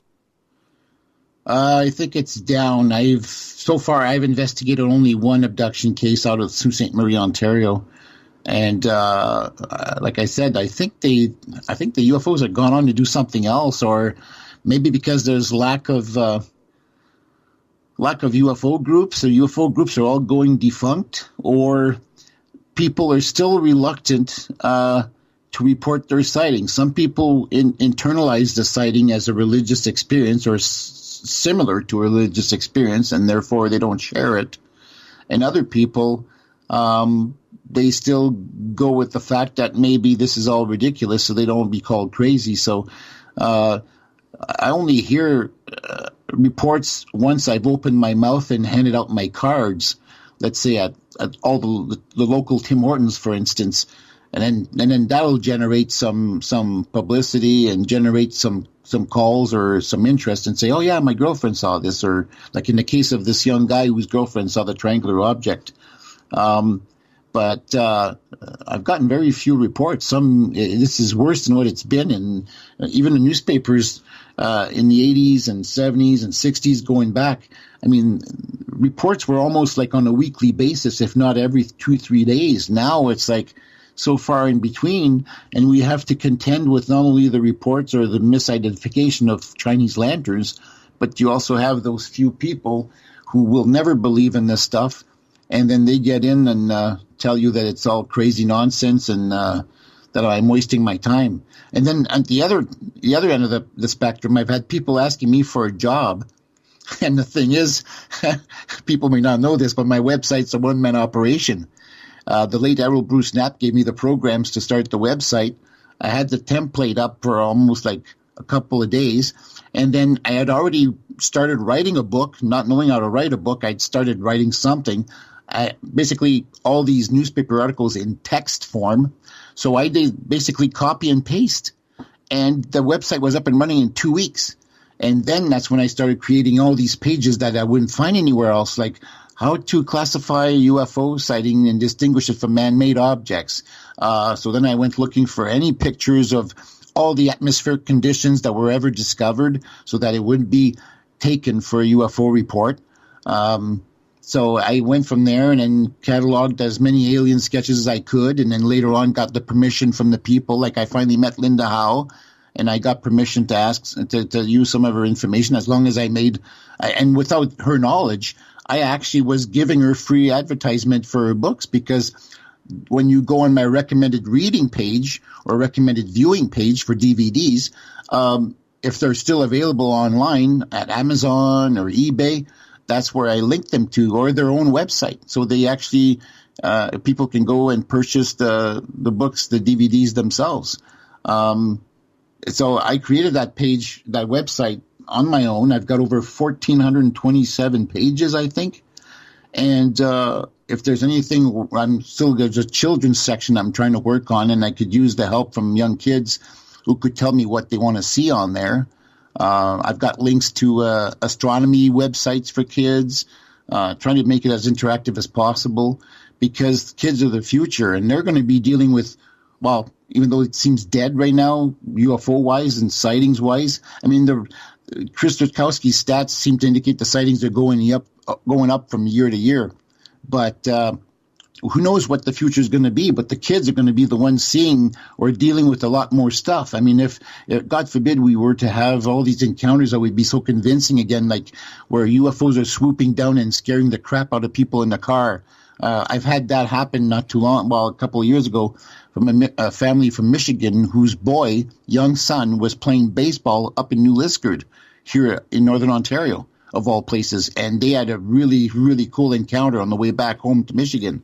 I think it's down. So far I've investigated only one abduction case out of Sault Ste. Marie, Ontario. And like I said, I think the UFOs have gone on to do something else, or maybe because there's lack of UFO groups. So UFO groups are all going defunct, or people are still reluctant to report their sightings. Some people internalize the sighting as a religious experience or similar to a religious experience, and therefore they don't share it. And other people, they still go with the fact that maybe this is all ridiculous, so they don't be called crazy. So I only hear reports once I've opened my mouth and handed out my cards, let's say at all the local Tim Hortons, for instance, and then that'll generate some publicity and generate some calls or some interest and say, oh yeah, my girlfriend saw this, or like in the case of this young guy whose girlfriend saw the triangular object. But I've gotten very few reports. This is worse than what it's been, and even the newspapers in the 80s and 70s and 60s going back. I mean, reports were almost like on a weekly basis, if not every 2-3 days. Now it's like so far in between, and we have to contend with not only the reports or the misidentification of Chinese lanterns, but you also have those few people who will never believe in this stuff, and then they get in and tell you that it's all crazy nonsense and that I'm wasting my time. And then at the other end of the spectrum, I've had people asking me for a job, And the thing is, people may not know this, but my website's a one-man operation. The late Errol Bruce Knapp gave me the programs to start the website. I had the template up for almost like a couple of days. And then I had already started writing a book, not knowing how to write a book. I'd started writing something, basically all these newspaper articles in text form. So I did basically copy and paste. And the website was up and running in 2 weeks. And then that's when I started creating all these pages that I wouldn't find anywhere else, like how to classify a UFO sighting and distinguish it from man-made objects. So then I went looking for any pictures of all the atmospheric conditions that were ever discovered so that it wouldn't be taken for a UFO report. So I went from there and then cataloged as many alien sketches as I could, and then later on got the permission from the people. Like I finally met Linda Howe, and I got permission to ask to use some of her information as long as I made, and without her knowledge, I actually was giving her free advertisement for her books, because when you go on my recommended reading page or recommended viewing page for DVDs, if they're still available online at Amazon or eBay, that's where I link them to, or their own website. So they actually, people can go and purchase the books, the DVDs themselves. So I created that page, that website on my own. I've got over 1,427 pages, I think. And if there's anything, there's a children's section I'm trying to work on, and I could use the help from young kids who could tell me what they want to see on there. I've got links to astronomy websites for kids, trying to make it as interactive as possible, because kids are the future, and they're going to be dealing with, well, even though it seems dead right now, UFO-wise and sightings-wise. I mean, Chris Rutkowski's stats seem to indicate the sightings are going up from year to year. But who knows what the future is going to be? But the kids are going to be the ones seeing or dealing with a lot more stuff. I mean, if God forbid we were to have all these encounters that would be so convincing again, like where UFOs are swooping down and scaring the crap out of people in the car. I've had that happen not too long, a couple of years ago, from a family from Michigan whose young son, was playing baseball up in New Liskeard here in Northern Ontario, of all places. And they had a really, really cool encounter on the way back home to Michigan.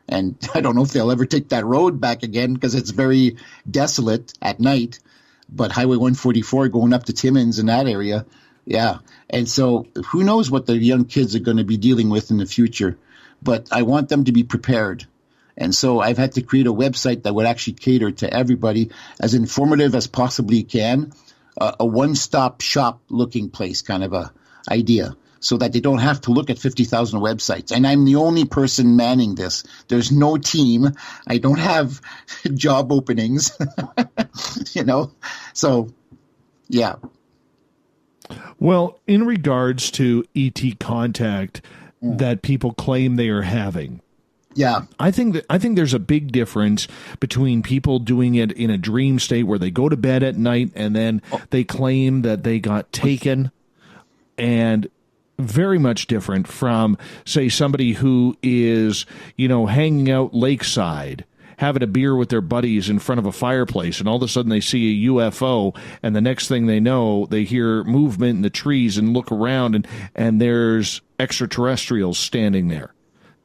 And I don't know if they'll ever take that road back again, because it's very desolate at night. But Highway 144 going up to Timmins in that area, yeah. And so who knows what the young kids are going to be dealing with in the future. But I want them to be prepared. And so I've had to create a website that would actually cater to everybody, as informative as possibly can, a one-stop shop looking place kind of a idea, so that they don't have to look at 50,000 websites. And I'm the only person manning this. There's no team. I don't have job openings, So, yeah. Well, in regards to ET contact that people claim they are having, yeah, I think there's a big difference between people doing it in a dream state where they go to bed at night and then they claim that they got taken, and very much different from, say, somebody who is, hanging out lakeside, having a beer with their buddies in front of a fireplace, and all of a sudden they see a UFO, and the next thing they know, they hear movement in the trees and look around, and there's extraterrestrials standing there.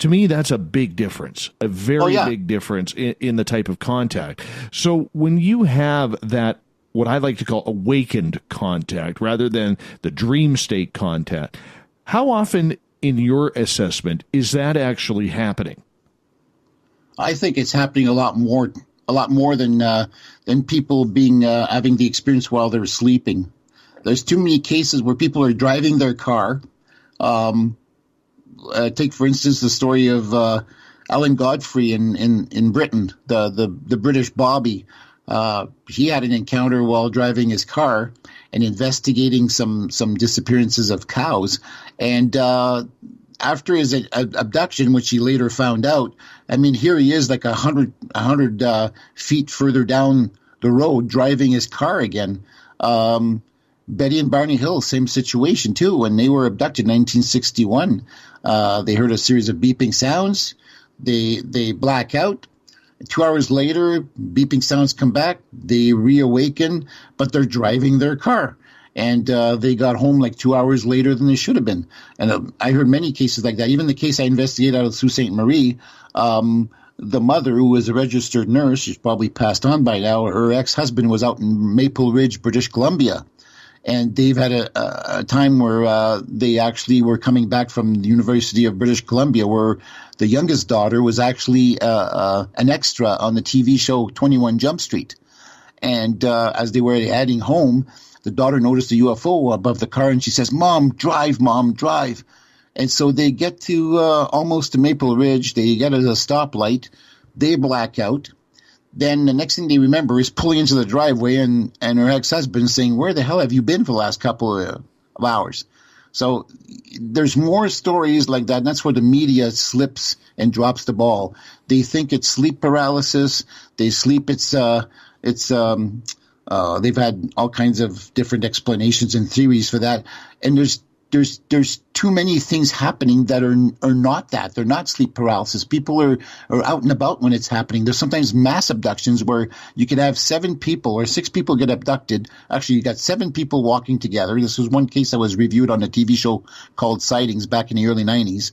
To me, that's a big difference, a very big difference in the type of contact. So when you have that, what I like to call awakened contact rather than the dream state contact, how often in your assessment is that actually happening? I think it's happening a lot more than people having the experience while they're sleeping. There's too many cases where people are driving their car. Take, for instance, the story of Alan Godfrey in Britain, the British Bobby. He had an encounter while driving his car and investigating some disappearances of cows. And after his abduction, which he later found out, I mean, here he is like 100 feet further down the road driving his car again. Betty and Barney Hill, same situation too. When they were abducted in 1961, they heard a series of beeping sounds. They black out. 2 hours later, beeping sounds come back. They reawaken, but they're driving their car. and they got home like 2 hours later than they should have been. And I heard many cases like that. Even the case I investigated out of Sault Ste. Marie, the mother, who was a registered nurse, she's probably passed on by now, her ex-husband was out in Maple Ridge, British Columbia. And they've had a time where they actually were coming back from the University of British Columbia, where the youngest daughter was actually an extra on the TV show 21 Jump Street. And as they were heading home, the daughter noticed a UFO above the car, and she says, Mom, drive, Mom, drive. And so they get to almost to Maple Ridge. They get at a stoplight. They black out. Then the next thing they remember is pulling into the driveway, and her ex-husband saying, where the hell have you been for the last couple of hours? So there's more stories like that, and that's where the media slips and drops the ball. They think it's sleep paralysis. They sleep they've had all kinds of different explanations and theories for that. And there's too many things happening that are not that. They're not sleep paralysis. People are out and about when it's happening. There's sometimes mass abductions where you could have 7 people or 6 people get abducted. Actually, you got 7 people walking together. This was one case that was reviewed on a TV show called Sightings back in the early 90s.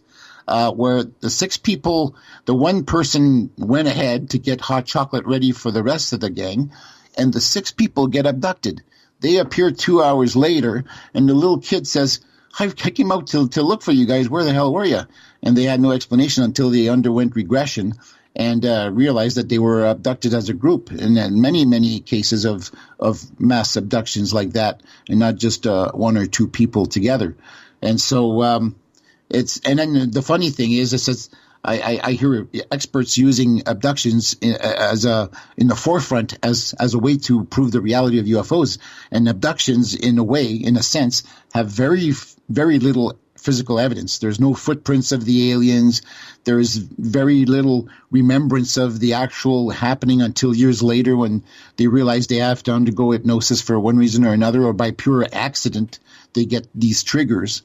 Where the 6 people, the one person went ahead to get hot chocolate ready for the rest of the gang, and the 6 people get abducted. They appear 2 hours later, and the little kid says, I came out to look for you guys. Where the hell were you? And they had no explanation until they underwent regression and realized that they were abducted as a group. And then many, many cases of mass abductions like that, and not just 1 or 2 people together. And so and then the funny thing is, it says, I hear experts using abductions in the forefront as a way to prove the reality of UFOs. And abductions, in a sense, have very, very little physical evidence. There's no footprints of the aliens. There is very little remembrance of the actual happening until years later when they realize they have to undergo hypnosis for one reason or another, or by pure accident they get these triggers.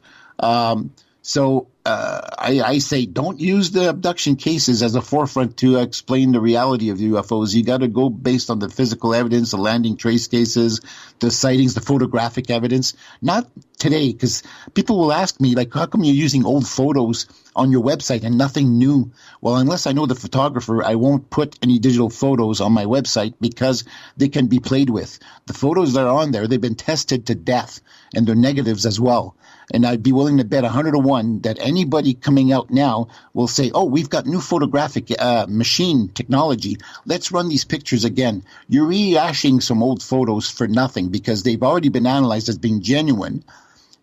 So I say don't use the abduction cases as a forefront to explain the reality of the UFOs. You got to go based on the physical evidence, the landing trace cases, the sightings, the photographic evidence. Not today, because people will ask me, like, how come you're using old photos on your website and nothing new? Well, unless I know the photographer, I won't put any digital photos on my website because they can be played with. The photos that are on there, they've been tested to death, and they're negatives as well. And I'd be willing to bet 100 to 1 that anybody coming out now will say, oh, we've got new photographic machine technology. Let's run these pictures again. You're rehashing some old photos for nothing because they've already been analyzed as being genuine.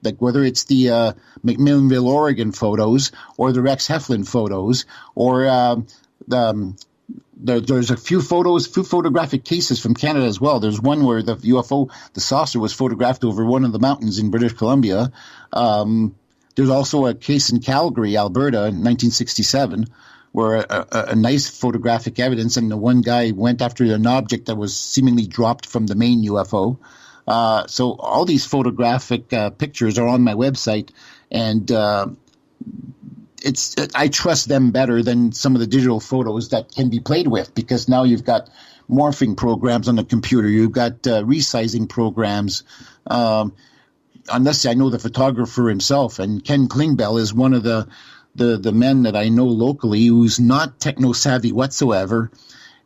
Like whether it's the McMillanville, Oregon photos or the Rex Heflin photos or there's a few photographic cases from Canada as well. There's one where the UFO, the saucer, was photographed over one of the mountains in British Columbia. There's also a case in Calgary, Alberta, in 1967, where a nice photographic evidence, and the one guy went after an object that was seemingly dropped from the main UFO. So all these photographic pictures are on my website, and I trust them better than some of the digital photos that can be played with, because now you've got morphing programs on the computer. You've got resizing programs. Unless I know the photographer himself, and Ken Klingbeil is one of the men that I know locally who's not techno-savvy whatsoever,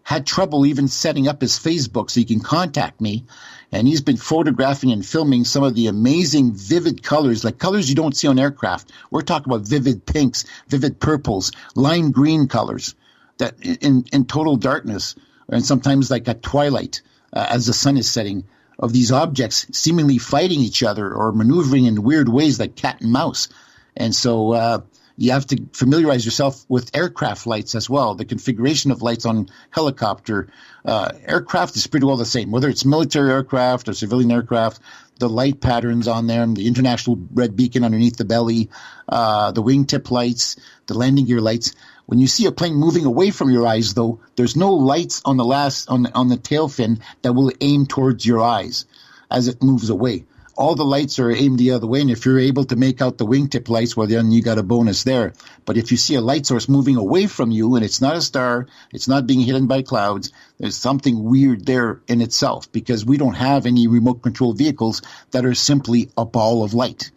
had trouble even setting up his Facebook so he can contact me. And he's been photographing and filming some of the amazing vivid colors, like colors you don't see on aircraft. We're talking about vivid pinks, vivid purples, lime green colors that in total darkness, and sometimes like at twilight as the sun is setting, of these objects seemingly fighting each other or maneuvering in weird ways like cat and mouse. And so you have to familiarize yourself with aircraft lights as well. The configuration of lights on helicopter aircraft is pretty well the same, whether it's military aircraft or civilian aircraft. The light patterns on them, the international red beacon underneath the belly, the wingtip lights, the landing gear lights. When you see a plane moving away from your eyes, though, there's no lights on the tail fin that will aim towards your eyes as it moves away. all the lights are aimed the other way, and if you're able to make out the wingtip lights, well, then you got a bonus there. But if you see a light source moving away from you, and it's not a star, it's not being hidden by clouds, there's something weird there in itself, because we don't have any remote control vehicles that are simply a ball of light.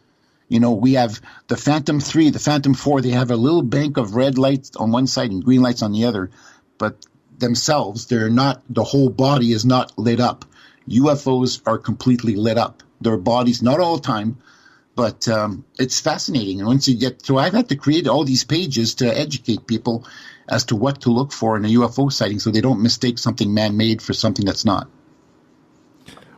You know, we have the Phantom 3, the Phantom 4, they have a little bank of red lights on one side and green lights on the other, but themselves, they're not, the whole body is not lit up. UFOs are completely lit up. Their bodies, not all the time, but it's fascinating. And once you get, so I've had to create all these pages to educate people as to what to look for in a UFO sighting so they don't mistake something man-made for something that's not.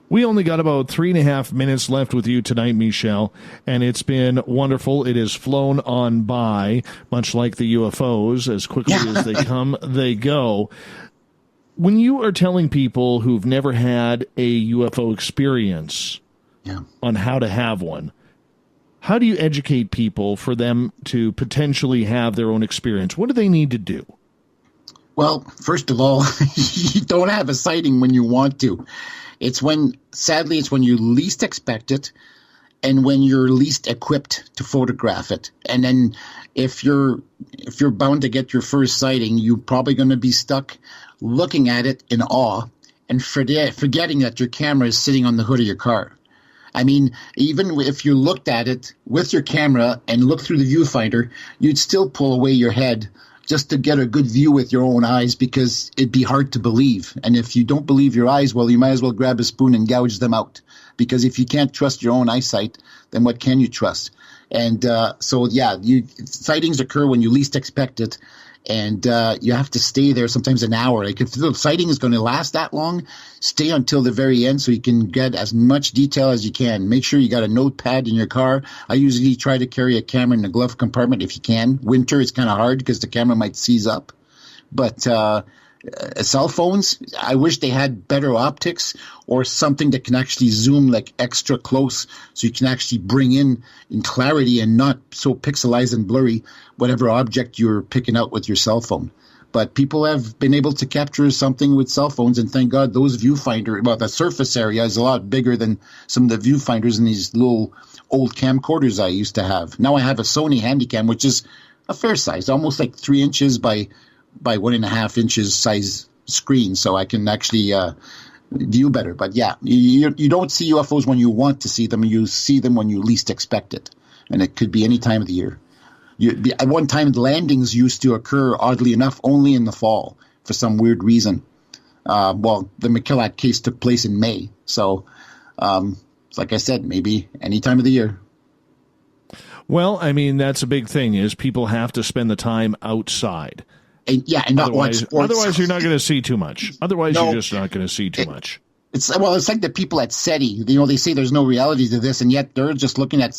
We only got about 3.5 minutes left with you tonight, Michel, and it's been wonderful. It has flown on by, much like the UFOs. As quickly as they come, they go. When you are telling people who've never had a UFO experience on how to have one, how do you educate people for them to potentially have their own experience? What do they need to do? Well, first of all, you don't have a sighting when you want to. Sadly, it's when you least expect it and when you're least equipped to photograph it. And then if you're bound to get your first sighting, you're probably going to be stuck looking at it in awe and forgetting that your camera is sitting on the hood of your car. I mean, even if you looked at it with your camera and looked through the viewfinder, you'd still pull away your head just to get a good view with your own eyes, because it'd be hard to believe. And if you don't believe your eyes, well, you might as well grab a spoon and gouge them out, because if you can't trust your own eyesight, then what can you trust? And sightings occur when you least expect it, and you have to stay there sometimes an hour. Like if the sighting is going to last that long, stay until the very end so you can get as much detail as you can. Make sure you got a notepad in your car. I usually try to carry a camera in the glove compartment if you can. Winter is kind of hard because the camera might seize up. But cell phones, I wish they had better optics or something that can actually zoom like extra close so you can actually bring in clarity and not so pixelized and blurry whatever object you're picking out with your cell phone. But people have been able to capture something with cell phones, and thank God those the surface area is a lot bigger than some of the viewfinders in these little old camcorders I used to have. Now I have a Sony Handycam, which is a fair size, almost like 3 inches by 1.5 inches size screen, so I can actually view better. But yeah, you don't see UFOs when you want to see them. You see them when you least expect it, and it could be any time of the year. At one time, landings used to occur, oddly enough, only in the fall for some weird reason. The Michelak case took place in May, so like I said, maybe any time of the year. Well, I mean, that's a big thing, is people have to spend the time outside. And not watch sports. Otherwise, you're not going to see too much. You're just not going to see too much. It's like the people at SETI. They say there's no reality to this, and yet they're just looking at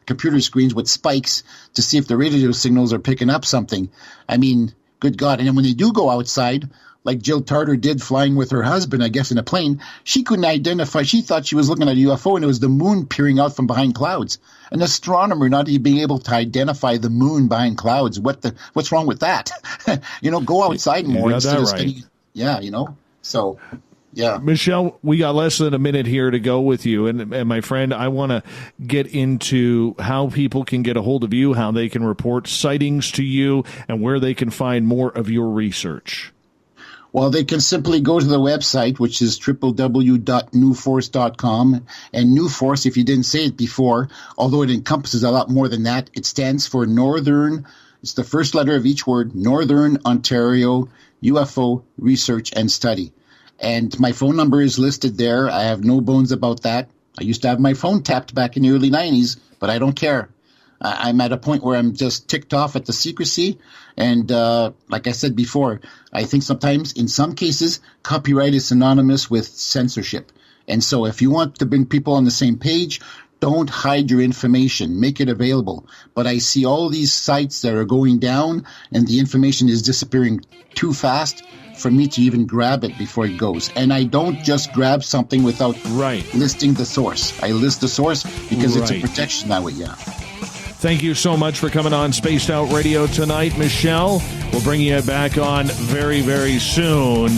computer screens with spikes to see if the radio signals are picking up something. I mean, good God. And then when they do go outside, like Jill Tarter did flying with her husband, I guess, in a plane, she couldn't identify. She thought she was looking at a UFO, and it was the moon peering out from behind clouds. An astronomer not even being able to identify the moon behind clouds. What's wrong with that? Go outside more instead of spending. So. Yeah. Michel, we got less than a minute here to go with you. And my friend, I want to get into how people can get a hold of you, how they can report sightings to you, and where they can find more of your research. Well, they can simply go to the website, which is www.newforce.com. And New Force, if you didn't say it before, although it encompasses a lot more than that, it stands for Northern, it's the first letter of each word, Northern Ontario UFO Research and Study. And my phone number is listed there. I have no bones about that. I used to have my phone tapped back in the early 90s, but I don't care. I'm at a point where I'm just ticked off at the secrecy. And like I said before, I think sometimes, in some cases, copyright is synonymous with censorship. And so if you want to bring people on the same page, don't hide your information. Make it available. But I see all these sites that are going down, and the information is disappearing too fast for me to even grab it before it goes. And I don't just grab something without listing the source. I list the source because it's a protection that way, Thank you so much for coming on Spaced Out Radio tonight, Michel. We'll bring you back on very, very soon.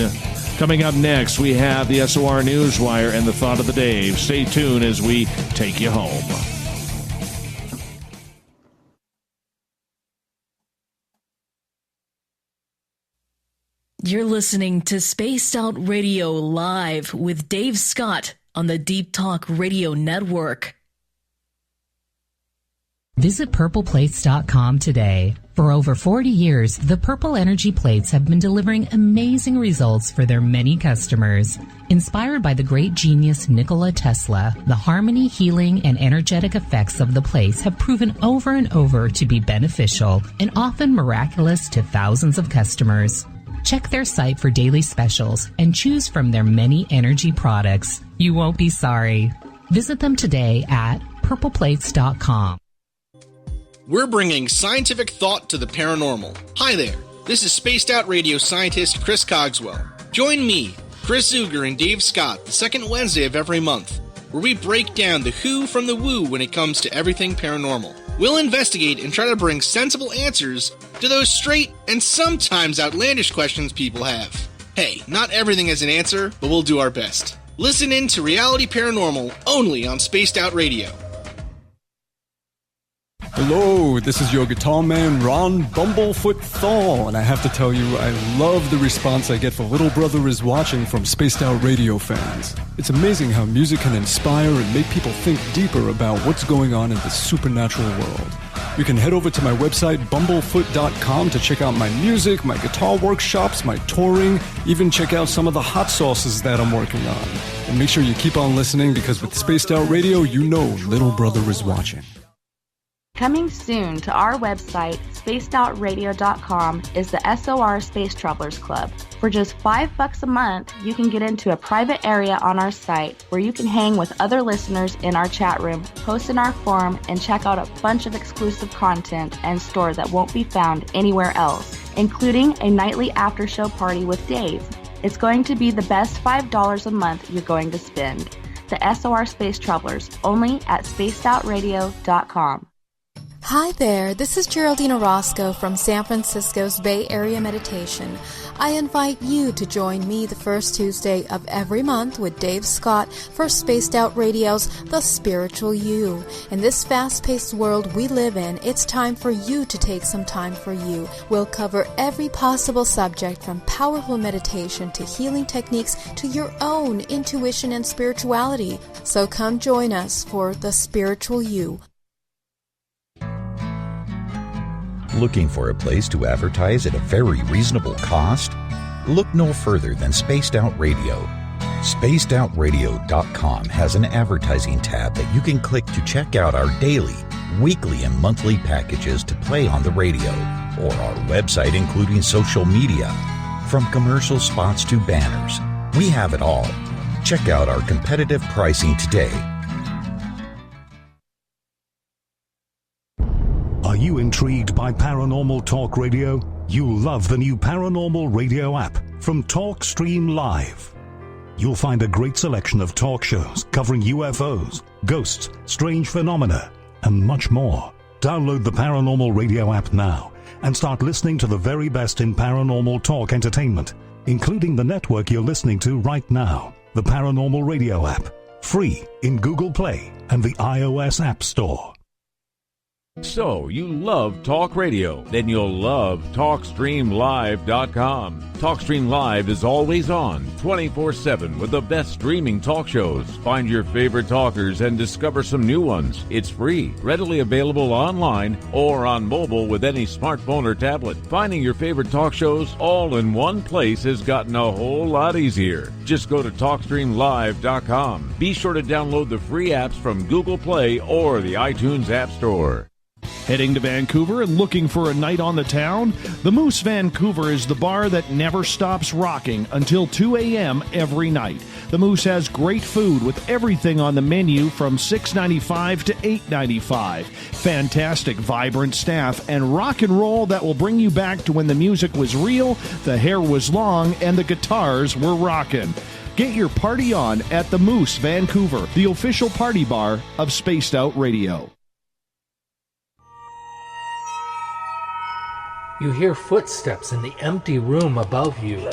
Coming up next, we have the SOR Newswire and the Thought of the Day. Stay tuned as we take you home. You're listening to Spaced Out Radio Live with Dave Scott on the Deep Talk Radio Network. Visit purpleplates.com today. For over 40 years, the Purple Energy Plates have been delivering amazing results for their many customers. Inspired by the great genius Nikola Tesla, the harmony, healing, and energetic effects of the plates have proven over and over to be beneficial and often miraculous to thousands of customers. Check their site for daily specials and choose from their many energy products. You won't be sorry. Visit them today at purpleplates.com. We're bringing scientific thought to the paranormal. Hi there, this is Spaced Out Radio scientist Chris Cogswell. Join me, Chris Zuger, and Dave Scott the second Wednesday of every month, where we break down the who from the woo when it comes to everything paranormal. We'll investigate and try to bring sensible answers to those straight and sometimes outlandish questions people have. Hey, not everything has an answer, but we'll do our best. Listen in to Reality Paranormal only on Spaced Out Radio. Hello, this is your guitar man, Ron Bumblefoot Thal, and I have to tell you, I love the response I get for Little Brother is Watching from Spaced Out Radio fans. It's amazing how music can inspire and make people think deeper about what's going on in the supernatural world. You can head over to my website, bumblefoot.com, to check out my music, my guitar workshops, my touring, even check out some of the hot sauces that I'm working on. And make sure you keep on listening, because with Spaced Out Radio, you know Little Brother is watching. Coming soon to our website, spacedoutradio.com, is the SOR Space Travelers Club. For just $5 a month, you can get into a private area on our site where you can hang with other listeners in our chat room, post in our forum, and check out a bunch of exclusive content and store that won't be found anywhere else, including a nightly after-show party with Dave. It's going to be the best $5 a month you're going to spend. The SOR Space Travelers, only at spacedoutradio.com. Hi there, this is Geraldine Orozco from San Francisco's Bay Area Meditation. I invite you to join me the first Tuesday of every month with Dave Scott for Spaced Out Radio's The Spiritual You. In this fast-paced world we live in, it's time for you to take some time for you. We'll cover every possible subject, from powerful meditation to healing techniques to your own intuition and spirituality. So come join us for The Spiritual You. Looking for a place to advertise at a very reasonable cost? Look no further than Spaced Out Radio. SpacedOutRadio.com has an advertising tab that you can click to check out our daily, weekly, and monthly packages to play on the radio, or our website including social media. From commercial spots to banners, we have it all. Check out our competitive pricing today. Are you intrigued by Paranormal Talk Radio? You'll love the new Paranormal Radio app from TalkStream Live. You'll find a great selection of talk shows covering UFOs, ghosts, strange phenomena, and much more. Download the Paranormal Radio app now and start listening to the very best in paranormal talk entertainment, including the network you're listening to right now, the Paranormal Radio app, free in Google Play and the iOS App Store. So, you love talk radio? Then you'll love TalkStreamLive.com. TalkStream Live is always on, 24/7, with the best streaming talk shows. Find your favorite talkers and discover some new ones. It's free, readily available online or on mobile with any smartphone or tablet. Finding your favorite talk shows all in one place has gotten a whole lot easier. Just go to TalkStreamLive.com. Be sure to download the free apps from Google Play or the iTunes App Store. Heading to Vancouver and looking for a night on the town? The Moose Vancouver is the bar that never stops rocking until 2 a.m. every night. The Moose has great food with everything on the menu from $6.95 to $8.95. Fantastic, vibrant staff and rock and roll that will bring you back to when the music was real, the hair was long, and the guitars were rocking. Get your party on at the Moose Vancouver, the official party bar of Spaced Out Radio. You hear footsteps in the empty room above you.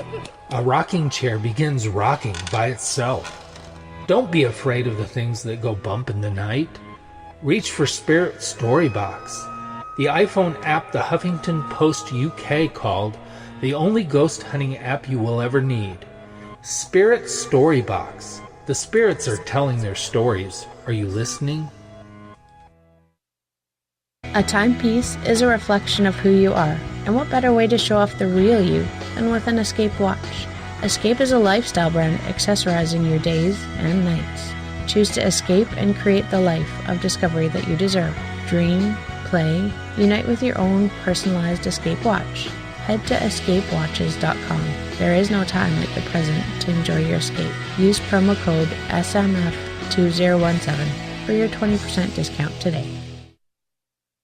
A rocking chair begins rocking by itself. Don't be afraid of the things that go bump in the night. Reach for Spirit Storybox, the iPhone app the Huffington Post UK called the only ghost hunting app you will ever need. Spirit Storybox. The spirits are telling their stories. Are you listening? A timepiece is a reflection of who you are, and what better way to show off the real you than with an Escape watch? Escape is a lifestyle brand accessorizing your days and nights. Choose to escape and create the life of discovery that you deserve. Dream, play, unite with your own personalized Escape watch. Head to escapewatches.com. There is no time like the present to enjoy your escape. Use promo code SMF2017 for your 20% discount today.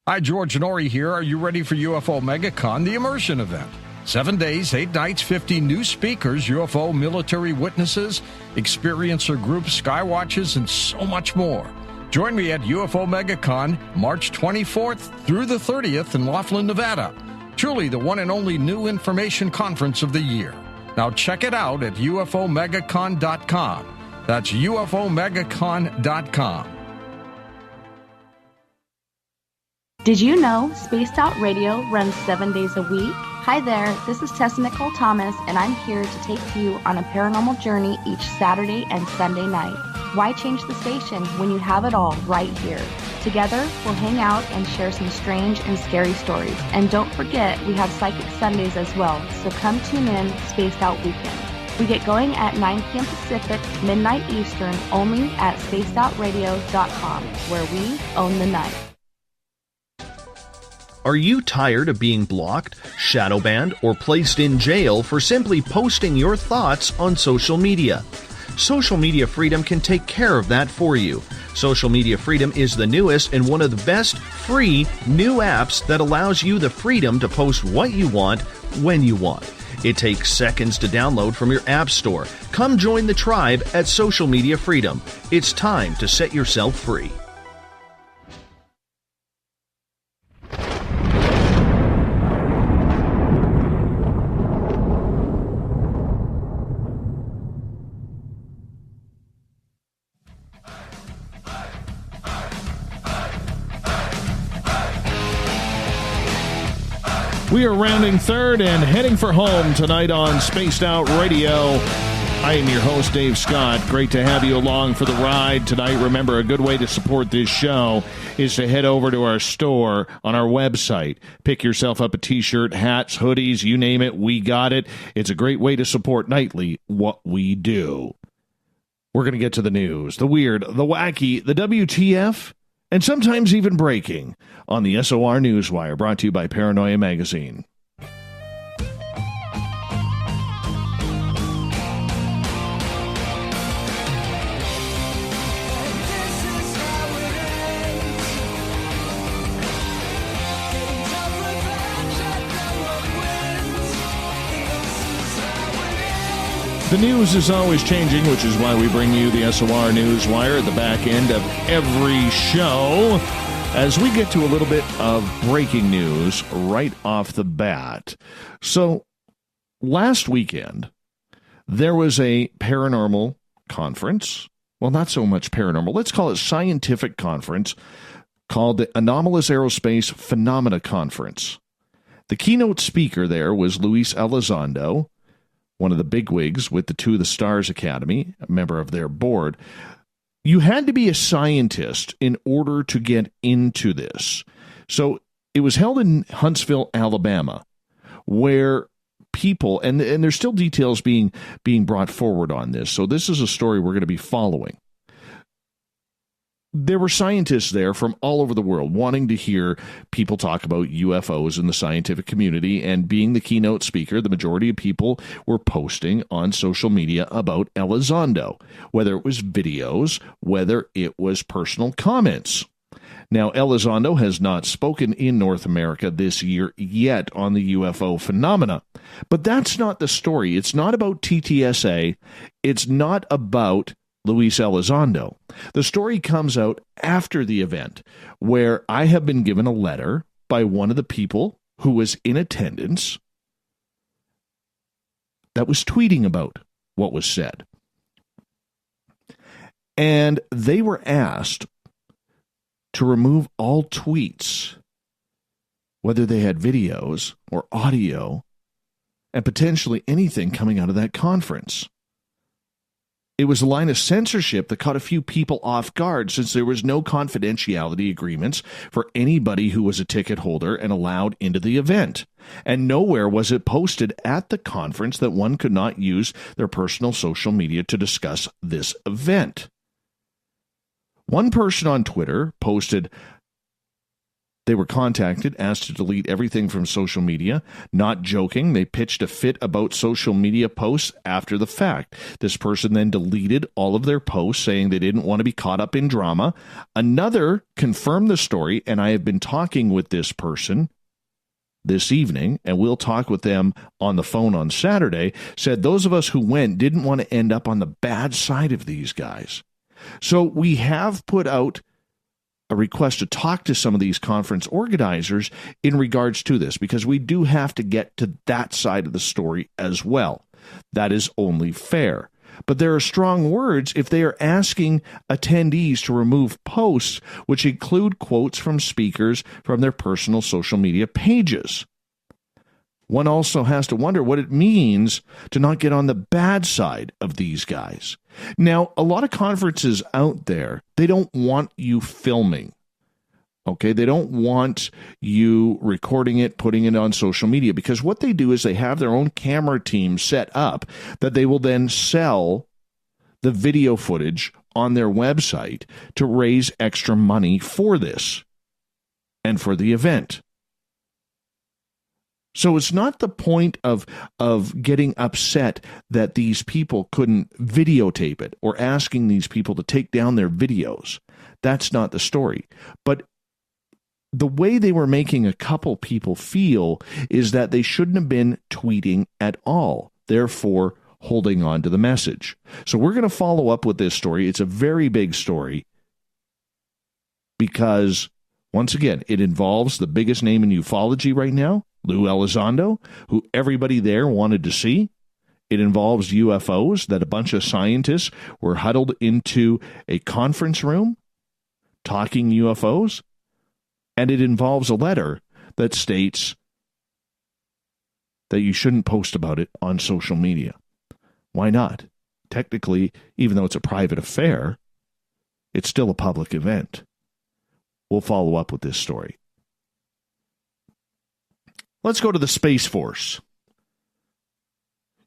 Hi, George Norrie here. Are you ready for UFO MegaCon, the immersion event? 7 days, 8 nights, 50 new speakers, UFO military witnesses, experiencer groups, skywatches, and so much more. Join me at UFO MegaCon, March 24th through the 30th in Laughlin, Nevada. Truly the one and only new information conference of the year. Now check it out at UFOMegaCon.com. That's UFOMegaCon.com. Did you know Spaced Out Radio runs 7 days a week? Hi there, this is Tessa Nicole Thomas, and I'm here to take you on a paranormal journey each Saturday and Sunday night. Why change the station when you have it all right here? Together, we'll hang out and share some strange and scary stories. And don't forget, we have Psychic Sundays as well, so come tune in Spaced Out Weekend. We get going at 9 p.m. Pacific, midnight Eastern, only at spacedoutradio.com, where we own the night. Are you tired of being blocked, shadow banned, or placed in jail for simply posting your thoughts on social media? Social Media Freedom can take care of that for you. Social Media Freedom is the newest and one of the best free new apps that allows you the freedom to post what you want, when you want. It takes seconds to download from your app store. Come join the tribe at Social Media Freedom. It's time to set yourself free. We are rounding third and heading for home tonight on Spaced Out Radio. I am your host, Dave Scott. Great to have you along for the ride tonight. Remember, a good way to support this show is to head over to our store on our website. Pick yourself up a t-shirt, hats, hoodies, you name it, we got it. It's a great way to support nightly what we do. We're going to get to the news, the weird, the wacky, the WTF, and sometimes even breaking on the SOR Newswire, brought to you by Paranoia Magazine. The news is always changing, which is why we bring you the SOR Newswire at the back end of every show, as we get to a little bit of breaking news right off the bat. So, last weekend, there was a paranormal conference. Well, not so much paranormal. Let's call it scientific conference called the Anomalous Aerospace Phenomena Conference. The keynote speaker there was Luis Elizondo, one of the bigwigs with the Two of the Stars Academy, a member of their board. You had to be a scientist in order to get into this. So it was held in Huntsville, Alabama, where people, and there's still details being brought forward on this. So this is a story we're going to be following. There were scientists there from all over the world wanting to hear people talk about UFOs in the scientific community, and being the keynote speaker, the majority of people were posting on social media about Elizondo, whether it was videos, whether it was personal comments. Now, Elizondo has not spoken in North America this year yet on the UFO phenomena, but that's not the story. It's not about TTSA. It's not about Luis Elizondo. The story comes out after the event, where I have been given a letter by one of the people who was in attendance that was tweeting about what was said. And they were asked to remove all tweets, whether they had videos or audio, and potentially anything coming out of that conference. It was a line of censorship that caught a few people off guard, since there was no confidentiality agreements for anybody who was a ticket holder and allowed into the event. And nowhere was it posted at the conference that one could not use their personal social media to discuss this event. One person on Twitter posted they were contacted, asked to delete everything from social media. Not joking, they pitched a fit about social media posts after the fact. This person then deleted all of their posts, saying they didn't want to be caught up in drama. Another confirmed the story, and I have been talking with this person this evening, and we'll talk with them on the phone on Saturday, said those of us who went didn't want to end up on the bad side of these guys. So we have put out a request to talk to some of these conference organizers in regards to this, because we do have to get to that side of the story as well. That is only fair. But there are strong words if they are asking attendees to remove posts which include quotes from speakers from their personal social media pages. One also has to wonder what it means to not get on the bad side of these guys. Now, a lot of conferences out there, they don't want you filming. Okay, they don't want you recording it, putting it on social media, because what they do is they have their own camera team set up that they will then sell the video footage on their website to raise extra money for this and for the event. So it's not the point of getting upset that these people couldn't videotape it or asking these people to take down their videos. That's not the story. But the way they were making a couple people feel is that they shouldn't have been tweeting at all, therefore holding on to the message. So we're going to follow up with this story. It's a very big story because, once again, it involves the biggest name in ufology right now, Lou Elizondo, who everybody there wanted to see. It involves UFOs, that a bunch of scientists were huddled into a conference room talking UFOs. And it involves a letter that states that you shouldn't post about it on social media. Why not? Technically, even though it's a private affair, it's still a public event. We'll follow up with this story. Let's go to the Space Force.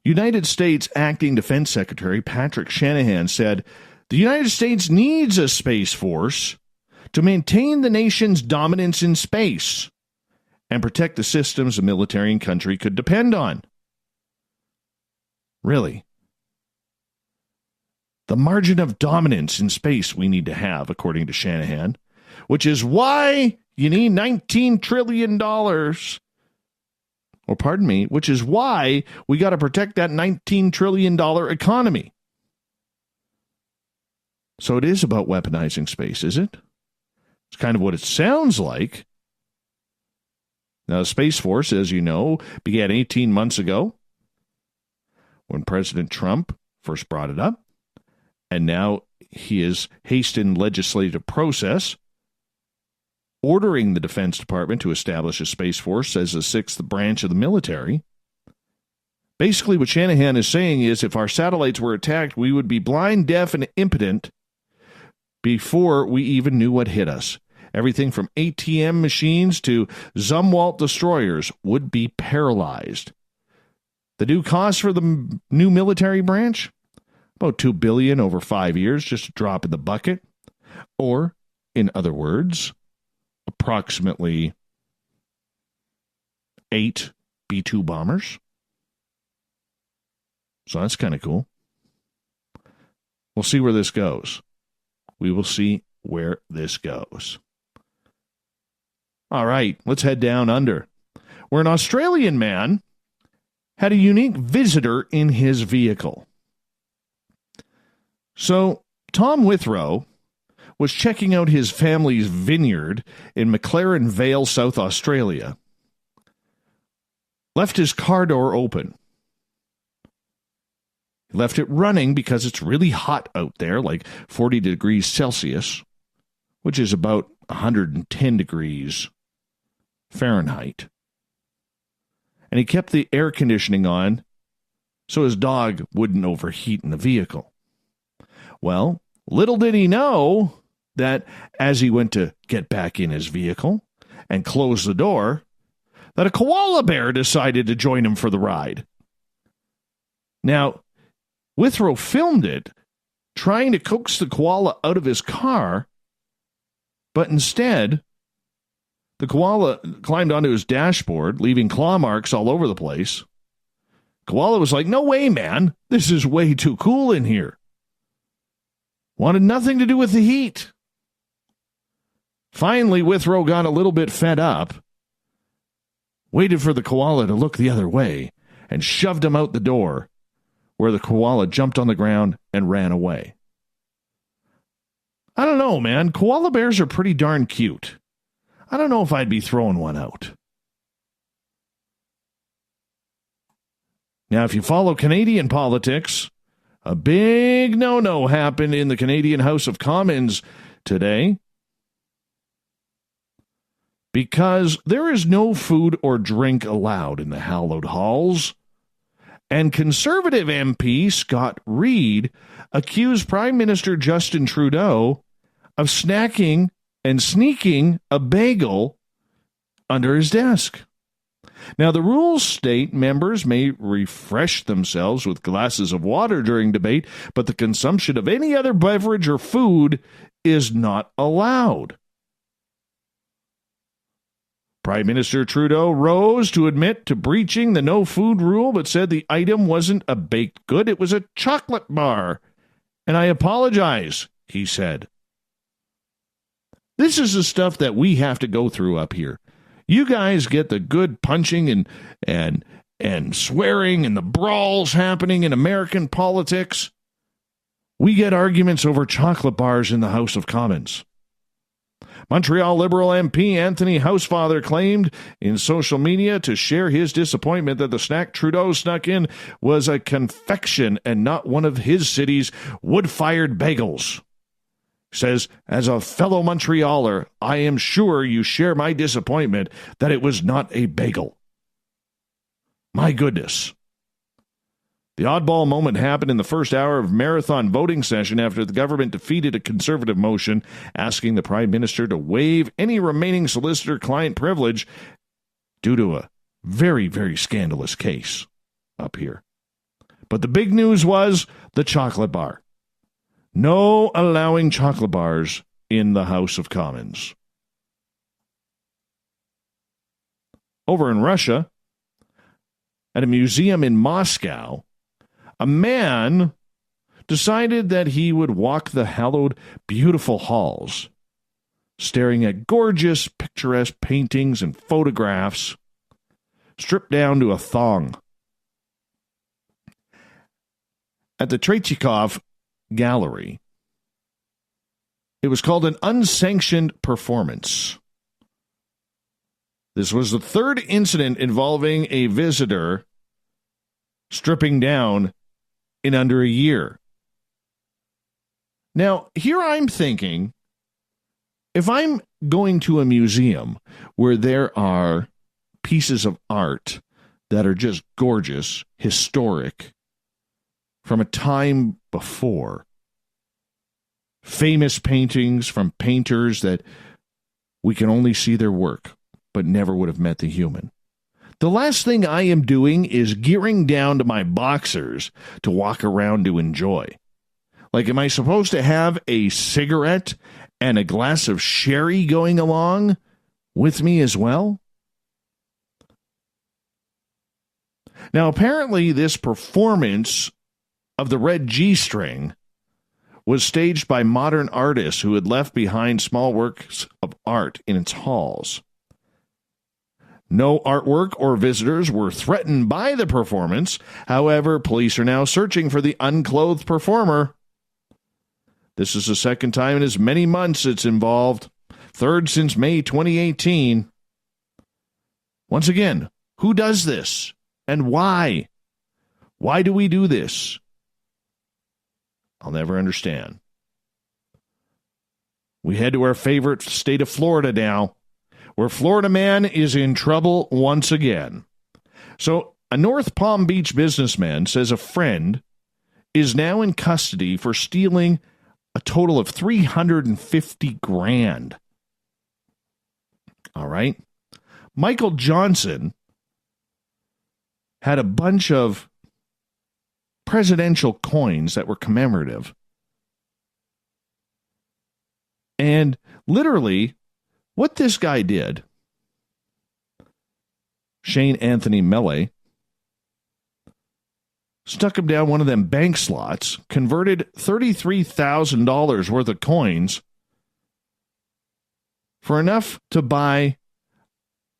United States Acting Defense Secretary Patrick Shanahan said, the United States needs a Space Force to maintain the nation's dominance in space and protect the systems a military and country could depend on. Really? The margin of dominance in space we need to have, according to Shanahan, which is why you need $19 trillion. Or pardon me, which is why we got to protect that $19 trillion economy. So it is about weaponizing space, is it? It's kind of what it sounds like. Now, the Space Force, as you know, began 18 months ago when President Trump first brought it up. And now he has hastened legislative process ordering the Defense Department to establish a Space Force as the sixth branch of the military. Basically, what Shanahan is saying is if our satellites were attacked, we would be blind, deaf, and impotent before we even knew what hit us. Everything from ATM machines to Zumwalt destroyers would be paralyzed. The new cost for the new military branch? About $2 billion over 5 years, just a drop in the bucket. Or, in other words, approximately 8 B-2 bombers. So that's kind of cool. We'll see where this goes. We will see where this goes. All right, let's head down under, where an Australian man had a unique visitor in his vehicle. So, Tom Withrow was checking out his family's vineyard in McLaren Vale, South Australia, left his car door open. He left it running because it's really hot out there, like 40 degrees Celsius, which is about 110 degrees Fahrenheit. And he kept the air conditioning on so his dog wouldn't overheat in the vehicle. Well, little did he know that as he went to get back in his vehicle and close the door, that a koala bear decided to join him for the ride. Now, Withrow filmed it, trying to coax the koala out of his car, but instead, the koala climbed onto his dashboard, leaving claw marks all over the place. Koala was like, "No way, man. This is way too cool in here." Wanted nothing to do with the heat. Finally, Withrow got a little bit fed up, waited for the koala to look the other way, and shoved him out the door, where the koala jumped on the ground and ran away. I don't know, man. Koala bears are pretty darn cute. I don't know if I'd be throwing one out. Now, if you follow Canadian politics, a big no-no happened in the Canadian House of Commons today because there is no food or drink allowed in the hallowed halls. And Conservative MP Scott Reid accused Prime Minister Justin Trudeau of snacking and sneaking a bagel under his desk. Now, the rules state members may refresh themselves with glasses of water during debate, but the consumption of any other beverage or food is not allowed. Prime Minister Trudeau rose to admit to breaching the no-food rule, but said the item wasn't a baked good, it was a chocolate bar. And I apologize, he said. This is the stuff that we have to go through up here. You guys get the good punching and swearing and the brawls happening in American politics. We get arguments over chocolate bars in the House of Commons. Montreal Liberal MP Anthony Housefather claimed in social media to share his disappointment that the snack Trudeau snuck in was a confection and not one of his city's wood-fired bagels. Says, as a fellow Montrealer, I am sure you share my disappointment that it was not a bagel. My goodness. The oddball moment happened in the first hour of marathon voting session after the government defeated a Conservative motion asking the Prime Minister to waive any remaining solicitor-client privilege due to a very, very scandalous case up here. But the big news was the chocolate bar. No allowing chocolate bars in the House of Commons. Over in Russia, at a museum in Moscow, a man decided that he would walk the hallowed, beautiful halls, staring at gorgeous, picturesque paintings and photographs, stripped down to a thong. At the Tretyakov Gallery, it was called an unsanctioned performance. This was the third incident involving a visitor stripping down in under a year. Now, here I'm thinking, if I'm going to a museum where there are pieces of art that are just gorgeous, historic, from a time before, famous paintings from painters that we can only see their work, but never would have met the human. The last thing I am doing is gearing down to my boxers to walk around to enjoy. Like, am I supposed to have a cigarette and a glass of sherry going along with me as well? Now, apparently this performance of the red G-string was staged by modern artists who had left behind small works of art in its halls. No artwork or visitors were threatened by the performance. However, police are now searching for the unclothed performer. This is the second time in as many months it's involved. Third since May 2018. Once again, Who does this? And why? Why do we do this? I'll never understand. We head to our favorite state of Florida now, where Florida man is in trouble once again. So, a North Palm Beach businessman says a friend is now in custody for stealing a total of $350,000. All right. Michael Johnson had a bunch of presidential coins that were commemorative. And literally, what this guy did, Shane Anthony Mele, stuck him down one of them bank slots, converted $33,000 worth of coins for enough to buy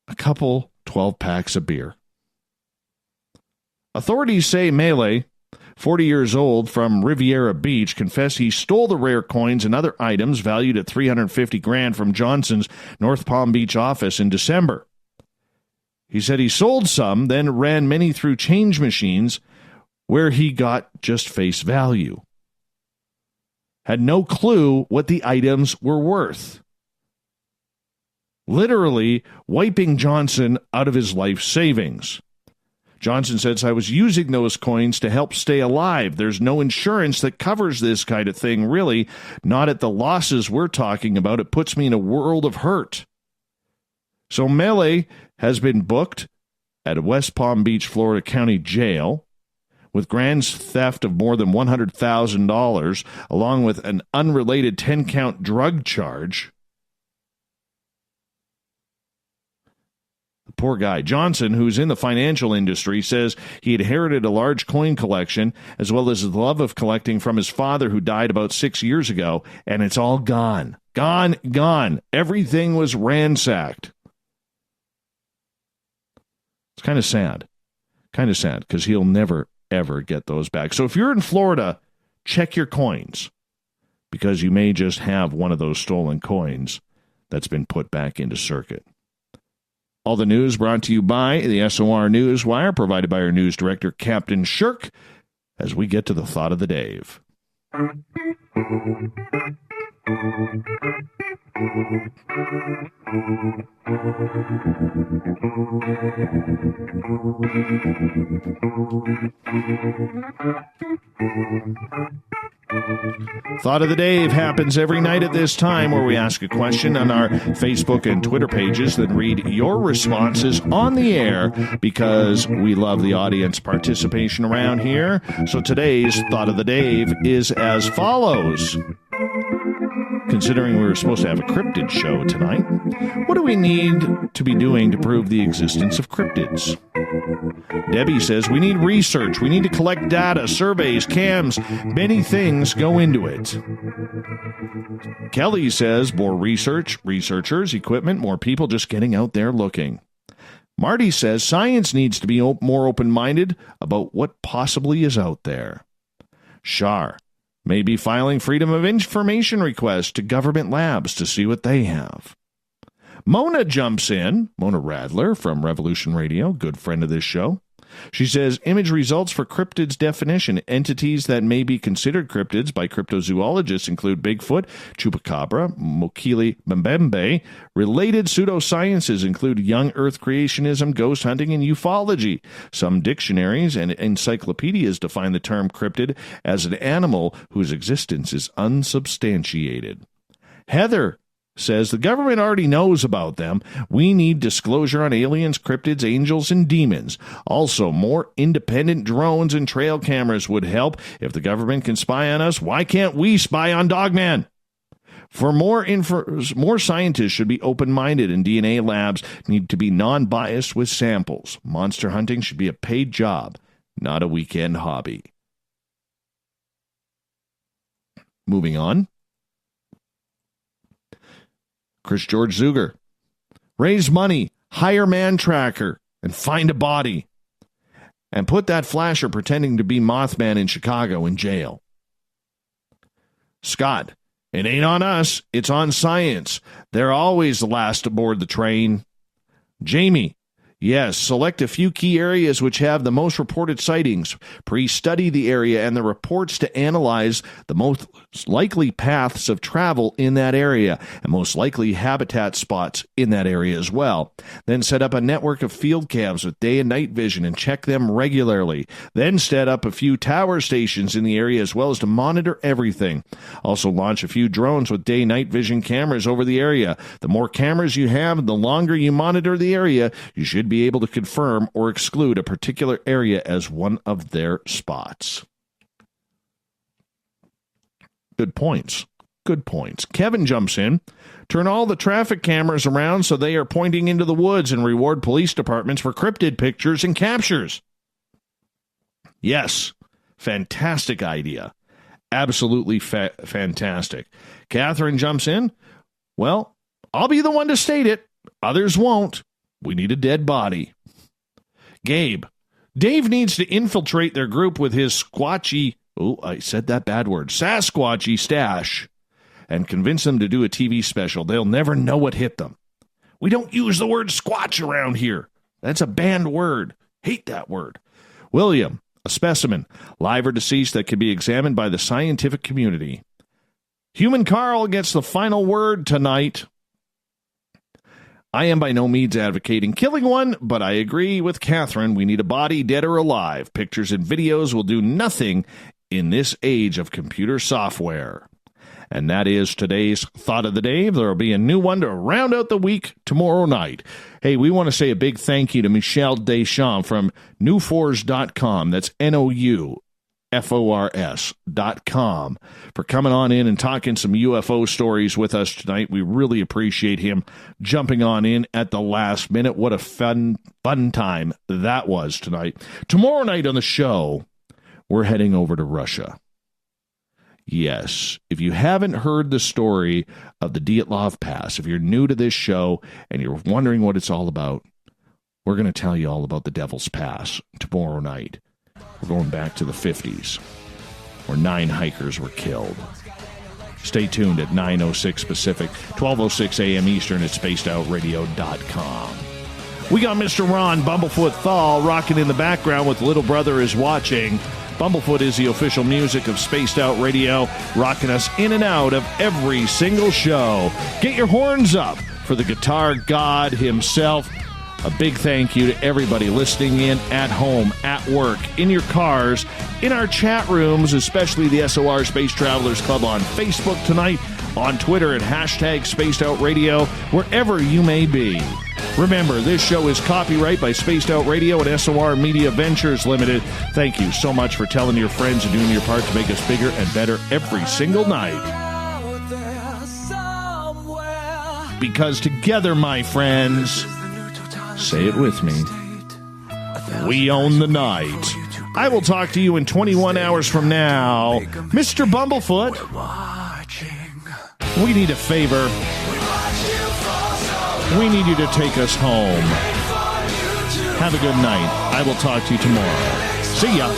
a couple 12 packs of beer. Authorities say Mele, 40 years old, from Riviera Beach, confessed he stole the rare coins and other items valued at $350,000 from Johnson's North Palm Beach office in December. He said he sold some, then ran many through change machines where he got just face value. Had no clue what the items were worth. Literally wiping Johnson out of his life savings. Johnson says, I was using those coins to help stay alive. There's no insurance that covers this kind of thing, really. Not at the losses we're talking about. It puts me in a world of hurt. So Mele has been booked at a West Palm Beach, Florida County jail with grand theft of more than $100,000, along with an unrelated 10-count drug charge. The poor guy. Johnson, who's in the financial industry, says he inherited a large coin collection as well as his love of collecting from his father, who died about 6 years ago, and it's all gone. Gone. Everything was ransacked. It's kind of sad. Because he'll never, ever get those back. So if you're in Florida, check your coins, because you may just have one of those stolen coins that's been put back into circuit. All the news brought to you by the SOR Newswire, provided by our news director, Captain Shirk, as we get to the thought of the day. Thought of the Day happens every night at this time, where we ask a question on our Facebook and Twitter pages, then read your responses on the air, because we love the audience participation around here. So today's Thought of the Day is as follows. Considering we were supposed to have a cryptid show tonight, what do we need to be doing to prove the existence of cryptids? Debbie says we need research. We need to collect data, surveys, cams. Many things go into it. Kelly says more research, researchers, equipment, more people just getting out there looking. Marty says science needs to be more open-minded about what possibly is out there. Shar may be filing Freedom of Information requests to government labs to see what they have. Mona jumps in, Mona Radler from Revolution Radio, good friend of this show. She says, image results for cryptids definition. Entities that may be considered cryptids by cryptozoologists include Bigfoot, Chupacabra, Mokele Mbembe. Related pseudosciences include young earth creationism, ghost hunting, and ufology. Some dictionaries and encyclopedias define the term cryptid as an animal whose existence is unsubstantiated. Heather says the government already knows about them. We need disclosure on aliens, cryptids, angels, and demons. Also, more independent drones and trail cameras would help. If the government can spy on us, why can't we spy on Dogman? For more scientists should be open-minded, and DNA labs need to be non-biased with samples. Monster hunting should be a paid job, not a weekend hobby. Moving on. Chris George Zuger. Raise money, hire man tracker, and find a body. And put that flasher pretending to be Mothman in Chicago in jail. Scott. It ain't on us. It's on science. They're always the last aboard the train. Jamie. Yes, select a few key areas which have the most reported sightings. Pre-study the area and the reports to analyze the most likely paths of travel in that area and most likely habitat spots in that area as well. Then set up a network of field cams with day and night vision and check them regularly. Then set up a few tower stations in the area as well as to monitor everything. Also launch a few drones with day-night vision cameras over the area. The more cameras you have, the longer you monitor the area, you should be able to confirm or exclude a particular area as one of their spots. Good points. Good points. Kevin jumps in. Turn all the traffic cameras around so they are pointing into the woods and reward police departments for cryptid pictures and captures. Yes. Fantastic idea. Absolutely fantastic. Catherine jumps in. Well, I'll be the one to state it. Others won't. We need a dead body. Gabe. Dave needs to infiltrate their group with his squatchy, Sasquatchy stash and convince them to do a TV special. They'll never know what hit them. We don't use the word squatch around here. That's a banned word. Hate that word. William. A specimen, live or deceased, that can be examined by the scientific community. Human Carl gets the final word tonight. I am by no means advocating killing one, but I agree with Catherine. We need a body, dead or alive. Pictures and videos will do nothing in this age of computer software. And that is today's Thought of the Day. There will be a new one to round out the week tomorrow night. Hey, we want to say a big thank you to Michel Deschamps from newfors.com. That's NOUFORS.com for coming on in and talking some UFO stories with us tonight. We really appreciate him jumping on in at the last minute. What a fun time that was tonight. Tomorrow night on the show, we're heading over to Russia. Yes, if you haven't heard the story of the Dyatlov Pass, if you're new to this show and you're wondering what it's all about, we're going to tell you all about the Devil's Pass tomorrow night. We're going back to the 50s, where 9 hikers were killed. Stay tuned at 9:06 Pacific, 12:06 a.m. Eastern at spacedoutradio.com. We got Mr. Ron Bumblefoot THAL rocking in the background with Little Brother is Watching. Bumblefoot is the official music of Spaced Out Radio, rocking us in and out of every single show. Get your horns up for the guitar god himself. A big thank you to everybody listening in at home, at work, in your cars, in our chat rooms, especially the SOR Space Travelers Club on Facebook tonight, on Twitter at hashtag Spaced Out Radio, wherever you may be. Remember, this show is copyright by Spaced Out Radio and SOR Media Ventures Limited. Thank you so much for telling your friends and doing your part to make us bigger and better every single night. Because together, my friends, say it with me, we own the night. I will talk to you in 21 hours from now. Mr. Bumblefoot, we need a favor. We need you to take us home. Have a good night. I will talk to you tomorrow. See ya.